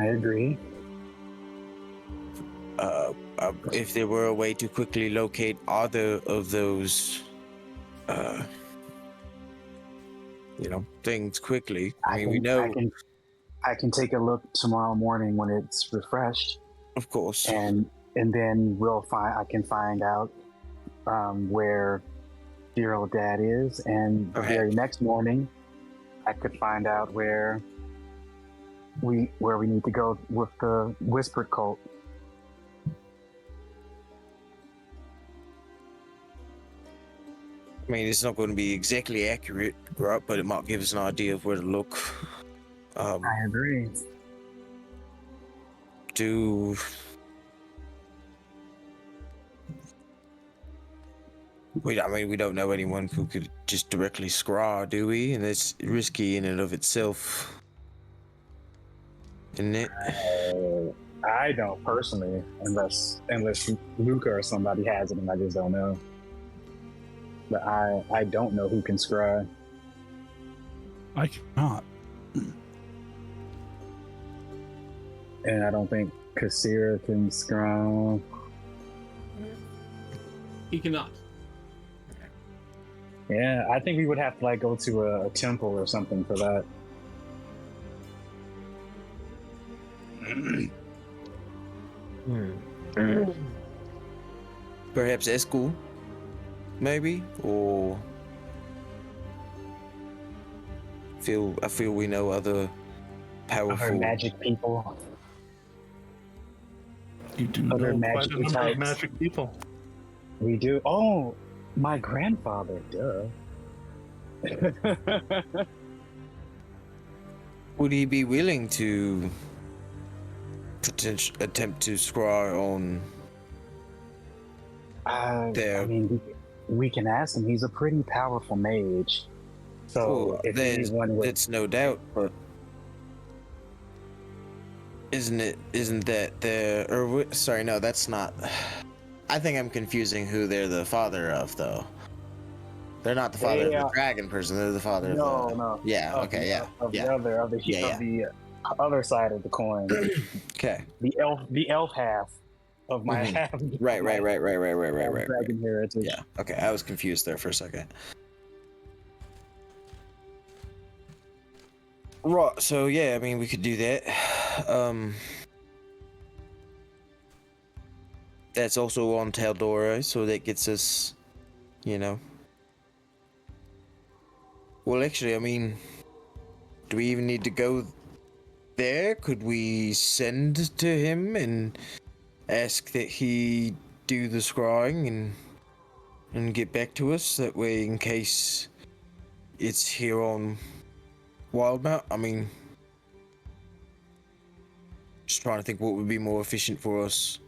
agree. If there were a way to quickly locate either of those, things quickly. We know. I can take a look tomorrow morning when it's refreshed. Of course. And then I can find out where dear old dad is, and the very next morning I could find out where we need to go with the Whispered cult. I mean, it's not going to be exactly accurate, right? But it might give us an idea of where to look. I agree. We don't know anyone who could just directly scry, do we? And it's risky in and of itself, isn't it? I don't personally, unless Luca or somebody has it, and I just don't know. But I don't know who can scry. I cannot. And I don't think Kassir can scry. He cannot. Yeah, I think we would have to like go to a temple or something for that. Perhaps Esku, maybe, or I feel we know other powerful Other magic people. You do Other know quite magic a number types. of magic people. We do. Oh, my grandfather. Duh. Would he be willing to attempt to scry on there? I mean, we can ask him. He's a pretty powerful mage. So if anyone would... That's no doubt, but isn't that sorry, no, that's not. I think I'm confusing who they're the father of, though. They're not the father of the dragon person. They're the father of the... No. Yeah. Okay. Yeah. The other side of the coin. Okay. The elf half of my half. Right. Dragon heritage. Yeah. Okay. I was confused there for a second. Right. So yeah, I mean, we could do that. That's also on Taldora, so that gets us, Well, actually, I mean, do we even need to go there? Could we send to him and ask that he do the scrying and get back to us? That way, in case it's here on Wildmount. I mean, just trying to think what would be more efficient for us.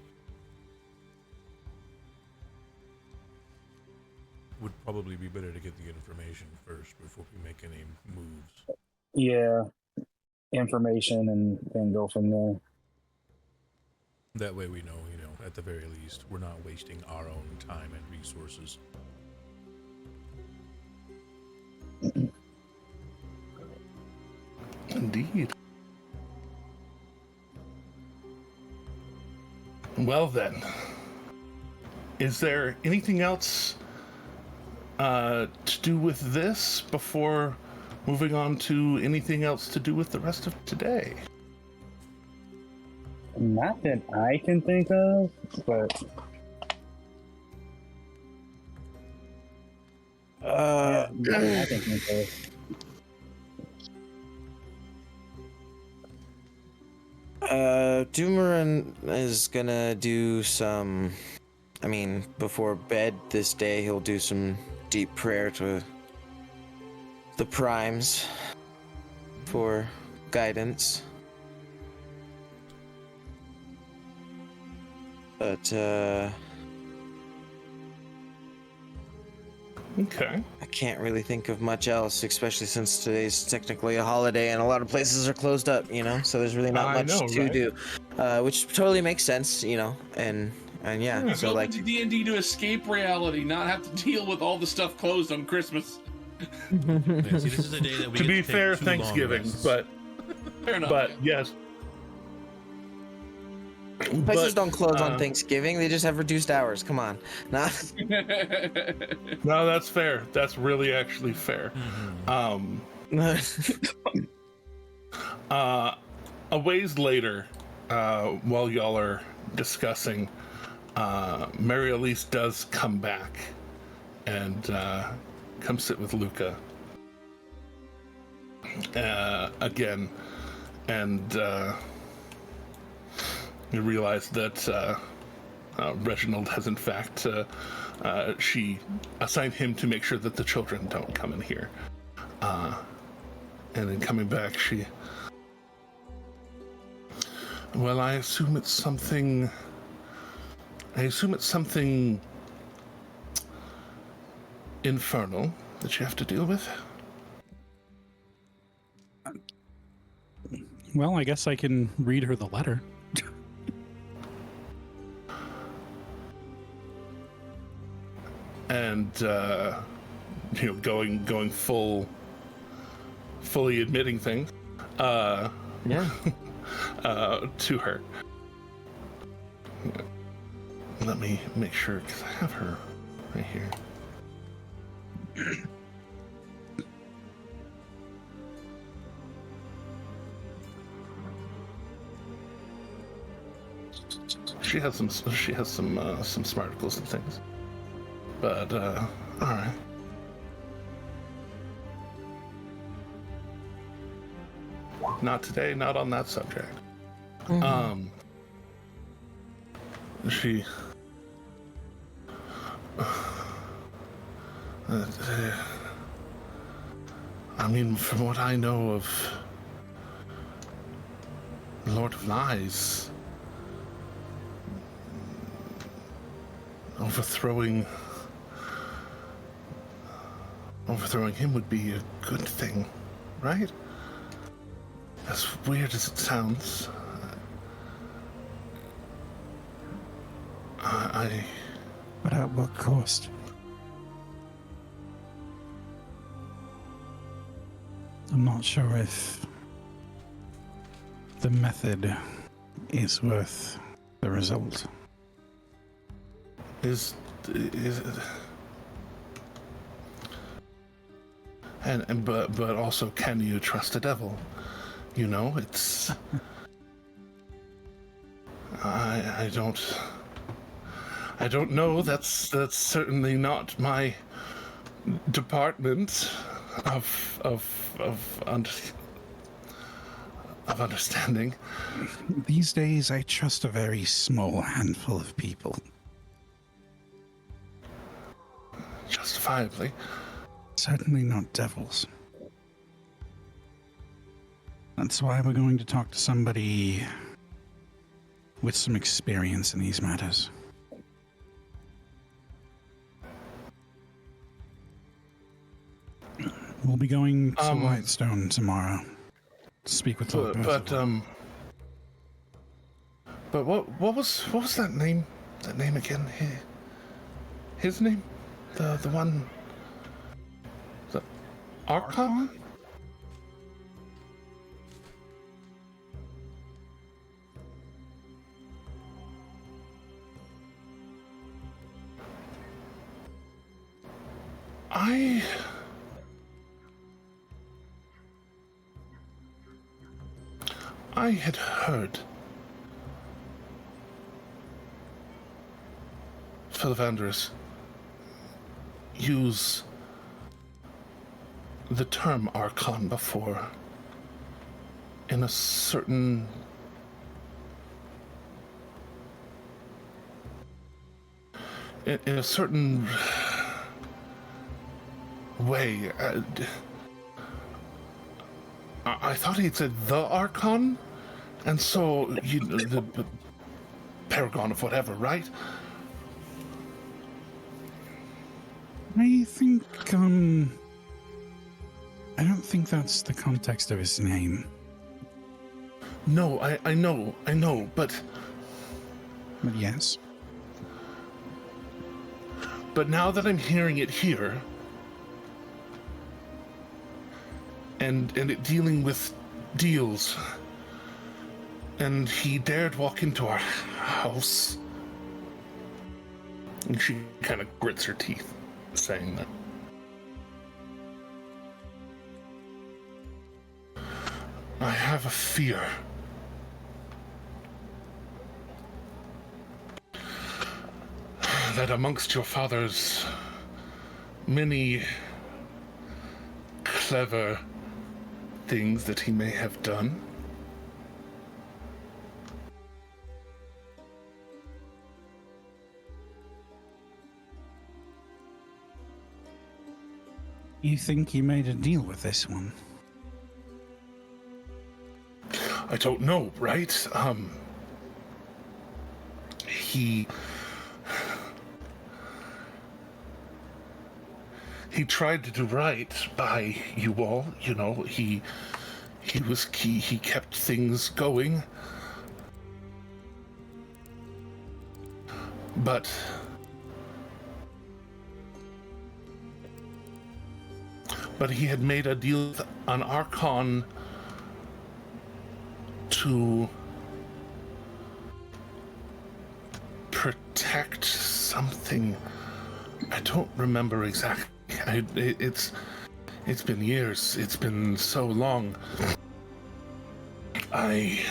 Would probably be better to get the information first before we make any moves. Yeah, information and go from there. That way we know, at the very least, we're not wasting our own time and resources. Indeed. Well then, is there anything else to do with this before moving on to anything else to do with the rest of today? Not that I can think of, but I can think of. Doomerin is gonna do some, before bed this day, he'll do some deep prayer to the primes for guidance. But, okay. I can't really think of much else, especially since today's technically a holiday and a lot of places are closed up, so there's really not much to do. Which totally makes sense, and yeah, so like D&D to escape reality, not have to deal with all the stuff closed on Christmas. This is a day that we To get be take fair, 2 Thanksgiving, long rests. but Fair enough. but yes. places don't close on Thanksgiving. They just have reduced hours. Come on. Nah. No, that's fair. That's really actually fair. A ways later, while y'all are discussing, Mary Elise does come back and come sit with Luca again, and you realize that Reginald has in fact she assigned him to make sure that the children don't come in here, and then coming back, I assume it's something infernal that you have to deal with. Well, I guess I can read her the letter. and going fully admitting things. Yeah. To her. Let me make sure, because I have her right here. She has some smarticles and things, but all right. Not today, not on that subject. She I mean, from what I know of Lord of Lies, overthrowing him would be a good thing, right? As weird as it sounds, But at what cost? I'm not sure if the method is worth the result. Is it? But also, can you trust a devil? You know, it's. I don't know. That's certainly not my department of understanding. These days, I trust a very small handful of people. Justifiably. Certainly not devils. That's why we're going to talk to somebody with some experience in these matters. We'll be going to Whitestone tomorrow to speak with Lord Percival. But what was that name? That name again? His name? The one. The Archon? I had heard Philavandrus use the term Archon before in a certain way. I thought he'd said the Archon, and so the Paragon of whatever, right? I think, I don't think that's the context of his name. No, I know, but... But yes. But now that I'm hearing it here, and it dealing with deals, and he dared walk into our house, and she kind of grits her teeth, saying that. I have a fear that amongst your father's many clever things that he may have done, you think he made a deal with this one? I don't know, right? He tried to do right by you all, you know, he kept things going. But but he had made a deal with an Archon to protect something. I don't remember exactly. It's been years. It's been so long. I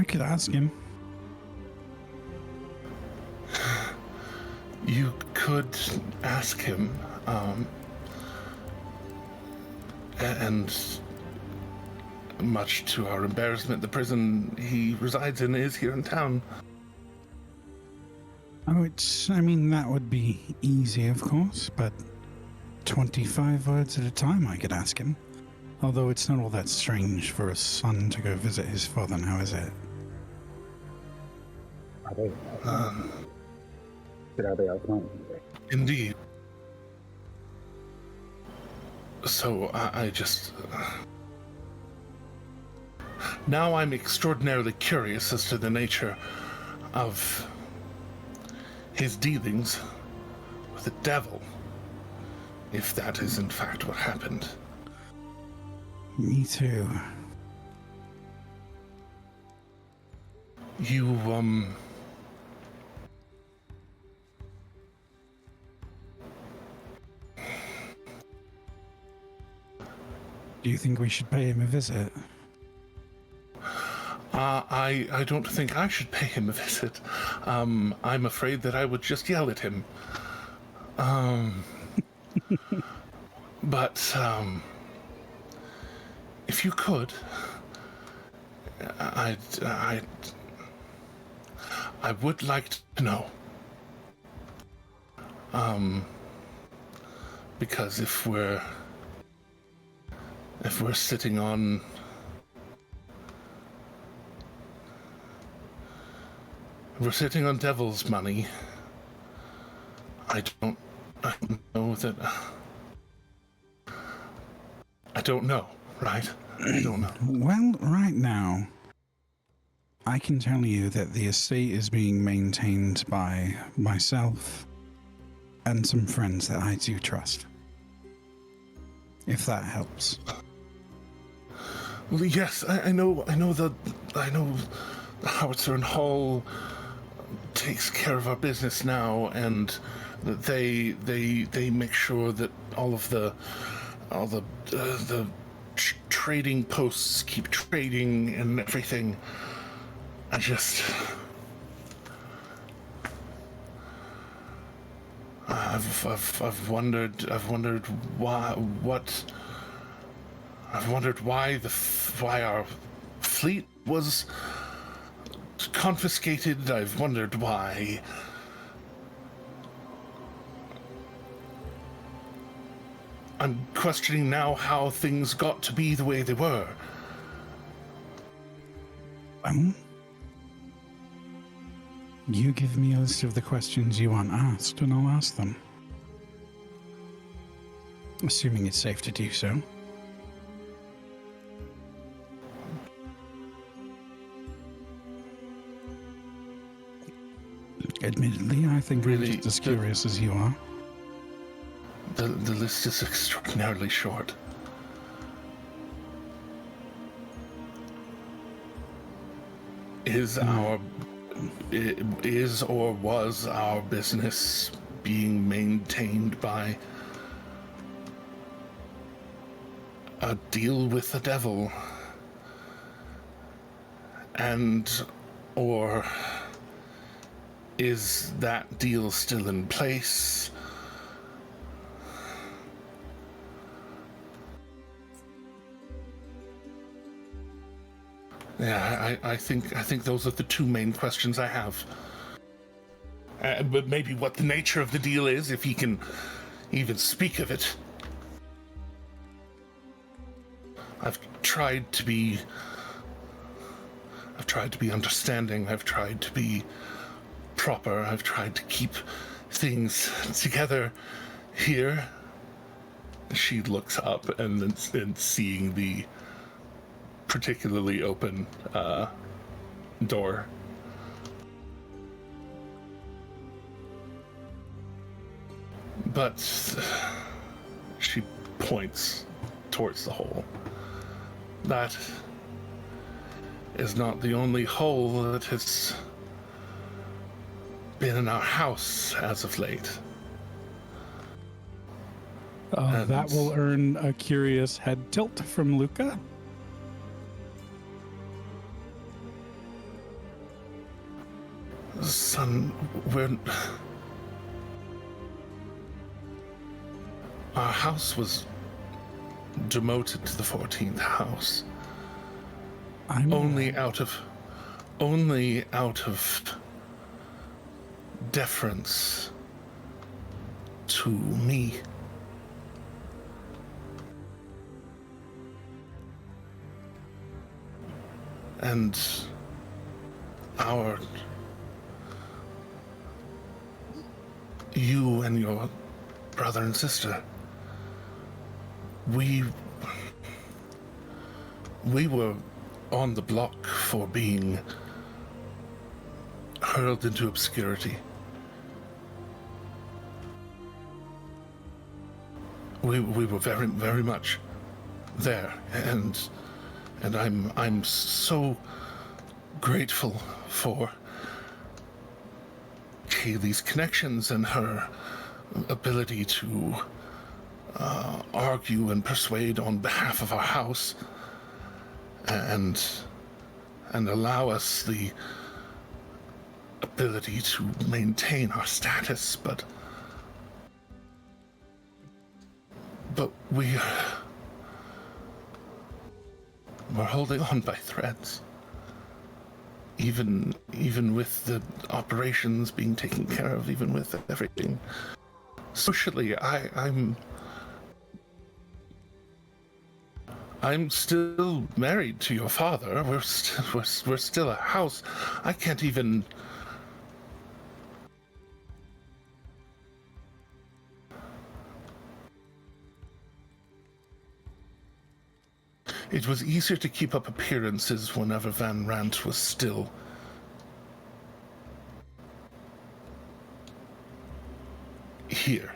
could ask him. You could ask him, and much to our embarrassment, the prison he resides in is here in town. Oh, that would be easy, of course, but 25 words at a time I could ask him. Although it's not all that strange for a son to go visit his father now, is it? Are they? Are they Archon? Indeed. So I just... Now I'm extraordinarily curious as to the nature of his dealings with the devil, if that is in fact what happened. Me too. You, Do you think we should pay him a visit? I don't think I should pay him a visit. I'm afraid that I would just yell at him. But, if you could, I would like to know. Because if we're sitting on devil's money, I don't know that. I don't know, right? I don't know. Well, right now, I can tell you that the estate is being maintained by myself and some friends that I do trust. If that helps. Well, yes, I know the Howitzer and Hall takes care of our business now, and they make sure that all the trading posts keep trading and everything. I've wondered why our fleet was confiscated. I've wondered why I'm questioning now how things got to be the way they were. You give me a list of the questions you want asked, and I'll ask them. Assuming it's safe to do so. Admittedly, I think Really, I'm just as curious as you are. The list is extraordinarily short. Is or was our business being maintained by a deal with the devil? Or is that deal still in place? Yeah, I think those are the two main questions I have. But maybe what the nature of the deal is, if he can even speak of it. I've tried to be understanding. I've tried to be proper. I've tried to keep things together here. She looks up and seeing the particularly open door. But she points towards the hole. That is not the only hole that has been in our house as of late. That will earn a curious head tilt from Luca. Son, our house was demoted to the 14th house. Only out of deference to me. And you and your brother and sister, we were on the block for being hurled into obscurity. We were very, very much there, and I'm so grateful for Kaylee's connections and her ability to argue and persuade on behalf of our house, and allow us the ability to maintain our status, but we're holding on by threads. Even with the operations being taken care of, even with everything. Socially, I'm still married to your father. We're still a house. I can't even. It was easier to keep up appearances whenever Van Rant was still here.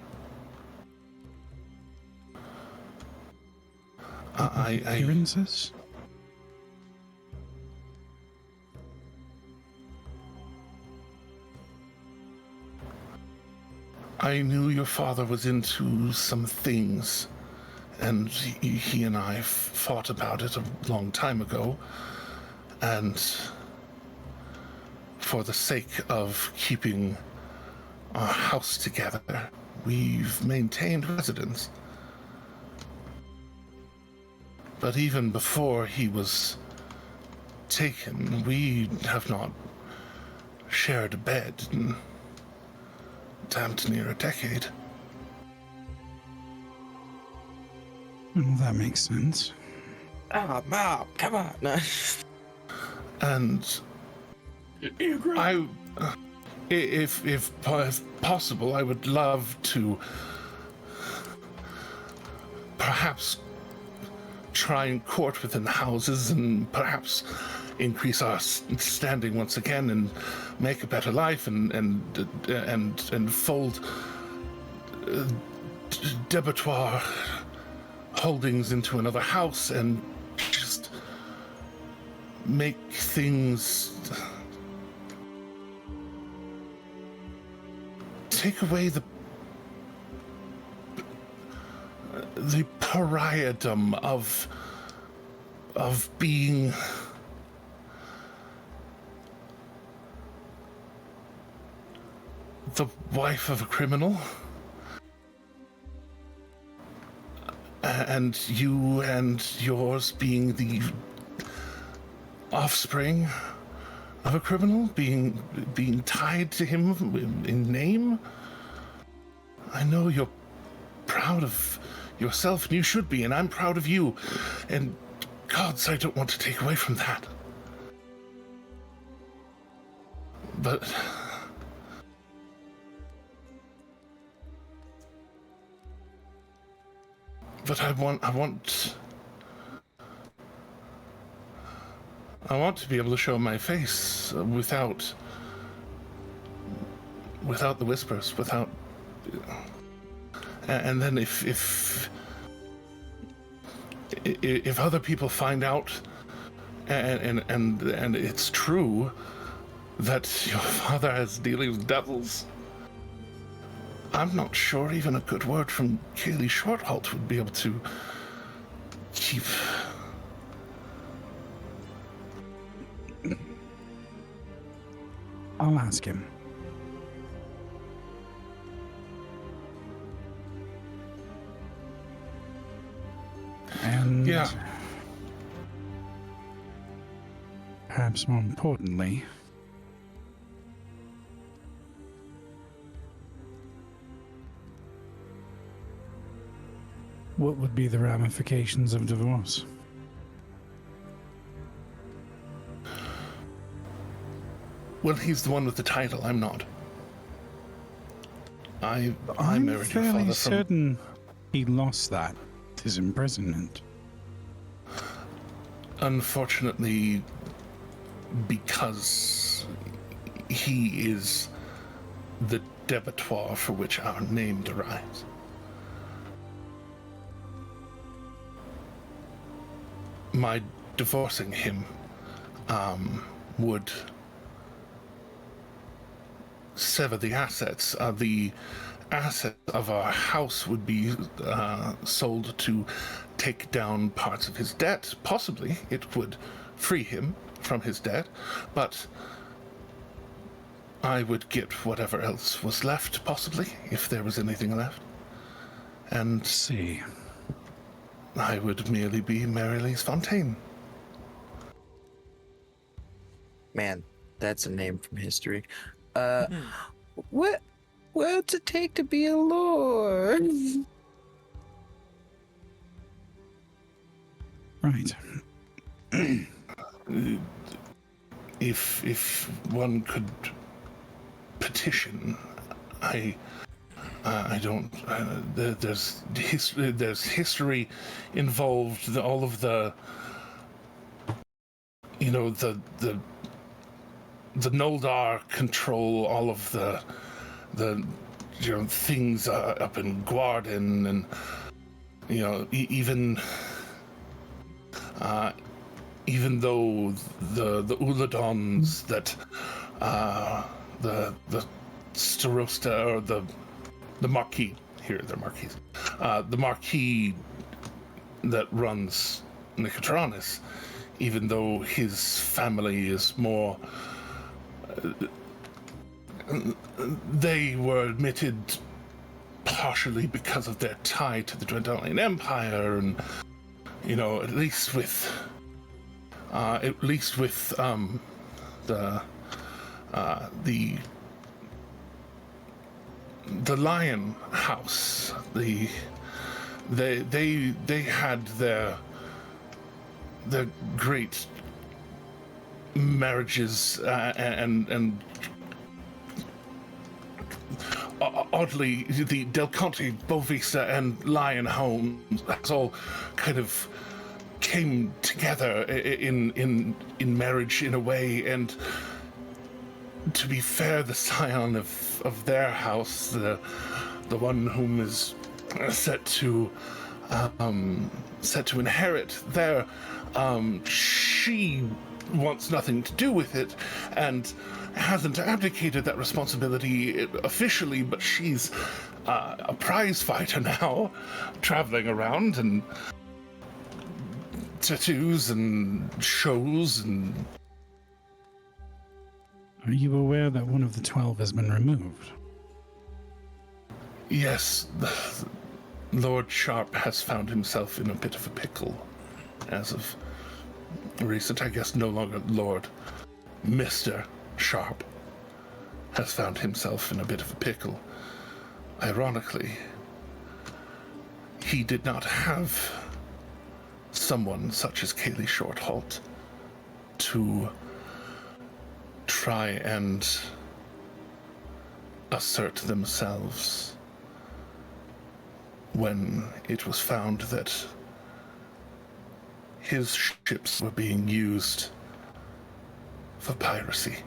Appearances? I knew your father was into some things, and he and I fought about it a long time ago, and for the sake of keeping our house together, we've maintained residence. But even before he was taken, we have not shared a bed in damn near a decade. Well, that makes sense. Mom, come on. And if possible, I would love to perhaps try and court within the houses and perhaps increase our standing once again and make a better life and fold Debatoire holdings into another house and just make things, take away the pariahdom of being the wife of a criminal, and you and yours being the offspring of a criminal, being tied to him in name. I know you're proud of yourself, and you should be, and I'm proud of you, and gods, I don't want to take away from that. But I want to be able to show my face without the whispers, and then if if other people find out, and it's true that your father has dealings with devils, I'm not sure even a good word from Kaylee Shorthalt would be able to keep. I'll ask him. And yeah, perhaps more importantly, what would be the ramifications of divorce? Well, he's the one with the title. I'm not. I I'm married your fairly father certain he lost that. His imprisonment. Unfortunately, because he is the debitor for which our name derives. My divorcing him would sever the assets. The asset of our house would be sold to take down parts of his debt. Possibly it would free him from his debt, but I would get whatever else was left, possibly, if there was anything left. And see, I would merely be Marily's Fontaine. Man, that's a name from history. What's it take to be a lord? Right. If one could petition, I don't. There's history involved. All of the, the Noldar control all of the things up in Guardian, and even though the Uladons that the Starosta, or the Marquis here, they're Marquis, the Marquis that runs Nicotranis, even though his family is more, they were admitted partially because of their tie to the Dwendalian Empire, and at least with the Lion House, they had their great marriages, and oddly, the Del Conte, Bovisa, and Lion homes, that's all kind of came together in marriage in a way. And to be fair, the scion of their house, the one whom is set to inherit there, she wants nothing to do with it, and hasn't abdicated that responsibility officially, but she's a prize fighter now, traveling around, and tattoos and shows. And are you aware that one of the 12 has been removed? Yes, Lord Sharp has found himself in a bit of a pickle as of recent. I guess no longer Lord. Mr. Sharp has found himself in a bit of a pickle. Ironically, he did not have someone such as Kaylee Shorthalt to try and assert themselves when it was found that his ships were being used for piracy.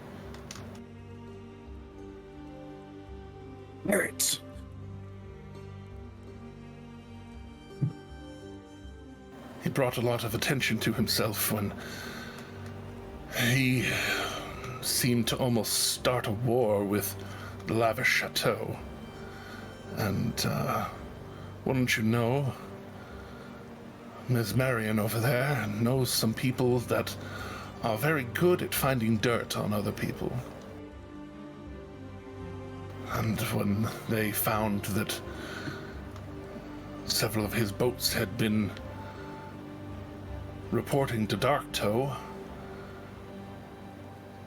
brought a lot of attention to himself when he seemed to almost start a war with the lavish chateau. And, wouldn't you know, Ms. Marion over there knows some people that are very good at finding dirt on other people. And when they found that several of his boats had been reporting to Darktoe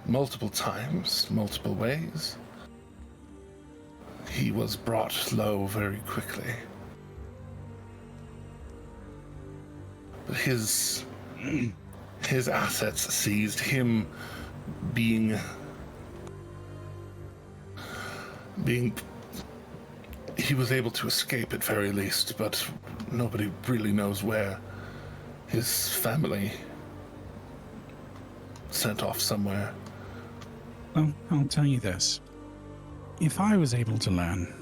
multiple times, multiple ways, he was brought low very quickly. His assets seized, him being he was able to escape at very least, but nobody really knows where. His family sent off somewhere. Well, I'll tell you this. If I was able to learn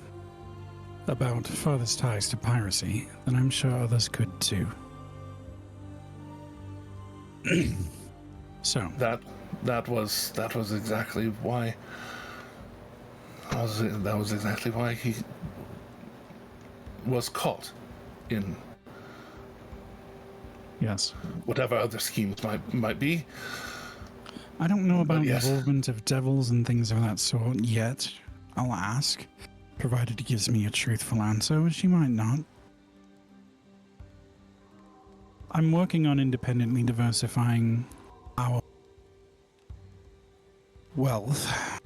about father's ties to piracy, then I'm sure others could too. So that was exactly why. That was exactly why he was caught in. Yes. Whatever other schemes might be. I don't know about involvement of devils and things of that sort yet. I'll ask, provided he gives me a truthful answer, which he might not. I'm working on independently diversifying our wealth.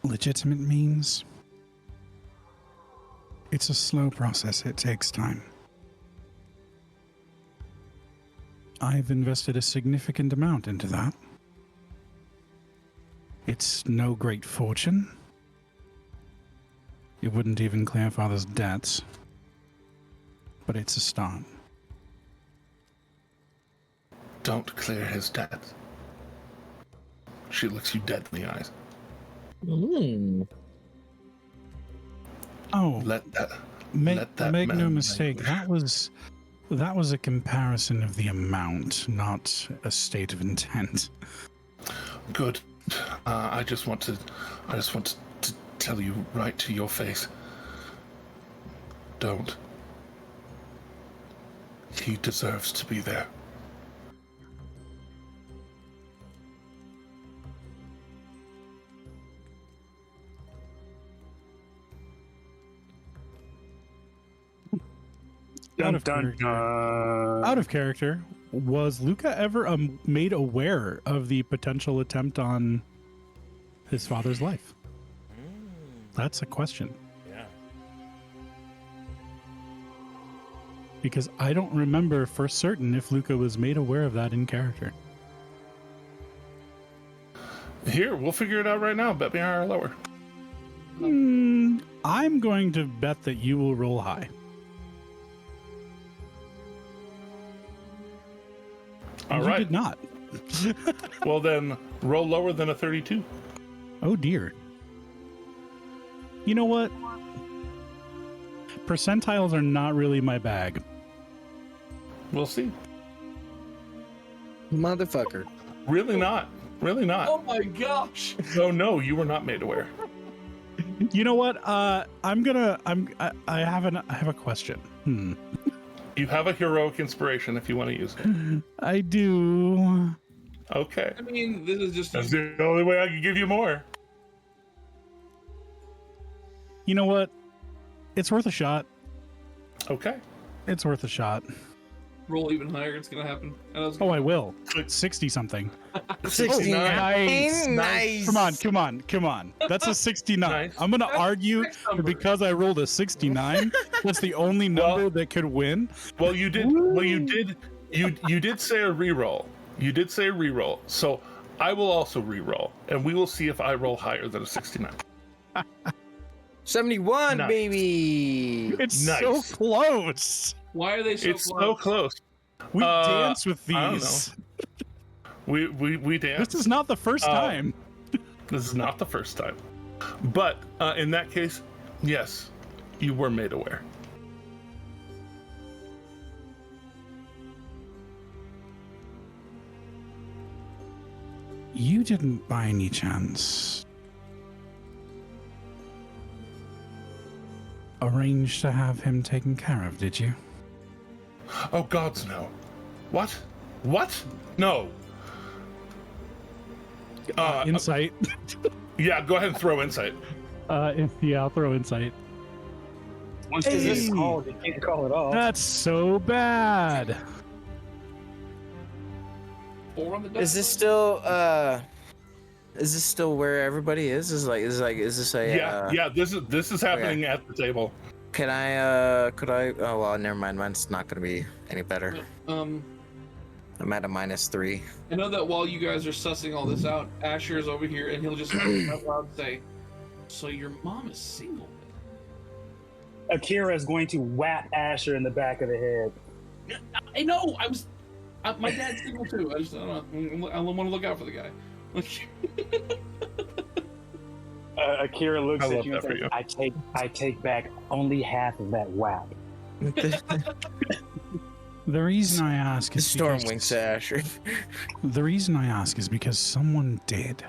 Legitimate means. It's a slow process. It takes time. I've invested a significant amount into that. It's no great fortune. It wouldn't even clear father's debts. But it's a start. Don't clear his debts. She looks you dead in the eyes. Oh, make no mistake. Language. That was a comparison of the amount, not a state of intent. Good. I just want to tell you right to your face. Don't. He deserves to be there. Out of character, was Luca ever made aware of the potential attempt on his father's life? That's a question. Yeah. Because I don't remember for certain if Luca was made aware of that in character. Here, we'll figure it out right now. Bet me higher or lower. I'm going to bet that you will roll high. All you right. did not. Well, then roll lower than a 32. Oh, dear. You know what? Percentiles are not really my bag. We'll see. Motherfucker. Really not. Really not. Oh my gosh. No, you were not made aware. You know what? I have a question. You have a heroic inspiration if you want to use it. I do. Okay. I mean, this is just. That's the only way I can give you more. You know what? It's worth a shot. Okay. It's worth a shot. Roll even higher, it's gonna happen. Oh, I will. 60 something. 69. Nice. Come on. That's a 69. Nice. I'm gonna argue because I rolled a 69. That's the only number that could win. Well, you did. Well, you did say a reroll. You did say a reroll. So I will also reroll, and we will see if I roll higher than a 69. 71, Nice. Baby. It's Nice. so close. Why are they so It's close? so close. We dance with I don't these. We dance. This is not the first time. This is not the first time. But in that case, yes, you were made aware. You didn't by any chance arrange to have him taken care of, did you? Oh, gods, no. What? What? No. Insight. Yeah, go ahead and throw insight. I'll throw insight. Once it's called, you can't call it off. That's so bad. 4 on the die. Is this still where everybody is? Is this a Yeah, this is happening at the table. could I oh well, never mind, mine's not gonna be any better. I'm at a -3. I know that while you guys are sussing all this out, Asher is over here, and he'll just out loud say, "So your mom is single?" Akira is going to whap Asher in the back of the head. I know. My dad's single too. I don't know. I want to look out for the guy. Akira looks I at love you and that for says, you. I take back only half of that whap. The reason I ask is Storm because- winks at Asher. The reason I ask is because someone did.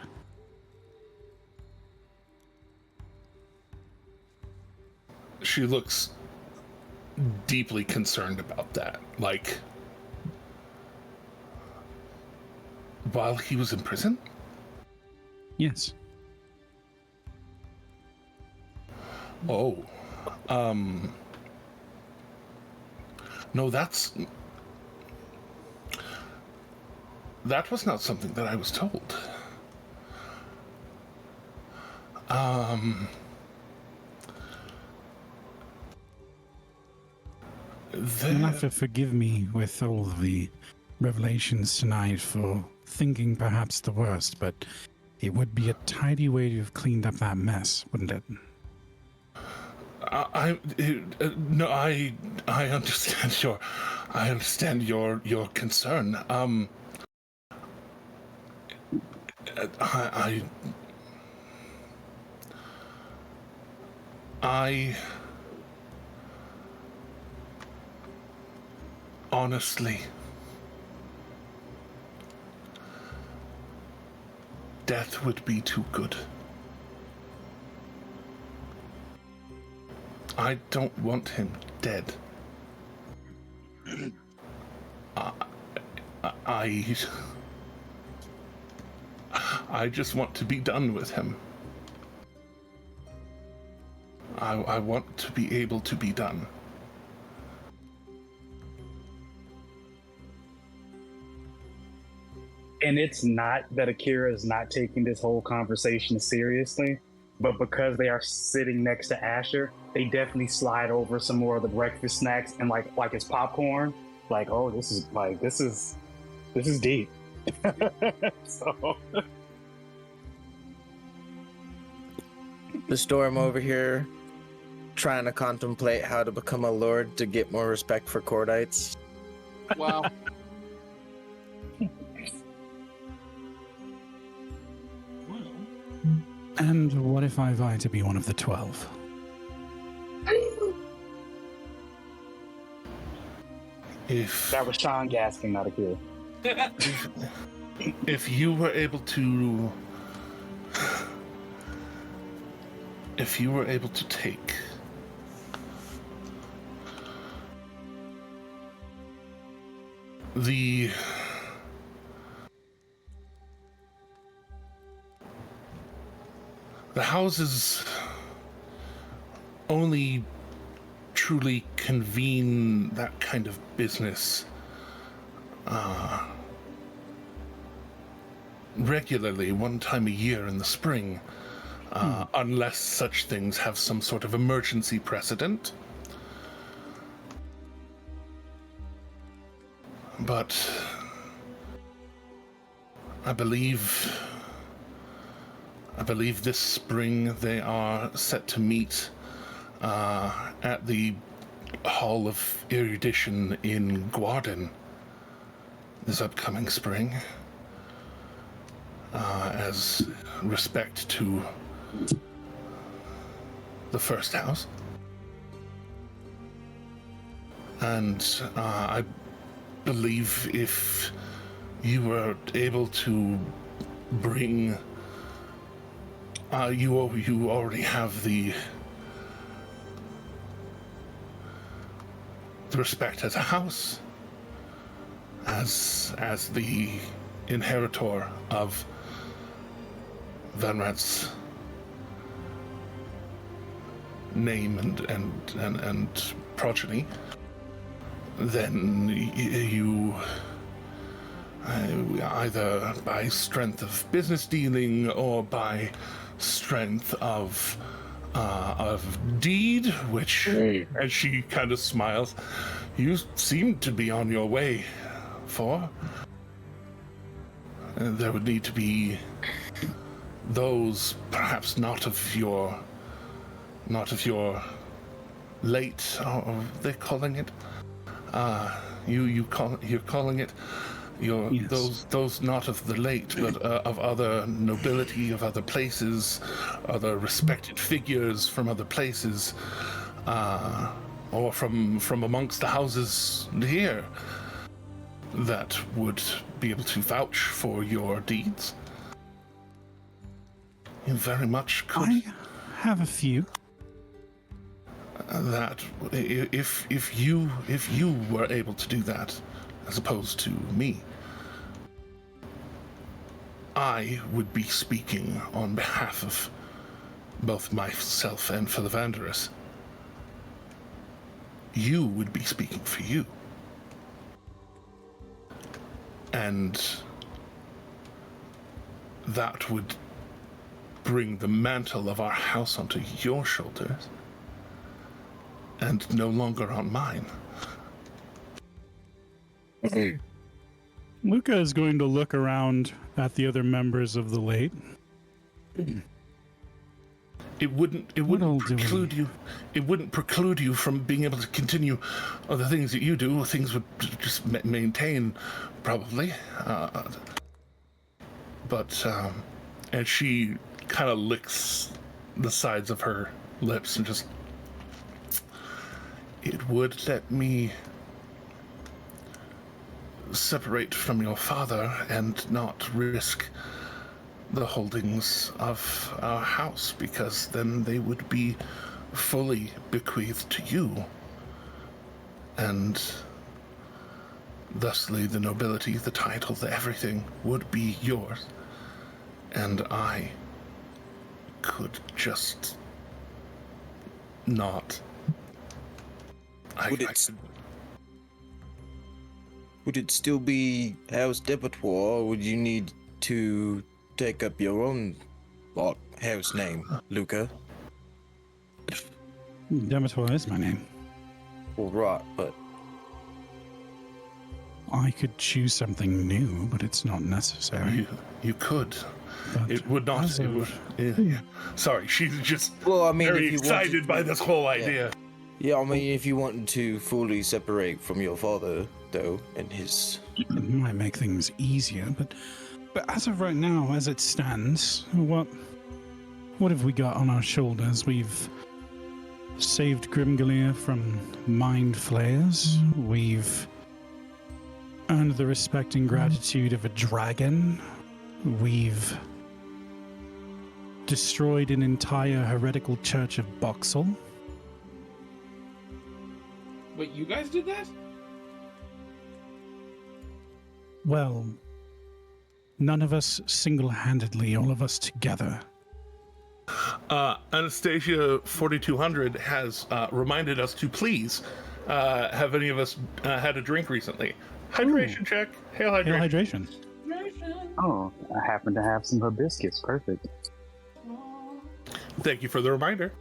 She looks deeply concerned about that. Like, while he was in prison? Yes. Oh. No, that was not something that I was told. You'll have to forgive me with all of the revelations tonight for thinking perhaps the worst, but it would be a tidy way to have cleaned up that mess, wouldn't it? I understand your concern. I honestly, death would be too good. I don't want him dead. I just want to be done with him. I want to be able to be done. And it's not that Akira is not taking this whole conversation seriously, but because they are sitting next to Asher, they definitely slide over some more of the breakfast snacks and like it's popcorn. Like, oh, this is deep. So The Storm over here trying to contemplate how to become a lord to get more respect for Cordites. Wow. And what if I vie to be one of the 12? If that was Sean gasping, not Akira. if you were able to take the houses only truly convene that kind of business regularly, one time a year in the spring, unless such things have some sort of emergency precedent. But I believe this spring they are set to meet at the Hall of Erudition in Guarden this upcoming spring, as respect to the first house. And I believe if you were able to bring. You already have the respect as a house, as the inheritor of Vanrat's name and progeny. Then you either by strength of business dealing or by strength of deed, which, as she kind of smiles, you seem to be on your way for. There would need to be those, perhaps not of your late, or they're calling it. You're calling it. Yes. Those not of the late, but of other nobility, of other places, other respected figures from other places, or from amongst the houses here, that would be able to vouch for your deeds. You very much could. I have a few. That if you were able to do that, as opposed to me, I would be speaking on behalf of both myself and Philavanderus. You would be speaking for you. And that would bring the mantle of our house onto your shoulders, and no longer on mine. Luca is going to look around at the other members of the late. It wouldn't preclude you. It wouldn't preclude you from being able to continue other things that you do. Things would just maintain, probably. But and she kind of licks the sides of her lips and just. It would let me separate from your father and not risk the holdings of our house, because then they would be fully bequeathed to you, and thusly the nobility, the title, the everything would be yours, and I could just not. Would it still be House Depatoire, or would you need to take up your own house name, Luca? Depatoire is my name. Well, right, but I could choose something new, but it's not necessary. You could. But it would not. Sorry, she's just very excited by this whole idea. Yeah, I mean, if you wanted to fully separate from your father, though, and his... It might make things easier, but as of right now, as it stands, what have we got on our shoulders? We've saved Grimgalir from mind flayers. We've earned the respect and gratitude of a dragon. We've destroyed an entire heretical church of Boxel. Wait, you guys did that? Well, none of us single-handedly, all of us together. Anastasia 4200 has reminded us to please have any of us had a drink recently. Hydration check. Hail hydration. Hail hydration. Oh, I happen to have some hibiscus. Perfect. Thank you for the reminder.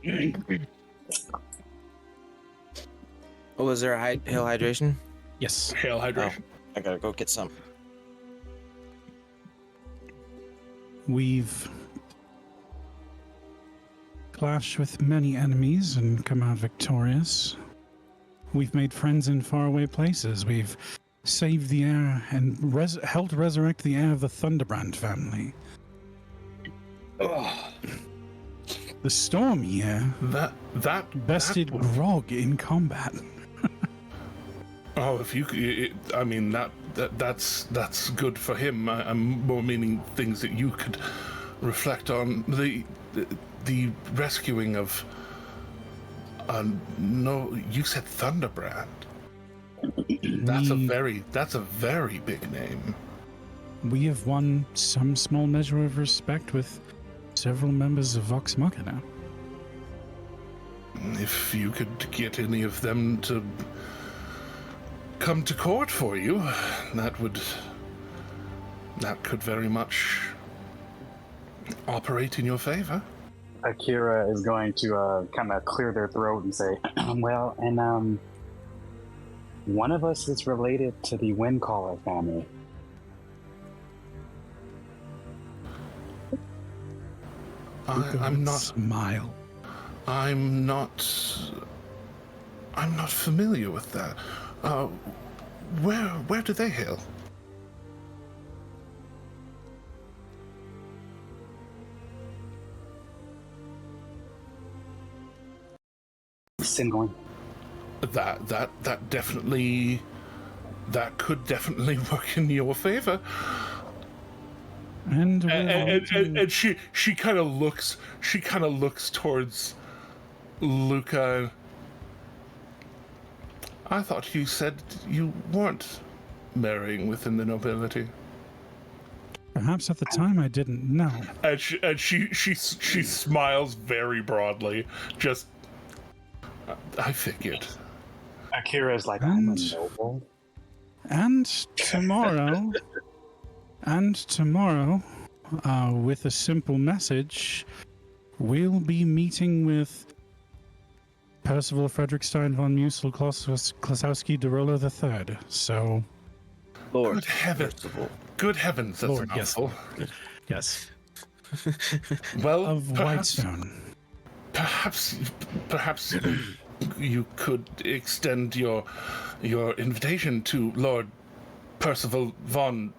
Oh, was there a hail hydration? Yes. Hail hydration. I gotta go get some. We've clashed with many enemies and come out victorious. We've made friends in faraway places. We've saved the heir and helped resurrect the heir of the Thunderbrand family. Oh. The Storm here bested Grog in combat. Oh, if you, I mean, that that's good for him. I'm more meaning things that you could reflect on. The rescuing of no, you said Thunderbrand. That's a very big name. We have won some small measure of respect with several members of Vox Machina. If you could get any of them to come to court for you, that could very much operate in your favor. Akira is going to kind of clear their throat and say, well, and one of us is related to the Windcaller family. I'm not. Smile. I'm not familiar with that. Where do they hail? Singoin. That could definitely work in your favor. And she kind of looks towards Luca. I thought you said you weren't marrying within the nobility. Perhaps at the time I didn't know. And she smiles very broadly. Just, I figured. Akira's like, I'm a noble. And tomorrow, with a simple message, we'll be meeting with Percival Frederickstein von Musel Klasowski de Rollo III. So, Lord, good heavens, that's Lord, a mouthful. Yes. Well, Of Whitestone. Perhaps you could extend your invitation to Lord Percival von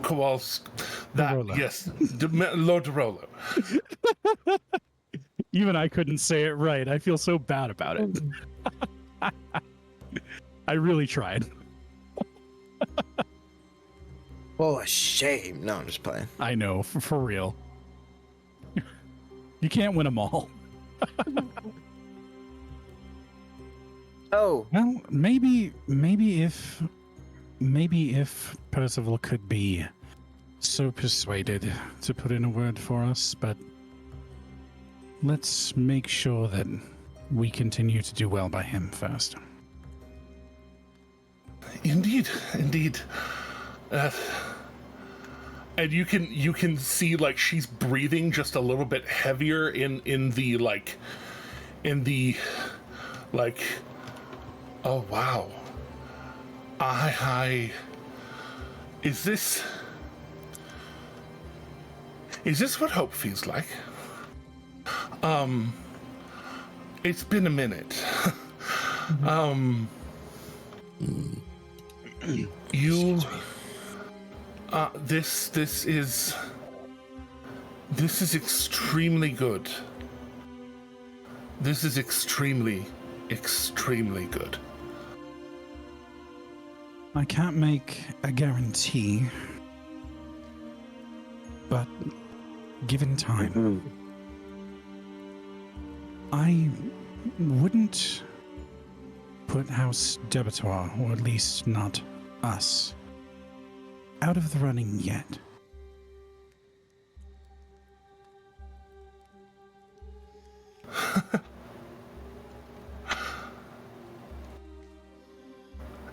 Kowalski. Yes, Lord de Rollo. Even I couldn't say it right. I feel so bad about it. I really tried. Oh, a shame. No, I'm just playing. I know, for real. You can't win them all. Oh. Well, maybe if Percival could be so persuaded to put in a word for us, but let's make sure that we continue to do well by him first. Indeed. And you can see like she's breathing just a little bit heavier in the oh wow. Is this what hope feels like? It's been a minute. You this is extremely good. This is extremely good. I can't make a guarantee, but given time, I wouldn't put House Debitor, or at least not us, out of the running yet.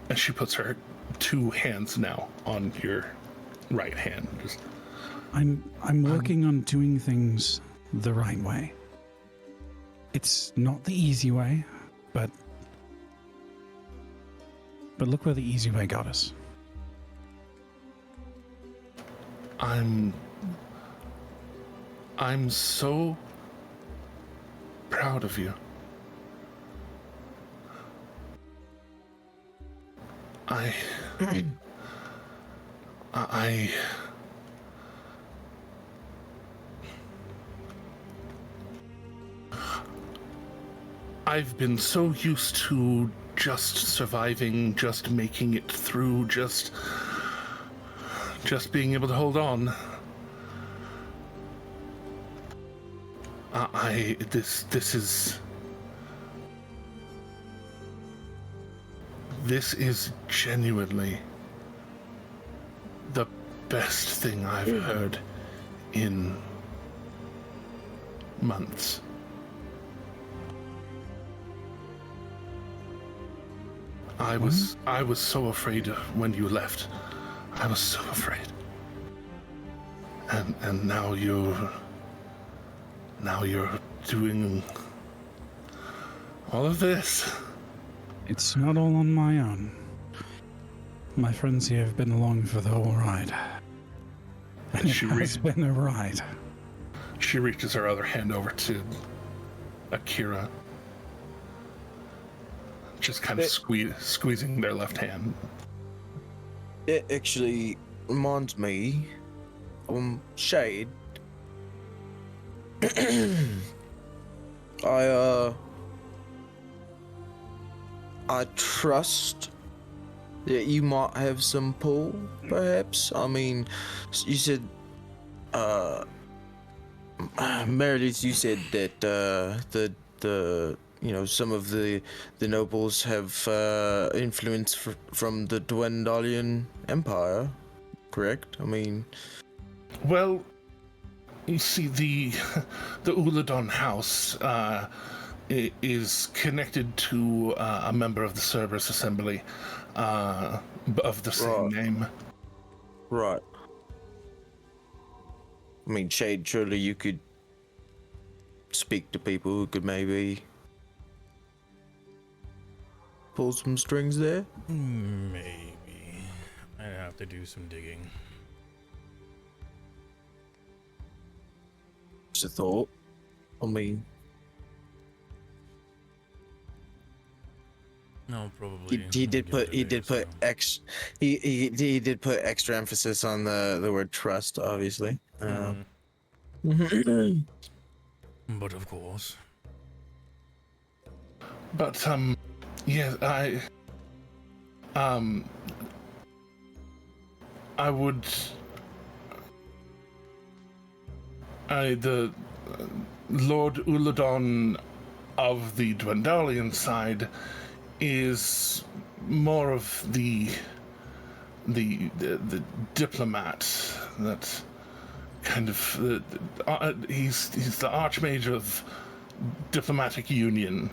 And she puts her two hands now on your right hand. I'm working on doing things the right way. It's not the easy way, but look where the easy way got us. I'm so proud of you. I've been so used to just surviving, just making it through, just just being able to hold on. This is genuinely the best thing I've heard in months. I was so afraid when you left. I was so afraid. And now you're doing all of this. It's not all on my own. My friends here have been along for the whole ride. And it has been a ride. She reaches her other hand over to Akira. Just kind of squeezing their left hand. It actually reminds me Shade. I trust that you might have some pull, perhaps. I mean, you said, Meredith, you said that the some of the nobles have influence from the Dwendalian Empire, correct? I mean, well, you see, the Uladon house is connected to a member of the Cerberus Assembly of the same name. Right. I mean, Shade, surely you could speak to people who could maybe pull some strings there? Maybe. I'd have to do some digging. Just a thought. I mean, no, probably. He did put extra emphasis on the word trust, obviously. But of course. But yeah, I would. The Lord Uladon of the Dwendalian side is more of the diplomat, that kind of he's the Archmage of Diplomatic Union.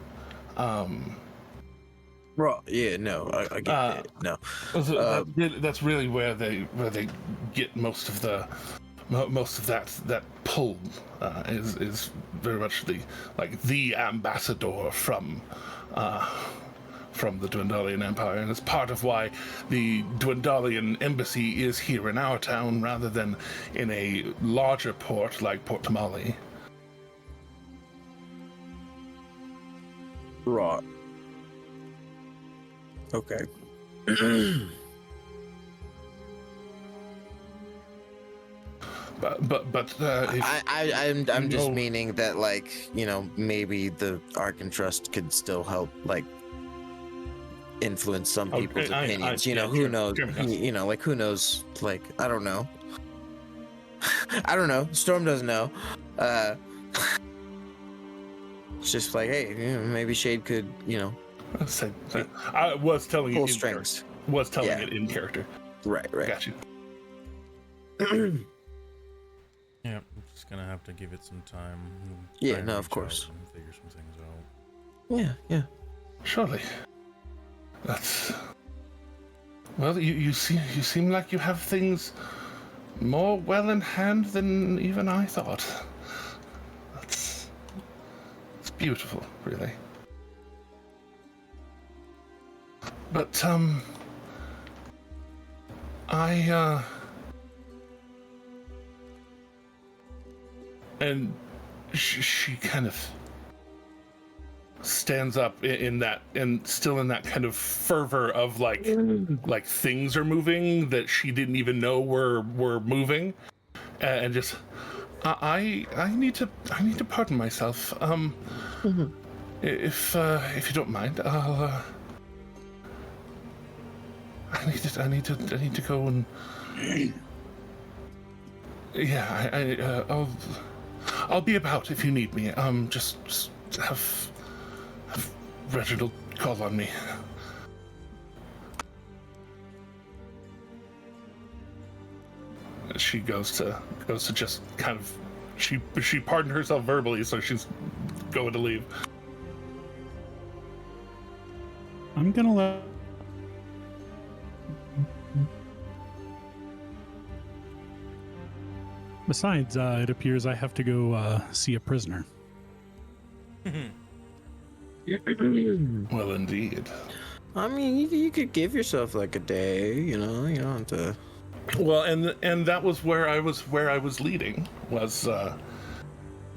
Right. Yeah. No. I get it. No. That's really where they get most of that pull. Is very much the ambassador from the Dwendalian Empire, and it's part of why the Dwendalian embassy is here in our town rather than in a larger port like Port Tamale. Right. Okay. But I'm just meaning that, like, maybe the Arkan Trust could still help, like, influence some people's opinions. Who knows? Who knows? Like, I don't know. I don't know. Storm doesn't know. It's just like, hey, maybe Shade could, I was telling you pull strings. It in character. Right. Got you. Yeah, I'm just gonna have to give it some time. Yeah, no, of course. Figure some things out. Yeah. Surely. That's. Well, you seem like you have things more well in hand than even I thought. It's beautiful, really. But and she kind of stands up in that, and still in that kind of fervor of like things are moving that she didn't even know were moving, and just I need to pardon myself. If you don't mind, I'll I need to go and Yeah, I'll be about if you need me. Just have Reginald call on me. She goes to just kind of she pardoned herself verbally, so she's going to leave. I'm gonna let. Besides, it appears I have to go see a prisoner. Well, indeed. I mean, you could give yourself like a day, you know. You don't have to. Well, and that was where I was leading was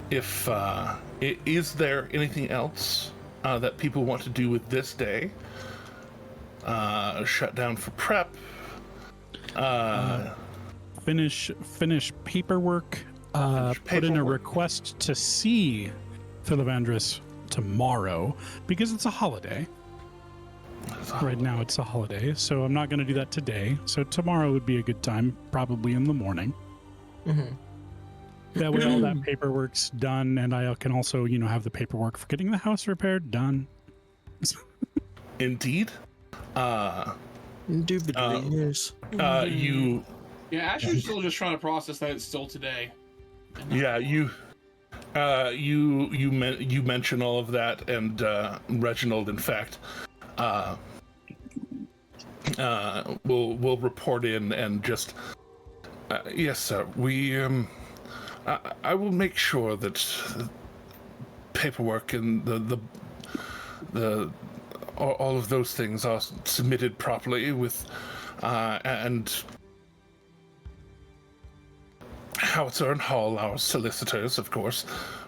is there anything else that people want to do with this day? Shut down for prep. Finish paperwork. Put in a request to see Philavandrus tomorrow because it's a holiday. Right now it's a holiday, so I'm not going to do that today. So tomorrow would be a good time, probably in the morning. Mm-hmm. That way all that paperwork's done, and I can also, have the paperwork for getting the house repaired done. Indeed. Indubitably, yes. You... Yeah, Asher's still just trying to process that it's still today. Yeah, you mention all of that, and Reginald, in fact, will report in and just yes, sir. We I will make sure that paperwork and the all of those things are submitted properly with and Howitzer and Hall, our solicitors, of course,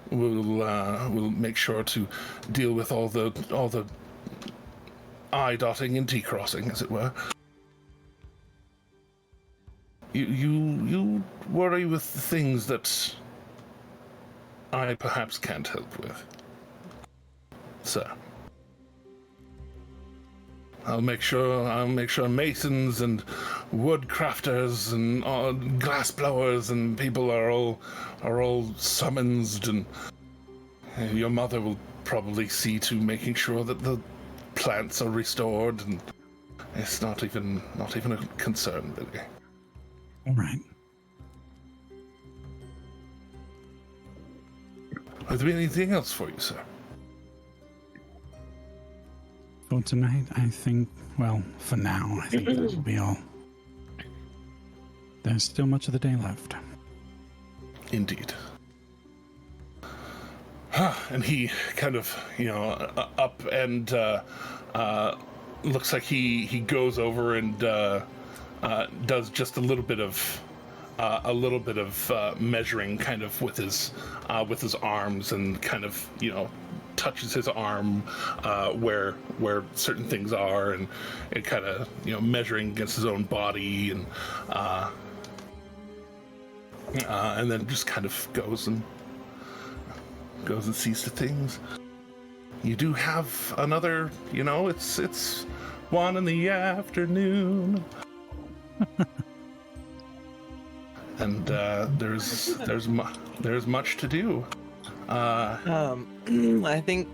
will make sure to deal with all the I dotting and T crossing, as it were. You worry with the things that I perhaps can't help with, sir. I'll make sure masons and wood crafters and glass blowers and people are all summoned, and your mother will probably see to making sure that the plants are restored, and it's not even a concern, Billy. All right. Is there anything else for you, sir? For tonight, I think, well, for now, I think that will be all. There's still much of the day left. Indeed. And he kind of, up and looks like he goes over and does just a little bit of measuring, kind of with his arms, and kind of touches his arm where certain things are, and it kind of measuring against his own body, and then just kind of goes and sees to things. You do have another, it's 1 in the afternoon. And there's much to do. I think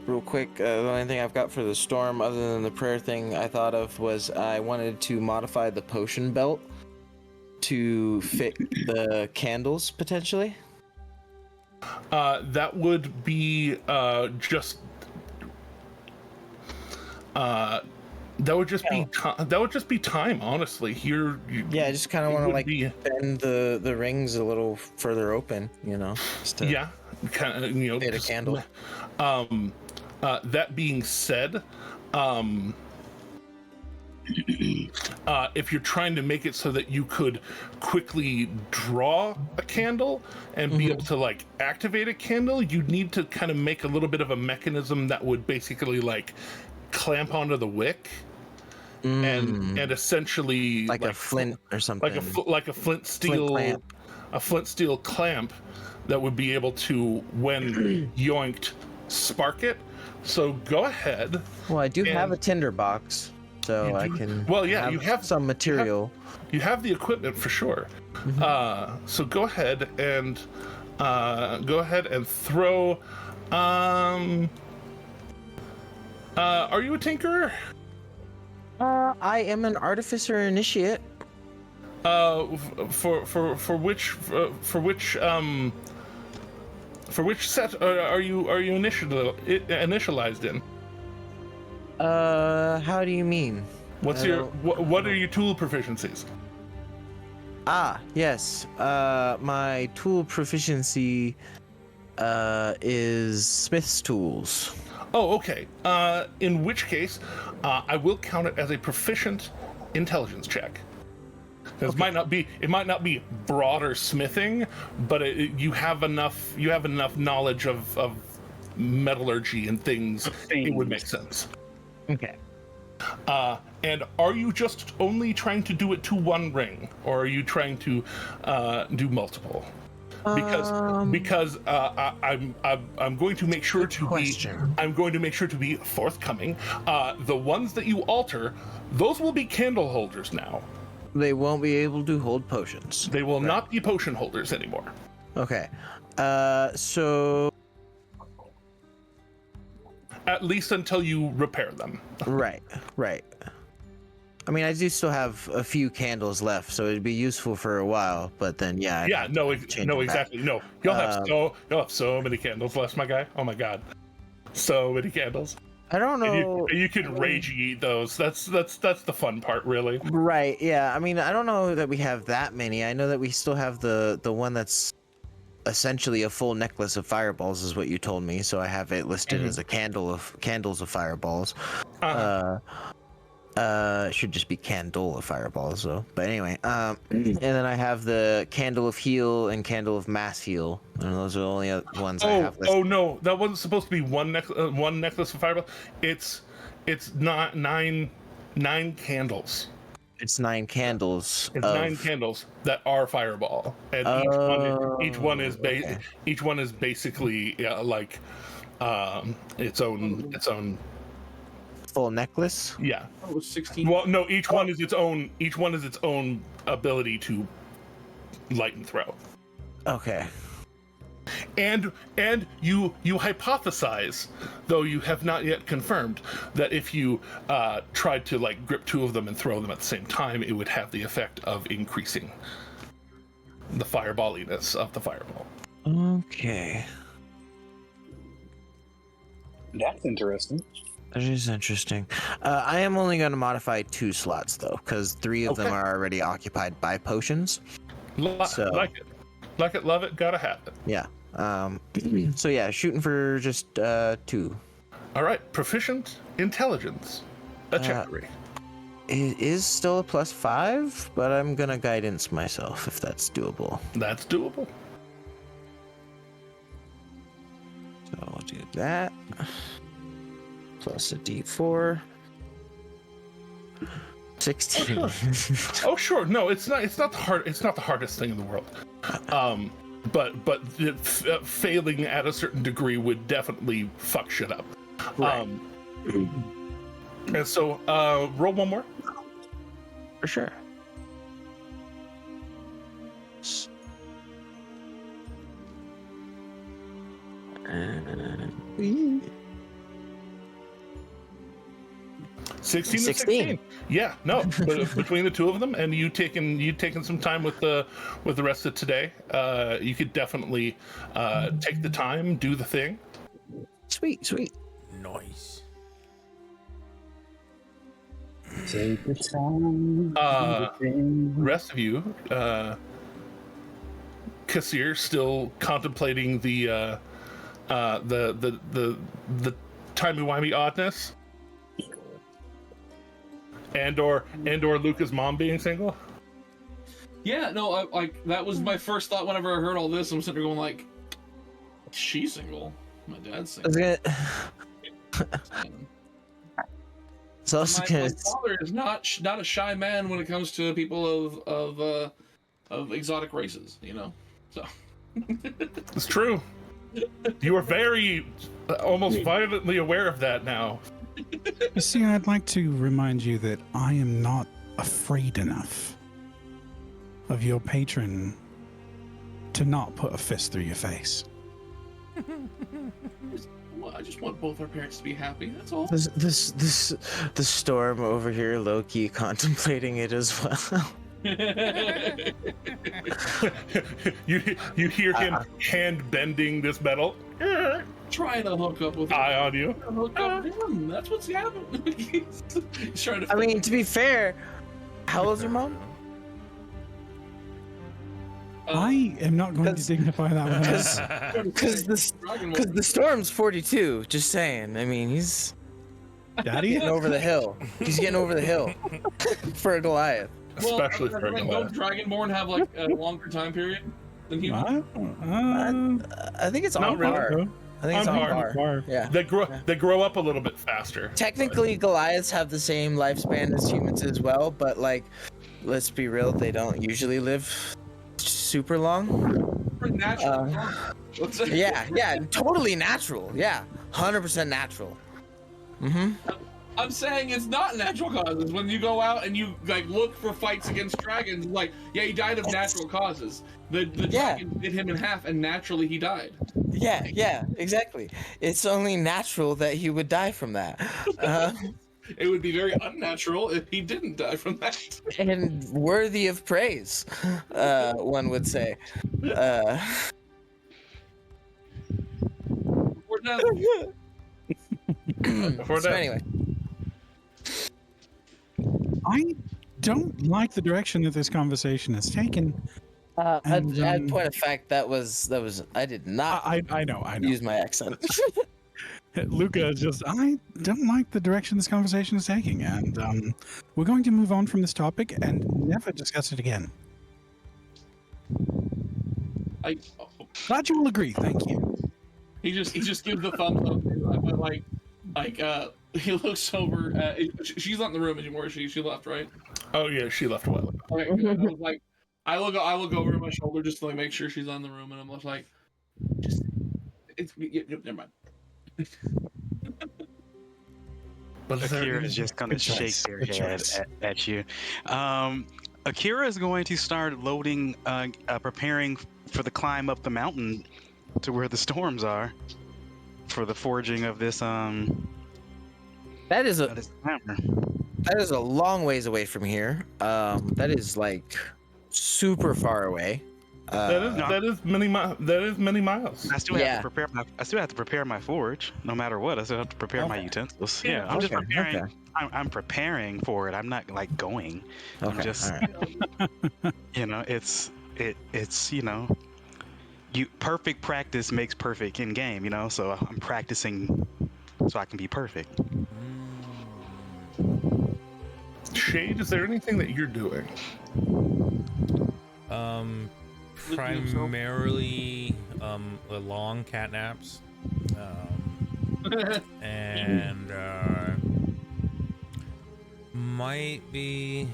real quick, the only thing I've got for the storm other than the prayer thing I thought of was I wanted to modify the potion belt to fit the candles potentially. That would be just that would just be time, honestly. I just kind of want to bend the rings a little further open, just to kind of fit a candle. That being said, if you're trying to make it so that you could quickly draw a candle and be able to activate a candle, you'd need to kind of make a little bit of a mechanism that would basically clamp onto the wick and essentially like a flint or something, like a flint steel clamp that would be able to, when yoinked, spark it. So go ahead. Well, I do have a tinder box. so I can. Well, yeah, you have some material. You have the equipment for sure. Mm-hmm. So go ahead and throw. Are you a tinkerer? I am an artificer initiate. For which set are you initialized in? How do you mean? What are your tool proficiencies? Ah, yes. My tool proficiency is Smith's tools. Oh, okay. In which case, I will count it as a proficient intelligence check. Because it might not be broader smithing, but you have enough knowledge of metallurgy and things. It would make sense. Okay. And are you just only trying to do it to one ring, or are you trying to do multiple? Because I'm going to make sure to be forthcoming. The ones that you alter, those will be candle holders now. They won't be able to hold potions. They will not be potion holders anymore. Okay. So at least until you repair them. Right. I mean, I do still have a few candles left, so it'd be useful for a while. But then, exactly. No, you'll have so many candles left, my guy. Oh my god, so many candles. I don't know. And you can rage eat those. That's the fun part, really. Right. Yeah. I mean, I don't know that we have that many. I know that we still have the one that's essentially a full necklace of fireballs, is what you told me. So I have it listed as a candles of fireballs. Should just be candle of fireballs though. But anyway, and then I have the candle of heal and candle of mass heal, and those are the only ones I have listed. Oh no, that wasn't supposed to be one necklace of fireballs. It's not nine candles. It's 9 candles. It's 9 candles that are fireball, and each one is basically like its own full necklace. Yeah. Oh, it was 16. Well, no, each one is its own ability to light and throw. Okay. And you hypothesize, though you have not yet confirmed, that if you tried to like grip 2 of them and throw them at the same time, it would have the effect of increasing the fireballiness of the fireball. Okay. That's interesting. That is interesting. I am only going to modify 2 slots though, because 3 of them are already occupied by potions. Like it, love it, gotta have it. Yeah. So yeah, shooting for just 2. All right, proficient intelligence. A check 3. It is still a +5, but I'm gonna guidance myself if that's doable. That's doable. So I'll do that. Plus a D4. 16. Oh sure, no, it's not the hardest thing in the world. But failing at a certain degree would definitely fuck shit up. Right. And so roll one more. For sure. And 16 to 16. Yeah, no. But between the 2 of them, and you taking some time with the rest of today, you could definitely take the time, do the thing. Sweet. Nice. Take the time. Rest of you, Kassir still contemplating the timey-wimey oddness. And or Luca's mom being single? Yeah, no, that was my first thought whenever I heard all this. I'm sitting there going like, she's single. My dad's single. So my father is not a shy man when it comes to people of exotic races, you know. So it's true. You are very almost violently aware of that now. You see, I'd like to remind you that I am not afraid enough of your patron to not put a fist through your face. I just want both our parents to be happy. That's all. The storm over here, low-key contemplating it as well. you hear him hand bending this metal. Trying to hook up with him. Eye on you. Hook up with him. That's what's happening. He's trying to. I mean, to be fair, how old's your mom? I am not going to dignify that one. Because the storm's 42. Just saying. I mean, he's Daddy getting over the hill. He's getting over the hill for a Goliath. Well, Especially for a don't Goliath. Dragonborn have like a longer time period than humans? I think it's Not on really. par. I think it's on On par. Yeah. They grow up a little bit faster. Technically, Goliaths have the same lifespan as humans as well, but like, let's be real, they don't usually live super long. Pretty natural. Yeah, totally natural. Yeah, 100% natural. I'm saying it's not natural causes. When you go out and you like look for fights against dragons, like he died of natural causes. The dragon bit him in half, and naturally he died. Yeah, exactly. It's only natural that he would die from that. It would be very unnatural if he didn't die from that. And worthy of praise, one would say. We're done. So anyway. I don't like the direction that this conversation has taken. At point of fact, that was I did not I know use my accent. Luca is just, I don't like the direction this conversation is taking, and we're going to move on from this topic and never discuss it again. Glad you will agree. Thank you. He just gives the thumbs up. But he looks over. She's not in the room anymore. She left, right? Oh yeah, she left a while ago. Okay, I was like, I look over my shoulder just to like make sure she's on the room, and I'm just like, never mind. But Akira is just gonna shake their head at you. Akira is going to start loading, preparing for the climb up the mountain to where the storms are, for the forging of this. That is this hammer. That is a long ways away from here. That is like super far away. That is many miles. I still have to prepare my forge, no matter what. I still have to prepare my utensils. Yeah, I'm just preparing. Okay. I'm preparing for it. I'm not like going. I'm just, it's perfect practice makes perfect in game. So I'm practicing so I can be perfect. Shade, is there anything that you're doing? Primarily long cat naps, and might be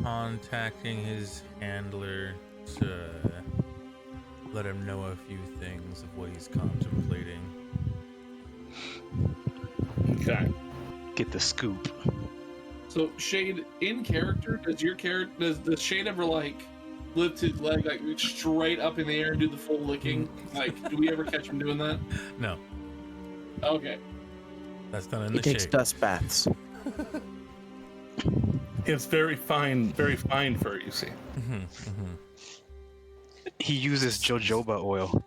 contacting his handler to let him know a few things of what he's contemplating. Okay. Get the scoop. So Shade, in character, does Shade ever like lift his leg like straight up in the air and do the full licking? Like, do we ever catch him doing that? No. Okay. That's done in He the takes shape. dust baths. It's very fine fur, you see. He uses jojoba oil.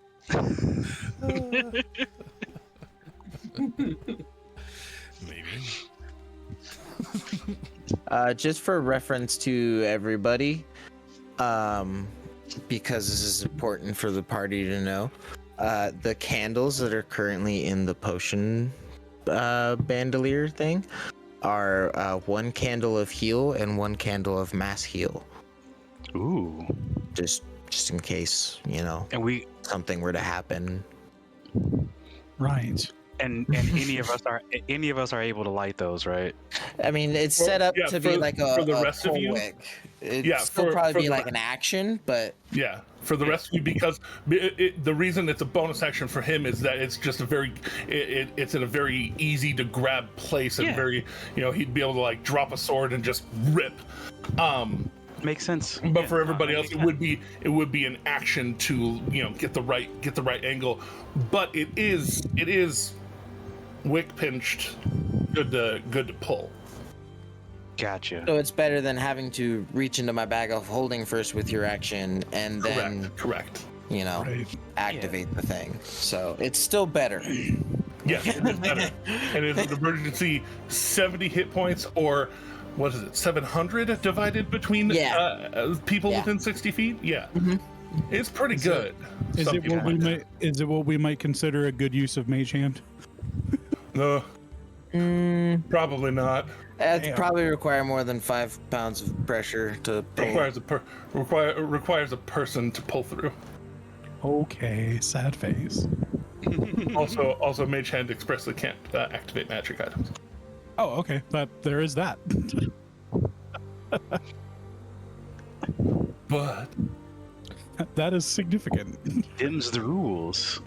Maybe. Just for reference to everybody, because this is important for the party to know, the candles that are currently in the potion bandolier thing are one candle of heal and one candle of mass heal. Ooh. Just in case, and something were to happen. Right. And any of us are able to light those, right? I mean, it's set up to be like for the a rest of you. It'd still probably be like an action, but for the rest of you, because the reason it's a bonus action for him is that it's just it's in a very easy to grab place, and very, he'd be able to like drop a sword and just rip. Makes sense. But for everybody else, it would be an action to get the right angle. But it is wick pinched, good to pull. Gotcha. So it's better than having to reach into my bag of holding first with your action and then correct. Activate the thing. So it's still better. Yes, it is better. And it's an emergency 70 hit points, or what is it, 700 divided between people within 60 feet? Yeah. Mm-hmm. It's pretty good. Is it what we might consider a good use of Mage Hand? No. Probably not. It probably require more than 5 pounds of pressure to pull. Requires a person to pull through. Okay, sad face. Also, Mage Hand expressly can't activate magic items. Oh, okay. There is that. But that is significant. Them's the rules.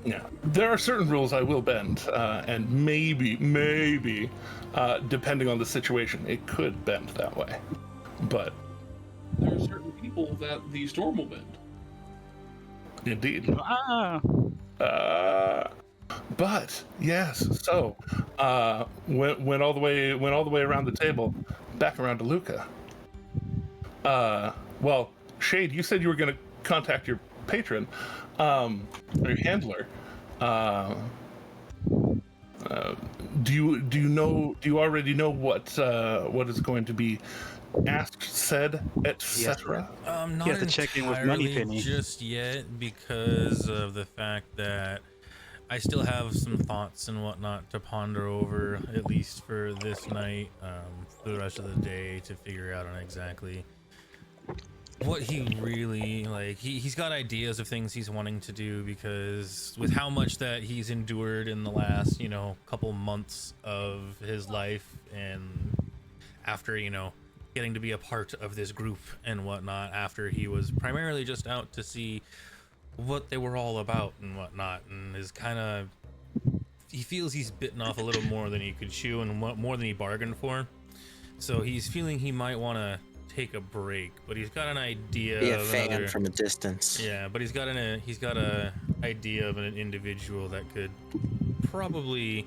Yeah, there are certain rules I will bend, and maybe, depending on the situation, it could bend that way. But there are certain people that the storm will bend. Indeed. But yes, so went all the way around the table, back around to Luca. Well, Shade, you said you were going to contact your patron, or your handler. Do you already know what is going to be asked, said, etc.? Not you have to check in with Moneypenny just yet, because of the fact that I still have some thoughts and whatnot to ponder over, at least for this night, for the rest of the day, to figure out on exactly what he really like. He's got ideas of things he's wanting to do, because with how much that he's endured in the last couple months of his life, and after getting to be a part of this group and whatnot, after he was primarily just out to see what they were all about and whatnot, and is he feels he's bitten off a little more than he could chew and more than he bargained for. So he's feeling he might want to take a break, but he's got an idea. Be a fan from a distance. Yeah, but he's got a idea of an individual that could probably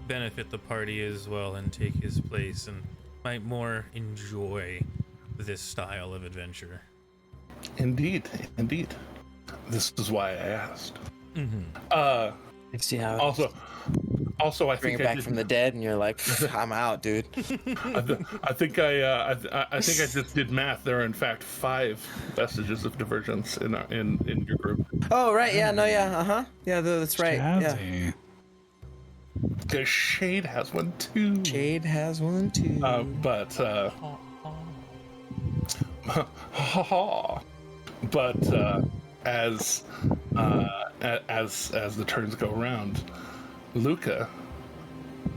benefit the party as well and take his place, and might more enjoy this style of adventure. Indeed. This is why I asked. Mm-hmm. You see how also I bring think it back from the dead, and you're like, I'm out, dude. I think I just did math. There are in fact 5 vestiges of divergence in your group. Oh right, yeah, yeah, that's right. Jazzy. Yeah. Because Shade has one too. As the turns go around, Luca,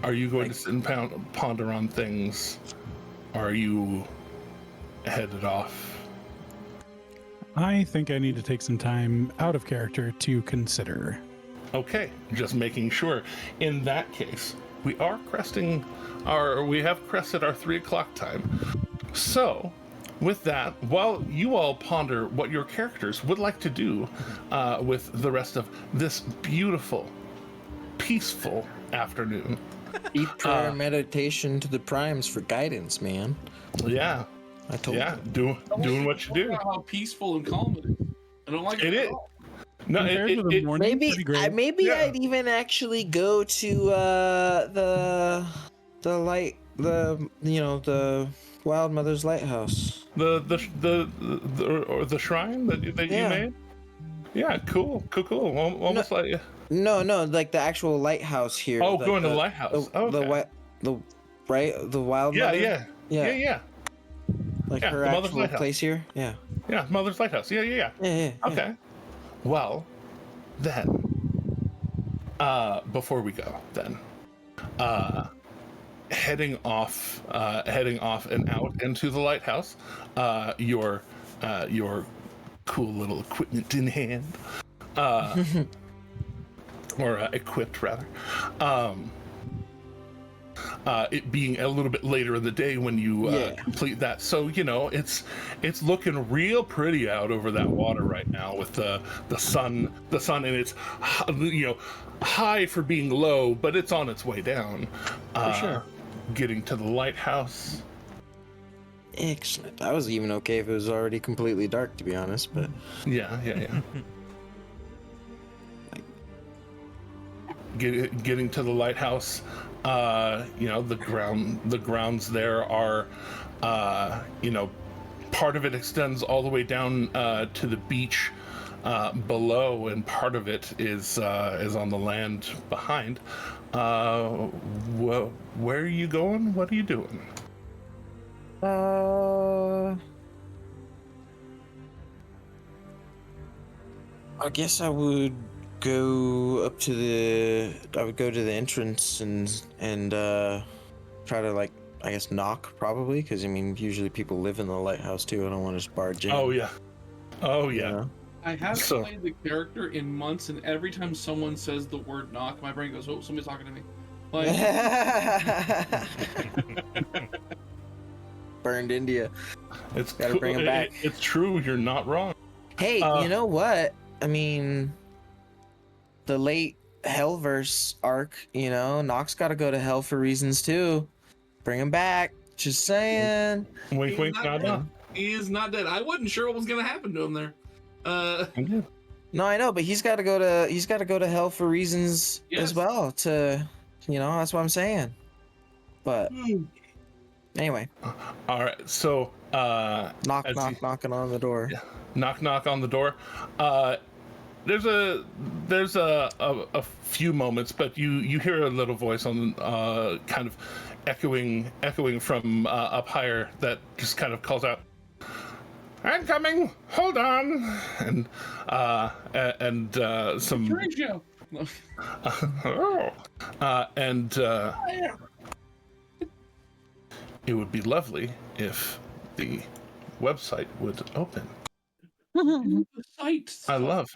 are you going to sit and ponder on things? Or are you headed off? I think I need to take some time out of character to consider. Okay, just making sure. In that case, we have crested our 3 o'clock time. So, with that, while you all ponder what your characters would like to do with the rest of this beautiful, peaceful afternoon. Eat prayer meditation to the primes for guidance, man. Yeah. I told you. Doing what you do. How peaceful and calm it is. I don't like it at all. No, maybe I'd even actually go to the Wild Mother's Lighthouse. The shrine that you made. Yeah, cool. Almost like no, like the actual lighthouse here. Oh, going to the lighthouse. The Wild Mother. Yeah. Like her actual place here. Yeah. Yeah, Mother's Lighthouse. Yeah. Okay. Well, then, before we go, then, heading off and out into the lighthouse, your cool little equipment in hand, or equipped rather. It being a little bit later in the day when you complete that, so it's looking real pretty out over that water right now with the sun, and it's high for being low, but it's on its way down. For sure. Getting to the lighthouse. Excellent. I was even okay if it was already completely dark, to be honest, but yeah. Getting to the lighthouse, the grounds there are, part of it extends all the way down to the beach below, and part of it is on the land behind. Where are you going? What are you doing? I guess I would go to the entrance and try to, like, I guess knock, probably, because I mean usually people live in the lighthouse too. I don't want to just barge in. Oh yeah. You know? I haven't played the character in months, and every time someone says the word knock, my brain goes, "Oh, somebody's talking to me." Like, burned India. It's gotta bring him back. It's true. You're not wrong. Hey, you know what? I mean, the late Hellverse arc. Nock's got to go to hell for reasons too. Bring him back. Just saying. Wink, wink, nod, nod. He is not dead. I wasn't sure what was gonna happen to him there. No, I know, but he's got to go to hell for reasons as well. That's what I'm saying. But anyway. All right. So knocking on the door. Yeah. Knock on the door. There's a few moments, but you hear a little voice on kind of echoing from up higher that just kind of calls out, "I'm coming. Hold on." And some. It would be lovely if the website would open. I love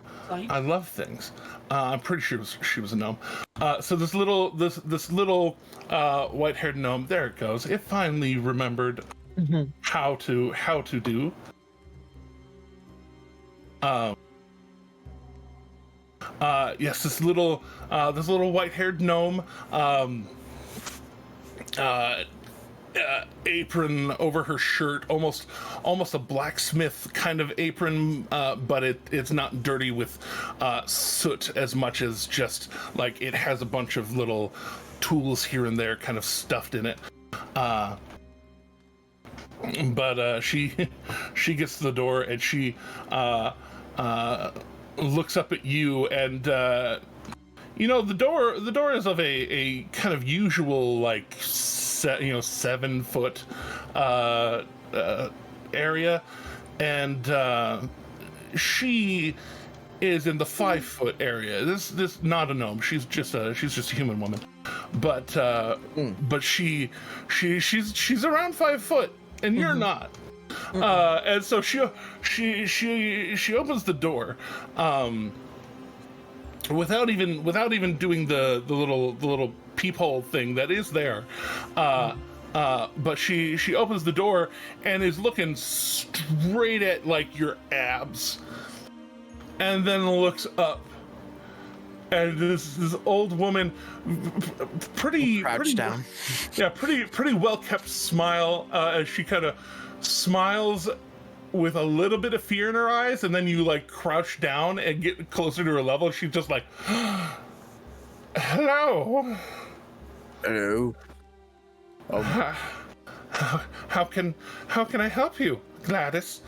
things. I'm pretty sure she was a gnome. So this little white-haired gnome, there it goes. It finally remembered how to do. Yes, this little white-haired gnome. Apron over her shirt, almost a blacksmith kind of apron, but it's not dirty with soot as much as just like it has a bunch of little tools here and there kind of stuffed in it. But she gets to the door and she looks up at you, and the door is of a kind of usual, like, 7 foot area, and she is in the 5 foot area. This not a gnome. She's just a human woman, but she's around 5 foot, and you're not. And so she opens the door, without even doing the little peephole thing that is there, but she opens the door and is looking straight at, like, your abs, and then looks up, and this old woman, pretty down, pretty well kept smile, as she kind of smiles with a little bit of fear in her eyes, and then you, like, crouch down and get closer to her level. She's just like, hello. How can I help you, Gladys?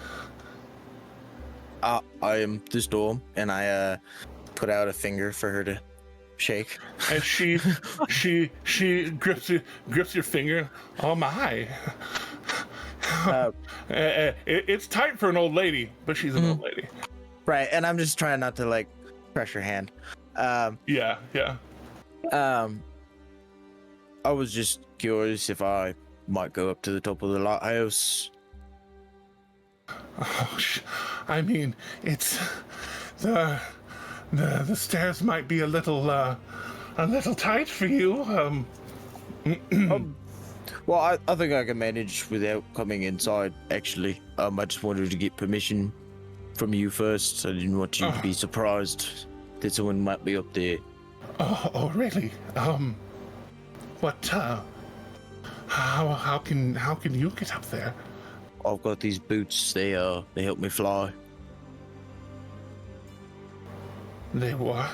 I am the storm, and I put out a finger for her to shake. And she grips your finger. Oh my. It's tight for an old lady, but she's an old lady. Right, and I'm just trying not to, like, press your hand. Yeah. I was just curious if I might go up to the top of the lighthouse. Oh, I mean, it's the stairs might be a little tight for you. Well, I think I can manage without coming inside. Actually, I just wanted to get permission from you first. I didn't want you to be surprised that someone might be up there. Oh, really? What? How can you get up there? I've got these boots. They help me fly. They what?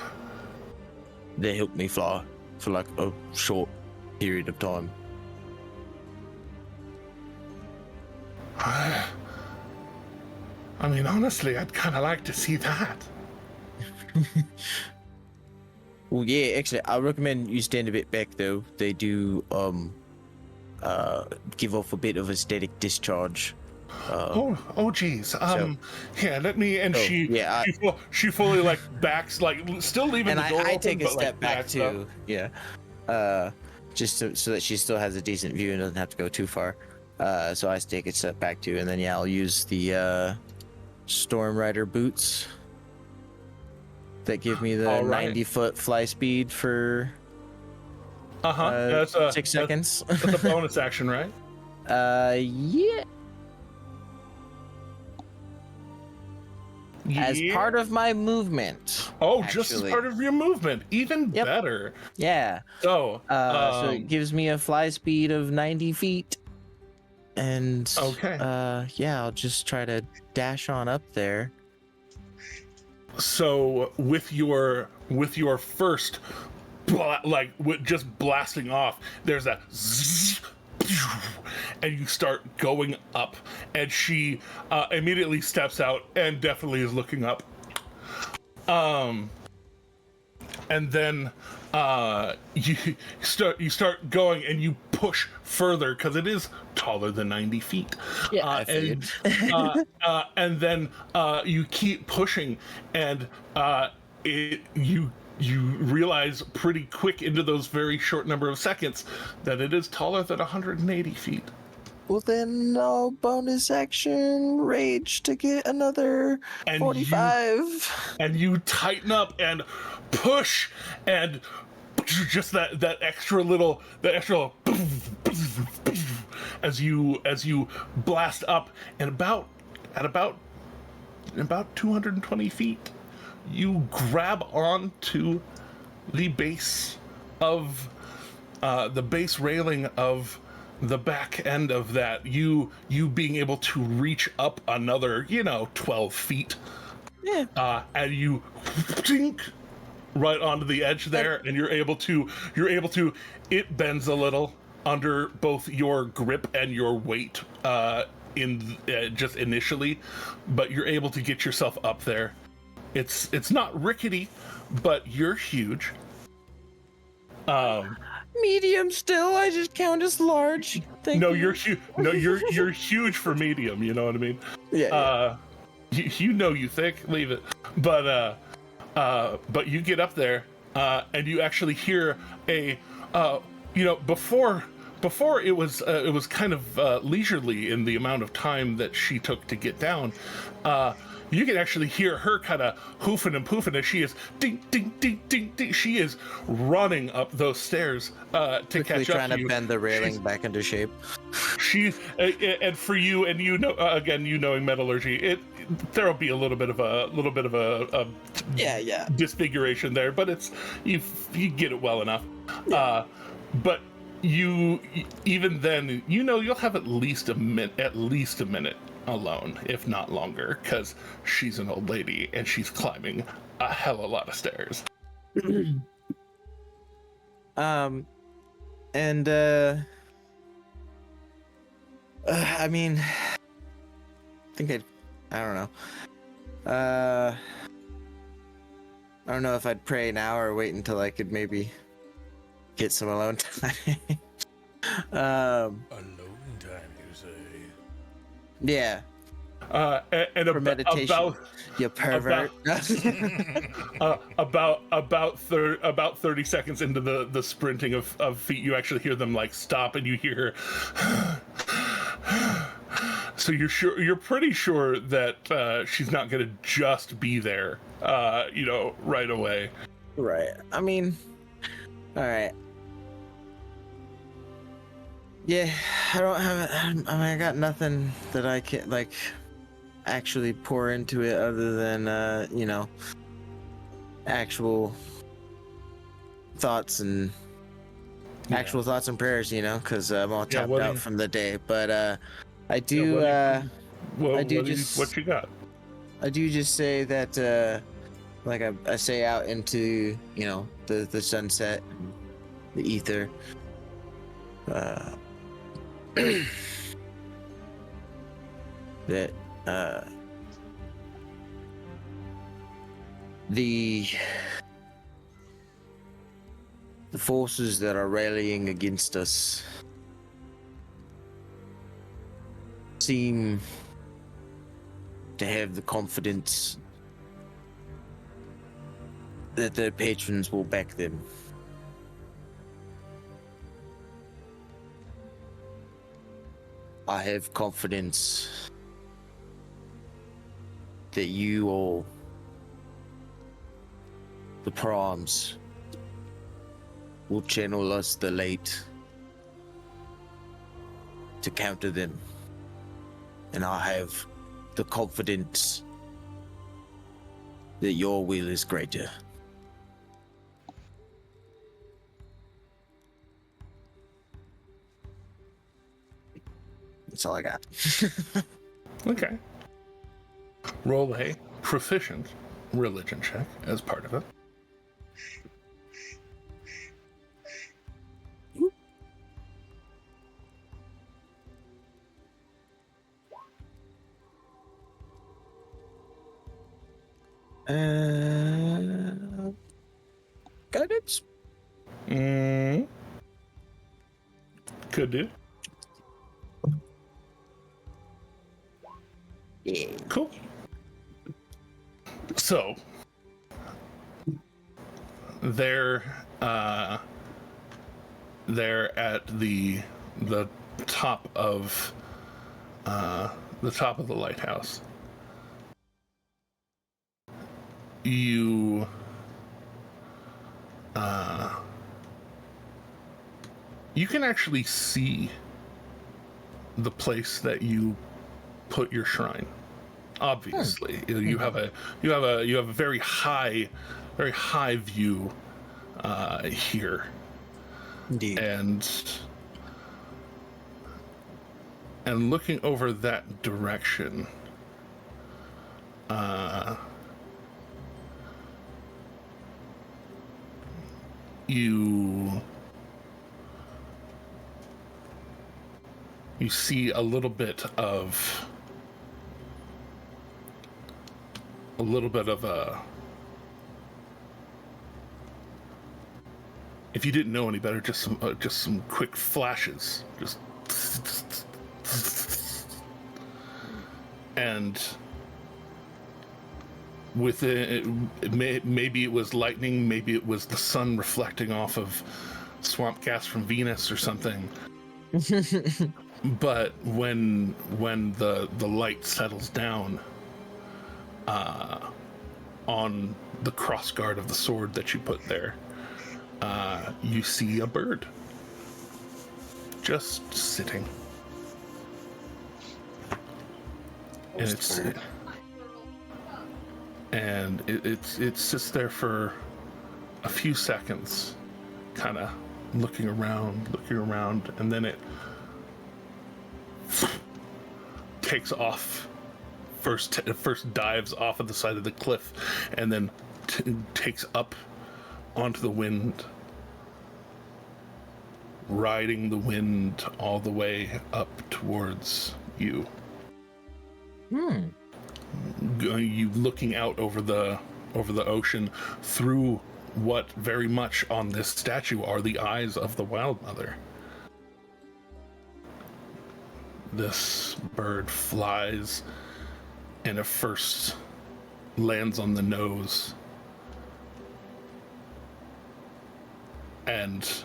They help me fly for like a short period of time. I mean, honestly, I'd kind of like to see that. Well, yeah, actually, I recommend you stand a bit back, though. They do, give off a bit of a static discharge. Geez. Yeah, let me, and she fully, like, backs, like, still leaving the door open, I take a but, step like, back, too. up. Yeah. Just so that she still has a decent view and doesn't have to go too far. So I take a step back, too, and then, yeah, I'll use the, Storm Rider boots that give me the 90-foot fly speed for 6 seconds. That's a bonus action, right? Yeah. As part of my movement. Oh, actually. Just as part of your movement. Even better. Yeah. So it gives me a fly speed of 90 feet. And I'll just try to dash on up there. So with your first just blasting off, there's a zzz, and you start going up, and she immediately steps out and definitely is looking up. And then you start going, and you push further because it is taller than 90 feet. Yeah, I figured. And then you keep pushing, and you realize pretty quick into those very short number of seconds that it is taller than 180 feet. Well, then no bonus action rage to get another 45. And you tighten up and push, and just that extra little as you blast up, and at about 220 feet, you grab onto the base of the base railing of the back end of that, you being able to reach up another 12 feet, and you tink right onto the edge there, and you're able to it bends a little under both your grip and your weight just initially, but you're able to get yourself up there. It's not rickety, but you're huge. Medium still. I just count as large. You're huge. No, you're huge for medium. You know what I mean? Yeah. You think? Leave it. But you get up there, and you actually hear a before it was kind of leisurely in the amount of time that she took to get down. You can actually hear her kind of hoofing and poofing as she is ding, ding, ding, ding, ding. She is running up those stairs to catch up trying to bend the railing back into shape. And for you, and again, knowing metallurgy, there'll be a little bit of a disfiguration there, but it's you get it well enough. Yeah. But you even then, you'll have at least a minute alone, if not longer, because she's an old lady and she's climbing a hell of a lot of stairs. I mean, I don't know. I don't know if I'd pray now or wait until I could maybe get some alone time. Alone time, you say? Yeah. And for meditation, you pervert. About 30 seconds into the sprinting of feet, you actually hear them like stop, and you hear her So you're pretty sure that she's not going to just be there, right away. Right. I mean, all right. Yeah, I got nothing that I can actually pour into it other than actual thoughts and thoughts and prayers, because I'm all tapped out from the day. But I do. What you got? I do just say that, I say out into the sunset, and the ether. That the forces that are rallying against us seem to have the confidence that their patrons will back them. I have confidence that you all, the proms, will channel us the late to counter them. And I have the confidence that your will is greater. That's all I got. Okay. Roll a proficient religion check as part of it. Guidance? Could do. Yeah. Cool. So they're at the top of the lighthouse. You can actually see the place that you put your shrine. Obviously, you have a very high view here. Indeed. And looking over that direction, you see a little bit of a, if you didn't know any better, just some quick flashes, and with it, maybe it was lightning, maybe it was the sun reflecting off of swamp gas from Venus or something. But when the light settles down on the crossguard of the sword that you put there, you see a bird just sitting, and it sits there for a few seconds, kind of looking around, and then it takes off. First dives off of the side of the cliff, and then takes up onto the wind, riding the wind all the way up towards you. You looking out over the ocean through what very much on this statue are the eyes of the Wild Mother. This bird flies, and it first lands on the nose and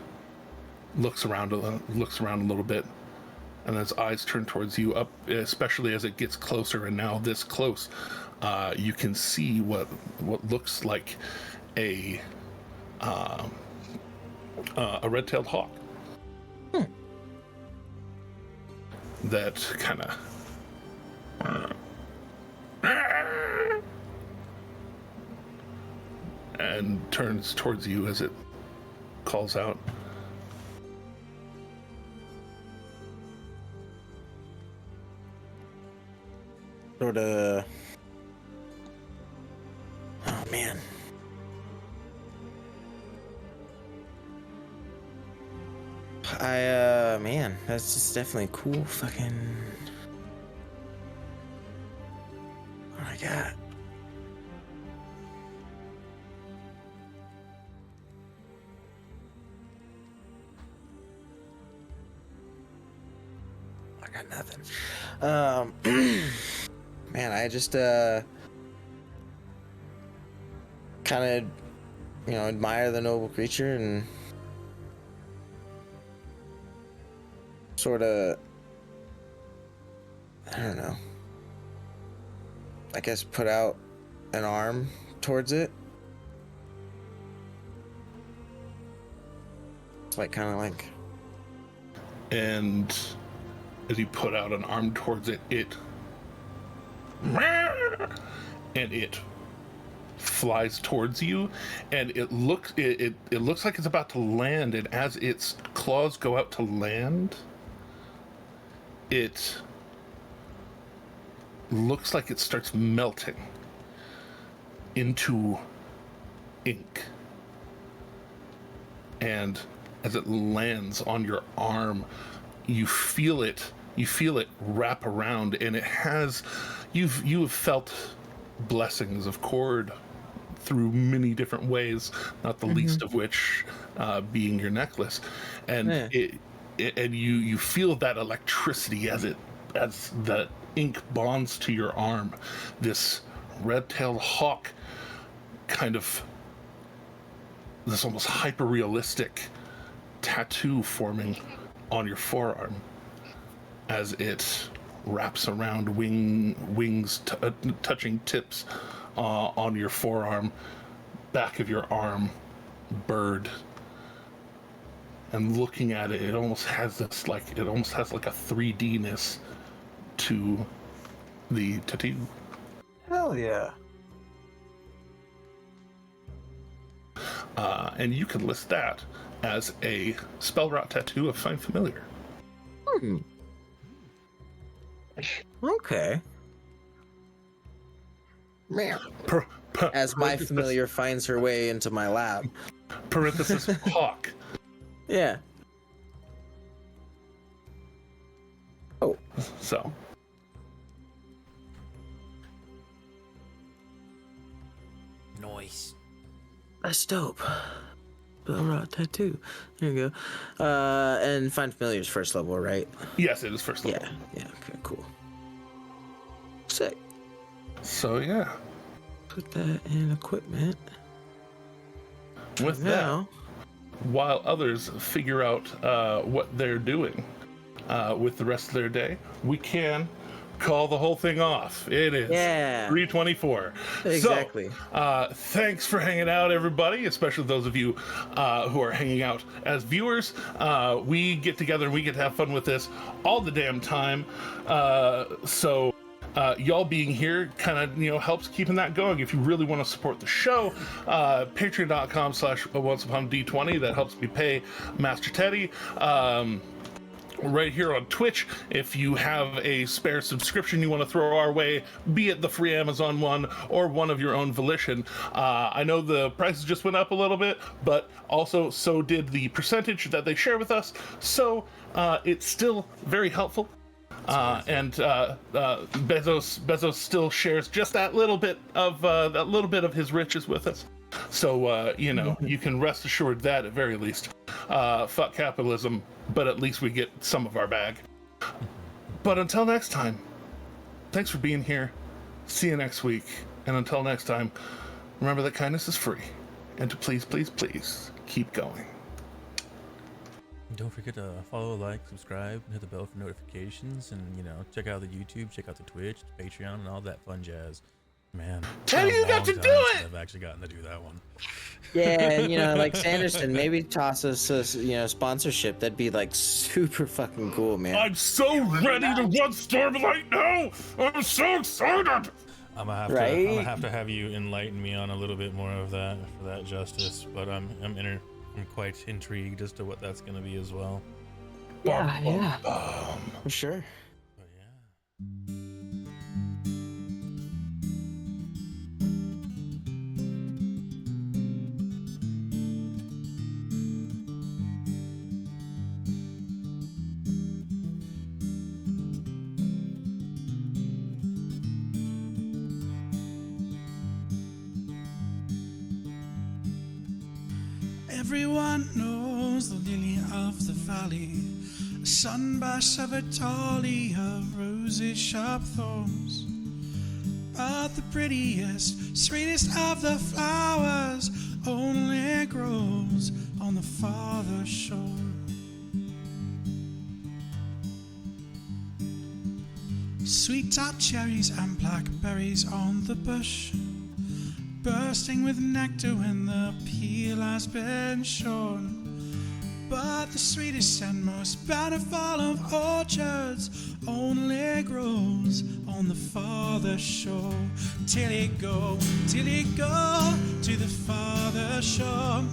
looks around a little bit, and its eyes turn towards you, up, especially as it gets closer, and now this close, you can see what looks like a red-tailed hawk. That kind of and turns towards you as it calls out. Sort of. Oh man. Man, that's just definitely cool. Fucking. What do I got? I got nothing. Man, I just kind of, admire the noble creature and sort of, I don't know, I guess put out an arm towards it. It's like kind of like. And as you put out an arm towards it, it flies towards you, and it looks like it's about to land, and as its claws go out to land, it looks like it starts melting into ink. And as it lands on your arm, you feel it wrap around, and it has, you have felt blessings of Cord through many different ways, not the least of which being your necklace. And you feel that electricity as the ink bonds to your arm. This red-tailed hawk, kind of this almost hyper-realistic tattoo forming on your forearm as it wraps around, wings touching tips on your forearm, back of your arm, bird. And looking at it, it almost has like a 3D-ness to the tattoo. Hell yeah. And you can list that as a spell rot tattoo of Find Familiar. Okay. Man. As my familiar finds her way into my lab. Parenthesis hawk. Yeah. Oh. So. Nice. That's dope. Spell rot tattoo. There you go. And Find Familiar's first level, right? Yes, it is first level. Yeah. Okay, cool. Sick. So yeah. Put that in equipment. With that, while others figure out what they're doing with the rest of their day, we can call the whole thing off. It is 3:24. Exactly. So, thanks for hanging out, everybody, especially those of you who are hanging out as viewers. We get together and we get to have fun with this all the damn time. So y'all being here kind of helps keeping that going. If you really want to support the show, patreon.com/onceuponD20, that helps me pay Master Teddy. Right here on Twitch, if you have a spare subscription you want to throw our way, be it the free Amazon one or one of your own volition. I know the prices just went up a little bit, but also so did the percentage that they share with us, so it's still very helpful. And Bezos still shares just that little bit of his riches with us. So you can rest assured that at very least, fuck capitalism, but at least we get some of our bag. But until next time, thanks for being here. See you next week. And until next time, remember that kindness is free, and to please, please, please keep going. don't forget to follow, like, subscribe, and hit the bell for notifications, and check out the YouTube, check out the Twitch, the Patreon, and all that fun jazz. Man, Teddy, you got to do it. I've actually gotten to do that one. Yeah, and like Sanderson, maybe toss us a sponsorship. That'd be like super fucking cool, man. I'm so ready to run Stormlight now. I'm so excited. I'm gonna have to have you enlighten me on a little bit more of that for that, Justice. But I'm quite intrigued as to what that's gonna be as well. Yeah, for sure. But yeah. Everyone knows the lily of the valley, a sunburst of a dolly of roses, sharp thorns. But the prettiest, sweetest of the flowers only grows on the farther shore. Sweet tart cherries and blackberries on the bush, bursting with nectar when the peel has been shorn. But the sweetest and most bountiful of orchards only grows on the farther shore. Till you go to the farther shore,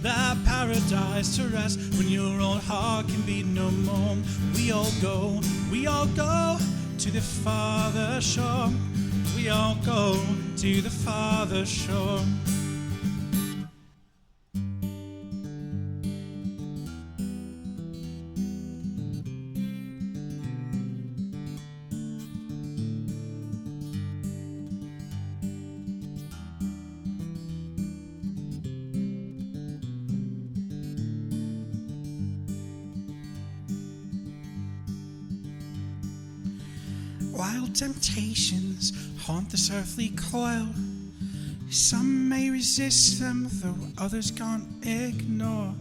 that paradise to rest when your old heart can beat no more. We all go to the farther shore. We all go to the farther shore. Wild temptations haunt this earthly coil. Some may resist them, though others can't ignore.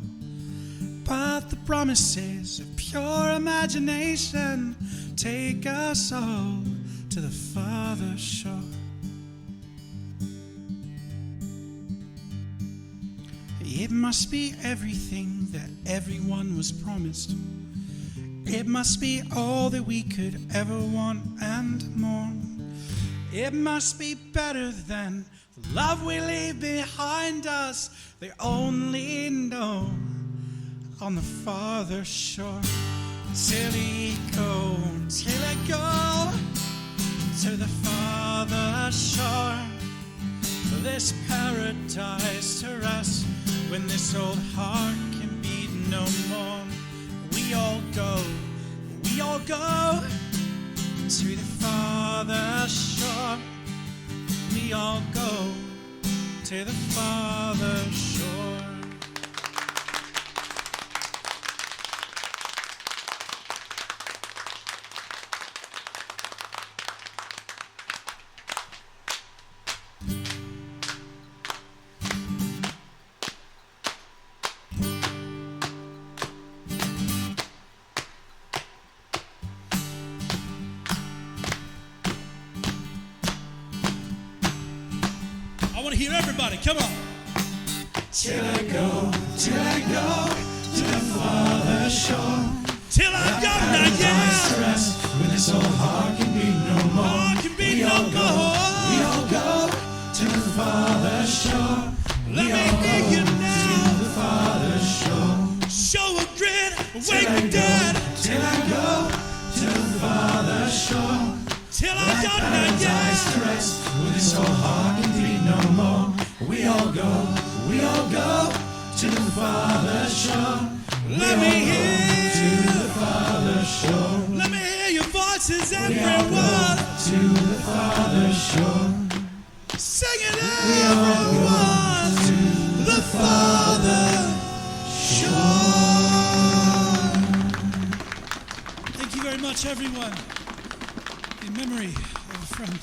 But the promises of pure imagination take us all to the farther shore. It must be everything that everyone was promised. It must be all that we could ever want and more. It must be better than the love we leave behind us. They only know on the farther shore. Till I go to the farther shore. This paradise to rest when this old heart can beat no more. We all go to the farther shore. We all go to the farther shore. I want to hear everybody, come on. Till I go to the farther shore. Till I go, not yet. Rest when this old heart can be no more. We all go to the farther shore. Let me hear you now. To the farther shore. Show a grin, wake the dead. Till I go to the farther shore. Till I go, not yet. Rest when this old heart can be no more. We all go to the farther shore. Let me hear to the farther shore. Let me hear your voices, everyone. To the farther shore. Sing it, everyone. To the farther shore. Thank you very much, everyone. In memory of a friend.